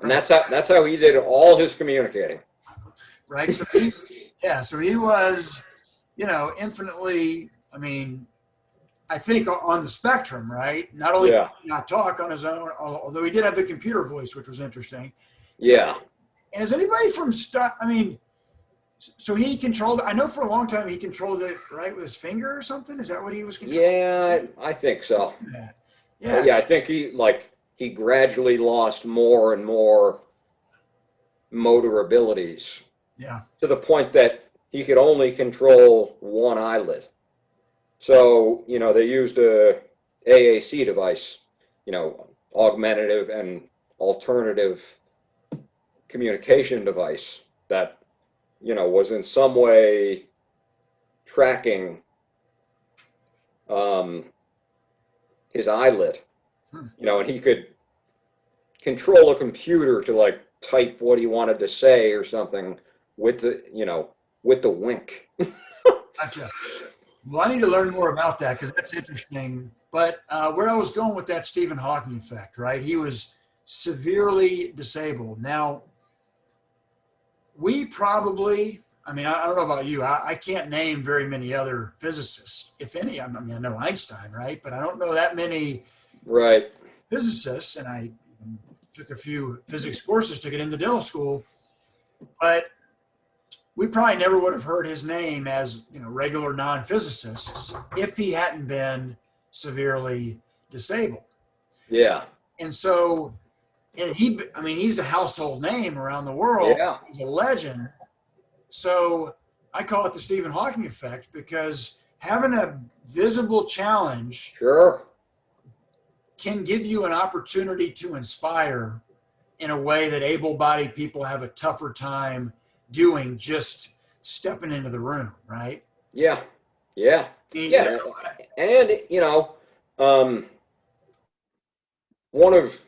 [SPEAKER 3] And that's how he did all his communicating.
[SPEAKER 4] Right. So so he was, infinitely, I mean, I think on the spectrum, right? Not only did he not talk on his own, although he did have the computer voice, which was interesting.
[SPEAKER 3] Yeah.
[SPEAKER 4] And is anybody from so he controlled, I know for a long time he controlled it, right, with his finger or something? Is that what he was controlling?
[SPEAKER 3] Yeah, I think so.
[SPEAKER 4] Yeah.
[SPEAKER 3] Yeah, I think he gradually lost more and more motor abilities.
[SPEAKER 4] Yeah.
[SPEAKER 3] To the point that he could only control one eyelid. So, they used a AAC device, augmentative and alternative communication device that, was in some way tracking his eyelid, and he could control a computer to like type what he wanted to say or something with the wink.
[SPEAKER 4] Gotcha. Well, I need to learn more about that because that's interesting. But where I was going with that Stephen Hawking effect, right? He was severely disabled. Now, we probably, I don't know about you. I can't name very many other physicists, if any. I know Einstein, right? But I don't know that many physicists. And I took a few physics courses to get into dental school. But we probably never would have heard his name as regular non-physicists if he hadn't been severely disabled.
[SPEAKER 3] Yeah.
[SPEAKER 4] And so, he's a household name around the world.
[SPEAKER 3] Yeah.
[SPEAKER 4] He's a legend. So I call it the Stephen Hawking effect because having a visible challenge can give you an opportunity to inspire in a way that able-bodied people have a tougher time doing, just stepping into the room, right?
[SPEAKER 3] Yeah. And one of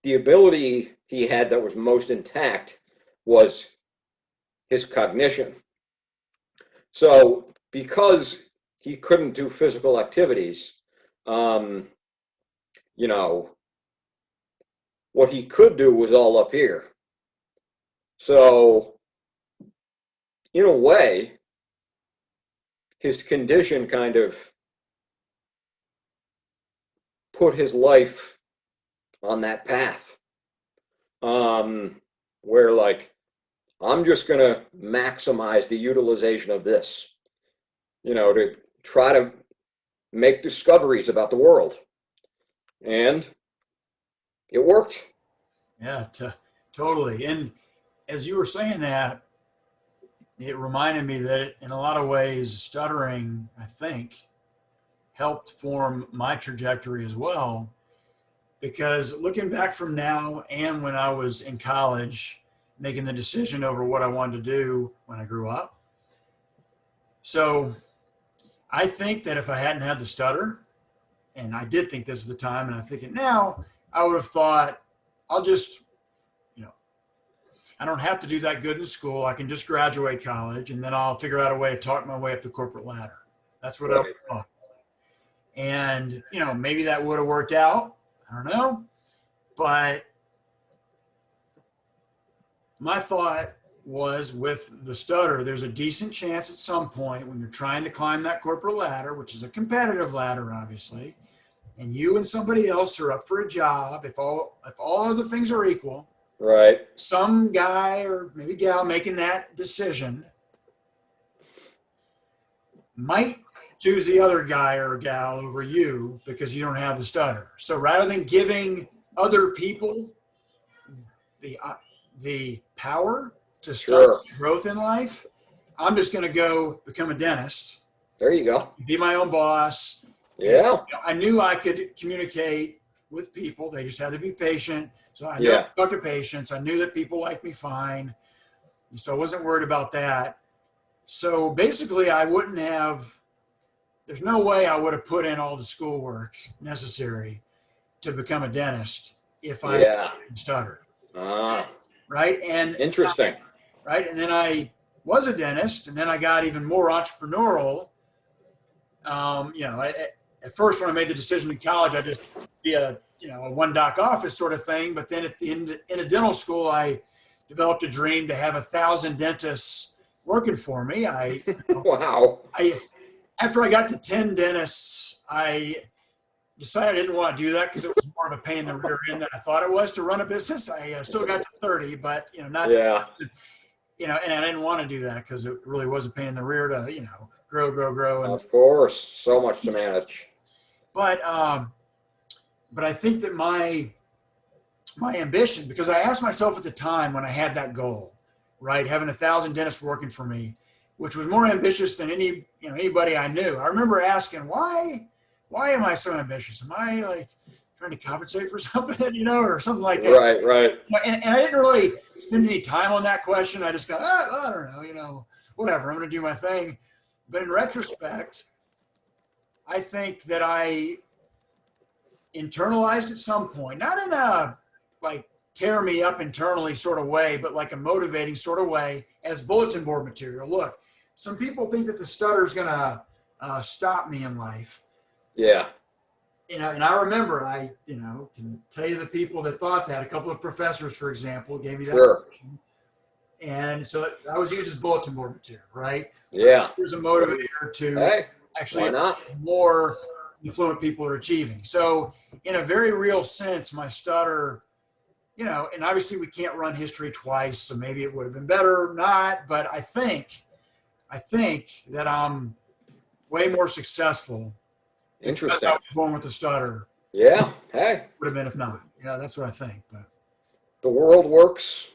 [SPEAKER 3] the ability he had that was most intact was his cognition. So because he couldn't do physical activities, what he could do was all up here. So in a way, his condition kind of put his life on that path, where I'm just going to maximize the utilization of this, to try to make discoveries about the world. And it worked.
[SPEAKER 4] Yeah, totally. And as you were saying that, it reminded me that in a lot of ways, stuttering, I think, helped form my trajectory as well. Because looking back from now and when I was in college, making the decision over what I wanted to do when I grew up. So I think that if I hadn't had the stutter, and I did think this at the time, and I think it now, I would have thought, I'll just, I don't have to do that good in school. I can just graduate college, and then I'll figure out a way to talk my way up the corporate ladder. That's what I would have thought. And, maybe that would have worked out. I don't know. But my thought was with the stutter, there's a decent chance at some point when you're trying to climb that corporate ladder, which is a competitive ladder, obviously, and you and somebody else are up for a job, if all other things are equal,
[SPEAKER 3] right?
[SPEAKER 4] Some guy or maybe gal making that decision might choose the other guy or gal over you because you don't have the stutter. So rather than giving other people the power to start growth in life, I'm just going to go become a dentist.
[SPEAKER 3] There you go.
[SPEAKER 4] Be my own boss.
[SPEAKER 3] Yeah.
[SPEAKER 4] I knew I could communicate with people. They just had to be patient. So I knew I could talk to patients. I knew that people liked me fine. So I wasn't worried about that. So basically I wouldn't have, there's no way I would have put in all the schoolwork necessary to become a dentist if I hadn't stuttered. Right? And
[SPEAKER 3] interesting.
[SPEAKER 4] Right? And then I was a dentist, and then I got even more entrepreneurial. At first when I made the decision in college, I just be a a one doc office sort of thing. But then in a dental school, I developed a dream to have 1,000 dentists working for me.
[SPEAKER 3] Wow.
[SPEAKER 4] After I got to 10 dentists, I decided I didn't want to do that because it was more of a pain in the rear end than I thought it was to run a business. I still got to 30, but not
[SPEAKER 3] Yeah.
[SPEAKER 4] and I didn't want to do that because it really was a pain in the rear to grow. And
[SPEAKER 3] Of course, so much to manage.
[SPEAKER 4] but I think that my ambition, because I asked myself at the time when I had that goal, right, having 1,000 dentists working for me, which was more ambitious than anybody I knew. I remember asking, why am I so ambitious? Am I like trying to compensate for something, or something like that?
[SPEAKER 3] Right.
[SPEAKER 4] And I didn't really spend any time on that question. I just got, I don't know, whatever, I'm going to do my thing. But in retrospect, I think that I internalized at some point, not in a like tear me up internally sort of way, but like a motivating sort of way as bulletin board material. Look, some people think that the stutter is going to stop me in life.
[SPEAKER 3] Yeah.
[SPEAKER 4] And I remember I can tell you the people that thought that. A couple of professors, for example, gave me that.
[SPEAKER 3] Sure.
[SPEAKER 4] Question. And so I was used as bulletin board material, right?
[SPEAKER 3] Yeah.
[SPEAKER 4] There's a motivator to actually
[SPEAKER 3] why not?
[SPEAKER 4] more fluent people are achieving. So in a very real sense, my stutter, and obviously we can't run history twice, so maybe it would have been better not, but I think that I'm way more successful.
[SPEAKER 3] Interesting.
[SPEAKER 4] I was born with the stutter.
[SPEAKER 3] Yeah. Hey.
[SPEAKER 4] Would have been if not. Yeah, that's what I think. But
[SPEAKER 3] The world works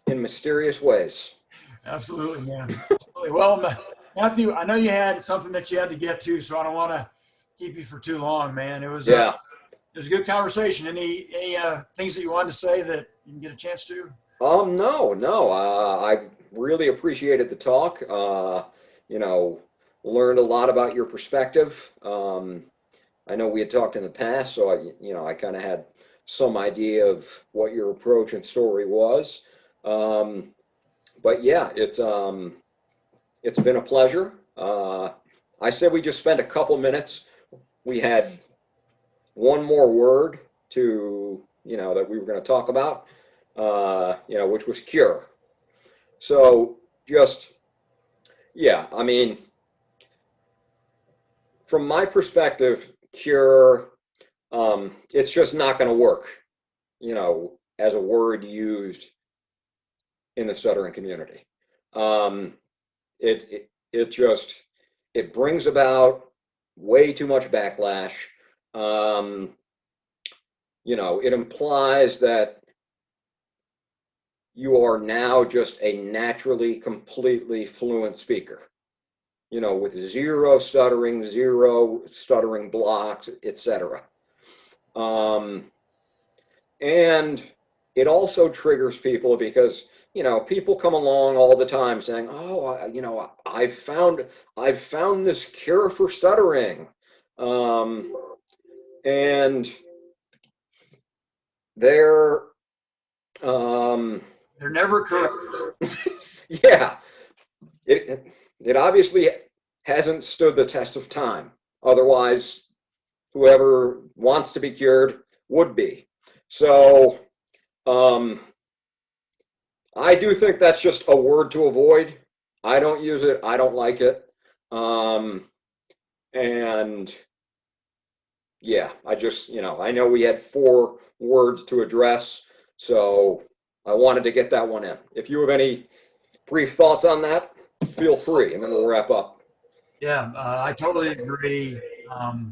[SPEAKER 3] in mysterious ways.
[SPEAKER 4] absolutely, man. Absolutely. Well, Matthew, I know you had something that you had to get to, so I don't want to keep you for too long, man. It was a good conversation. Any things that you wanted to say that you didn't get a chance to?
[SPEAKER 3] No. I really appreciated the talk. Learned a lot about your perspective. I know we had talked in the past, so I kind of had some idea of what your approach and story was. But yeah, it's been a pleasure. I said we just spend a couple minutes. We had one more word that we were going to talk about, which was cure. So from my perspective, cure, it's just not going to work, as a word used in the stuttering community. It brings about way too much backlash. It implies that you are now just a naturally, completely fluent speaker, with zero stuttering blocks, etc. And it also triggers people because, people come along all the time saying, oh, I've found this cure for stuttering. And they're
[SPEAKER 4] never correct.
[SPEAKER 3] Yeah, it obviously hasn't stood the test of time. Otherwise, whoever wants to be cured would be. So, I do think that's just a word to avoid. I don't use it. I don't like it. And yeah, I know we had 4 words to address, so I wanted to get that one in. If you have any brief thoughts on that, feel free, and then we'll wrap up.
[SPEAKER 4] Yeah, I totally agree. I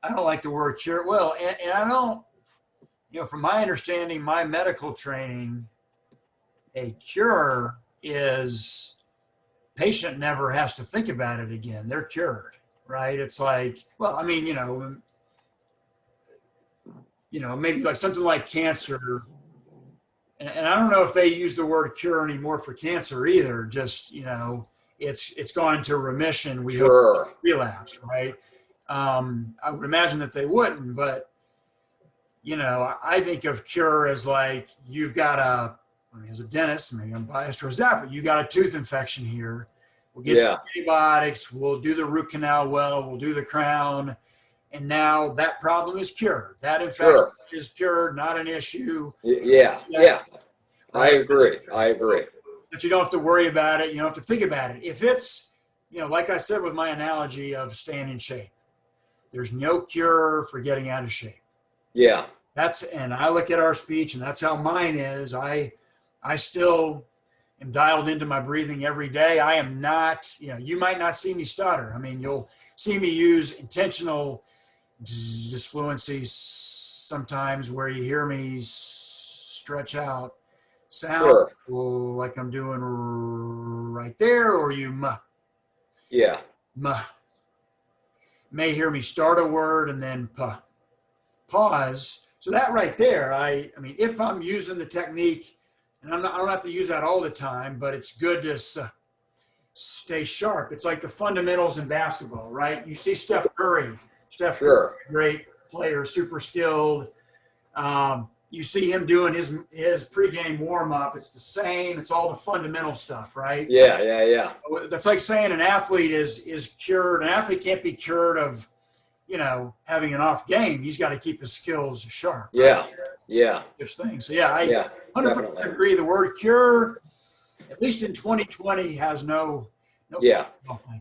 [SPEAKER 4] don't like the word cure. Well, and I don't, from my understanding, my medical training, a cure is patient never has to think about it again. They're cured, right? It's like, well, I mean, maybe like something like cancer. And I don't know if they use the word cure anymore for cancer either. Just, it's gone into remission. We hope relapse, right? I would imagine that they wouldn't, but, I think of cure as like, you've got as a dentist, maybe I'm biased towards that, but you got a tooth infection here. We'll get the antibiotics. We'll do the root canal well. We'll do the crown. and now that problem is cured. That in fact
[SPEAKER 3] Sure.
[SPEAKER 4] is cured, not an issue.
[SPEAKER 3] Yeah. Yeah. I
[SPEAKER 4] Right?
[SPEAKER 3] agree. I agree.
[SPEAKER 4] But you don't have to worry about it. You don't have to think about it. If it's, like I said with my analogy of staying in shape, there's no cure for getting out of shape.
[SPEAKER 3] Yeah.
[SPEAKER 4] And I look at our speech, and that's how mine is. I still am dialed into my breathing every day. I am not, you might not see me stutter. I mean, you'll see me use intentional disfluencies sometimes where you hear me stretch out sound
[SPEAKER 3] Sure.
[SPEAKER 4] like I'm doing right there, or you
[SPEAKER 3] Yeah.
[SPEAKER 4] may hear me start a word and then pause. So that right there, I mean, if I'm using the technique, and I don't have to use that all the time, but it's good to stay sharp. It's like the fundamentals in basketball, right? You see Steph Curry.
[SPEAKER 3] Sure.
[SPEAKER 4] Great player, super skilled. You see him doing his pregame warm up. It's the same. It's all the fundamental stuff, right?
[SPEAKER 3] Yeah. Yeah. Yeah.
[SPEAKER 4] That's like saying an athlete is cured. An athlete can't be cured of, having an off game. He's got to keep his skills sharp.
[SPEAKER 3] Yeah.
[SPEAKER 4] Right?
[SPEAKER 3] Yeah.
[SPEAKER 4] This thing. So yeah, I
[SPEAKER 3] Yeah.
[SPEAKER 4] 100%
[SPEAKER 3] Definitely.
[SPEAKER 4] agree. The word cure, at least in 2020, has no.
[SPEAKER 3] Yeah.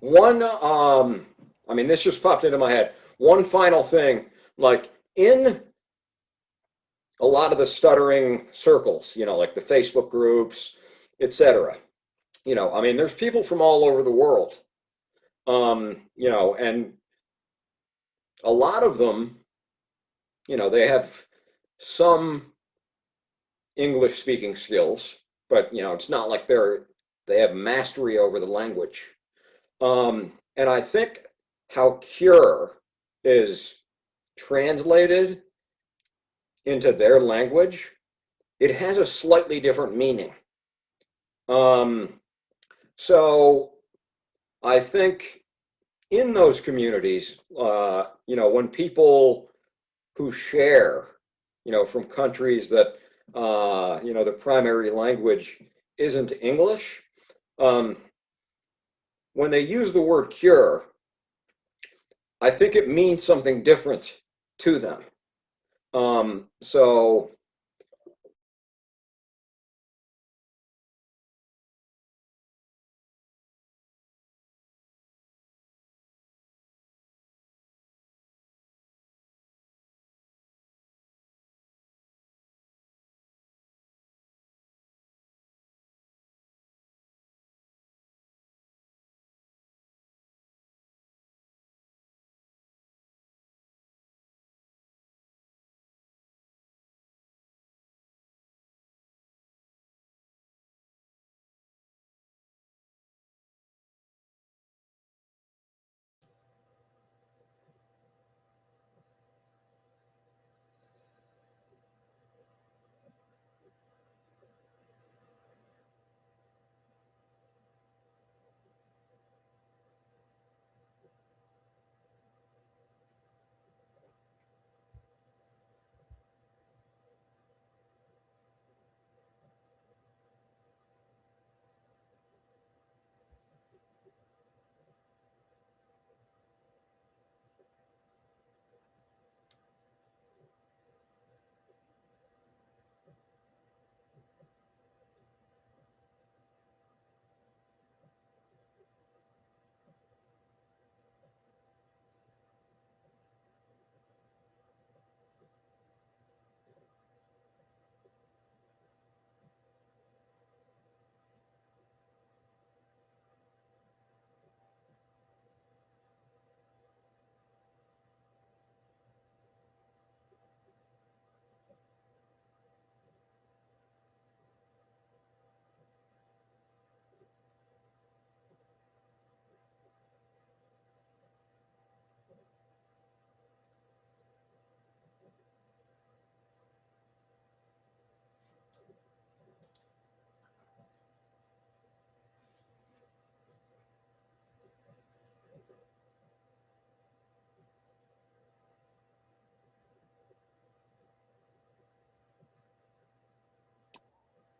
[SPEAKER 3] One, I mean, this just popped into my head. One final thing, like in a lot of the stuttering circles, like the Facebook groups, etc. I mean, there's people from all over the world, and a lot of them, they have some English speaking skills, but it's not like they have mastery over the language. And I think how cure is translated into their language, it has a slightly different meaning. So I think in those communities, when people who share, from countries that, the primary language isn't English, when they use the word cure, I think it means something different to them. So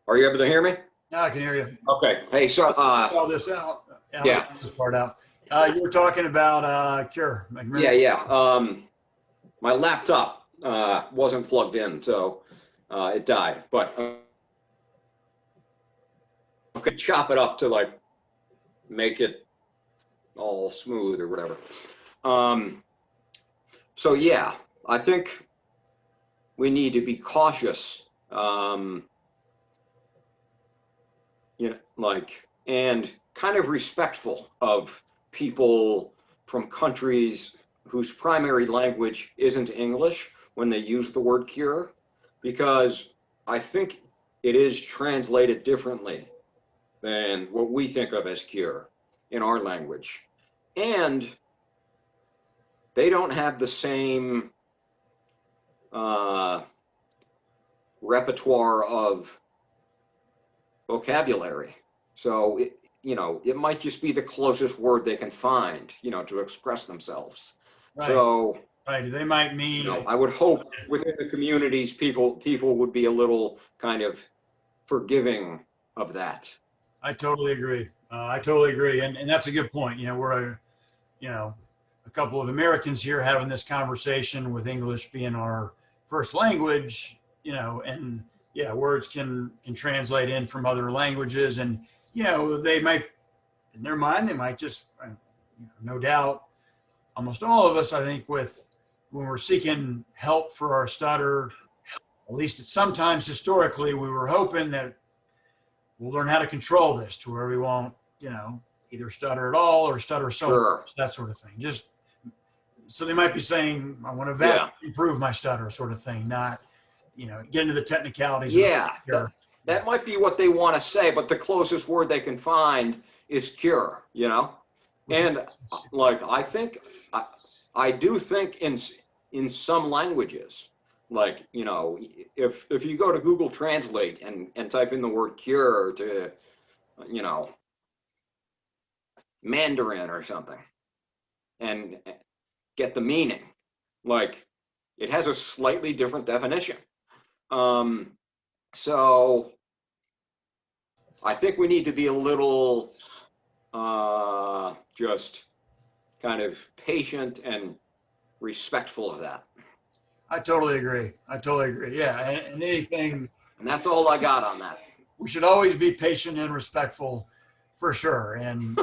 [SPEAKER 3] are you able to hear me?
[SPEAKER 4] Now I can hear you.
[SPEAKER 3] Okay. Hey, so
[SPEAKER 4] all this out.
[SPEAKER 3] Yeah.
[SPEAKER 4] This part out. You were talking about cure.
[SPEAKER 3] Yeah. my laptop wasn't plugged in, so it died. But I could chop it up to like make it all smooth or whatever. So yeah, I think we need to be cautious, and kind of respectful of people from countries whose primary language isn't English when they use the word cure, because I think it is translated differently than what we think of as cure in our language. And they don't have the same repertoire of vocabulary. So it might just be the closest word they can find, to express themselves.
[SPEAKER 4] Right.
[SPEAKER 3] So
[SPEAKER 4] right. They might mean.
[SPEAKER 3] I would hope within the communities, people would be a little kind of forgiving of that.
[SPEAKER 4] I totally agree. I totally agree, and that's a good point. We're a couple of Americans here having this conversation with English being our first language. And yeah, words can translate in from other languages, and they might, in their mind, they might just, no doubt, almost all of us, I think, when we're seeking help for our stutter, at least sometimes historically, we were hoping that we'll learn how to control this to where we won't, either stutter at all or stutter so much, that sort of thing. Just so they might be saying, I want to vastly improve my stutter, sort of thing, not, get into the technicalities.
[SPEAKER 3] Yeah, that might be what they want to say, but the closest word they can find is cure, And I think, I do think in some languages, if you go to Google Translate and type in the word cure to, Mandarin or something, and get the meaning, it has a slightly different definition. So I think we need to be a little just kind of patient and respectful of that.
[SPEAKER 4] I totally agree. Yeah, and anything.
[SPEAKER 3] And that's all I got on that.
[SPEAKER 4] We should always be patient and respectful, for sure. And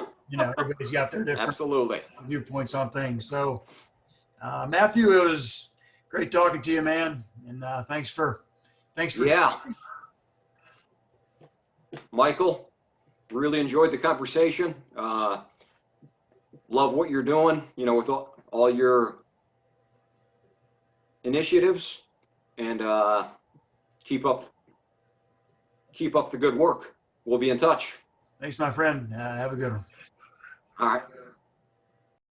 [SPEAKER 4] everybody's got their different
[SPEAKER 3] Absolutely
[SPEAKER 4] viewpoints on things. So, Matthew, it was great talking to you, man. And thanks for.
[SPEAKER 3] Yeah. Michael, really enjoyed the conversation. Love what you're doing, with all your initiatives, and keep up the good work. We'll be in touch.
[SPEAKER 4] Thanks, my friend. Have a good one.
[SPEAKER 3] All right.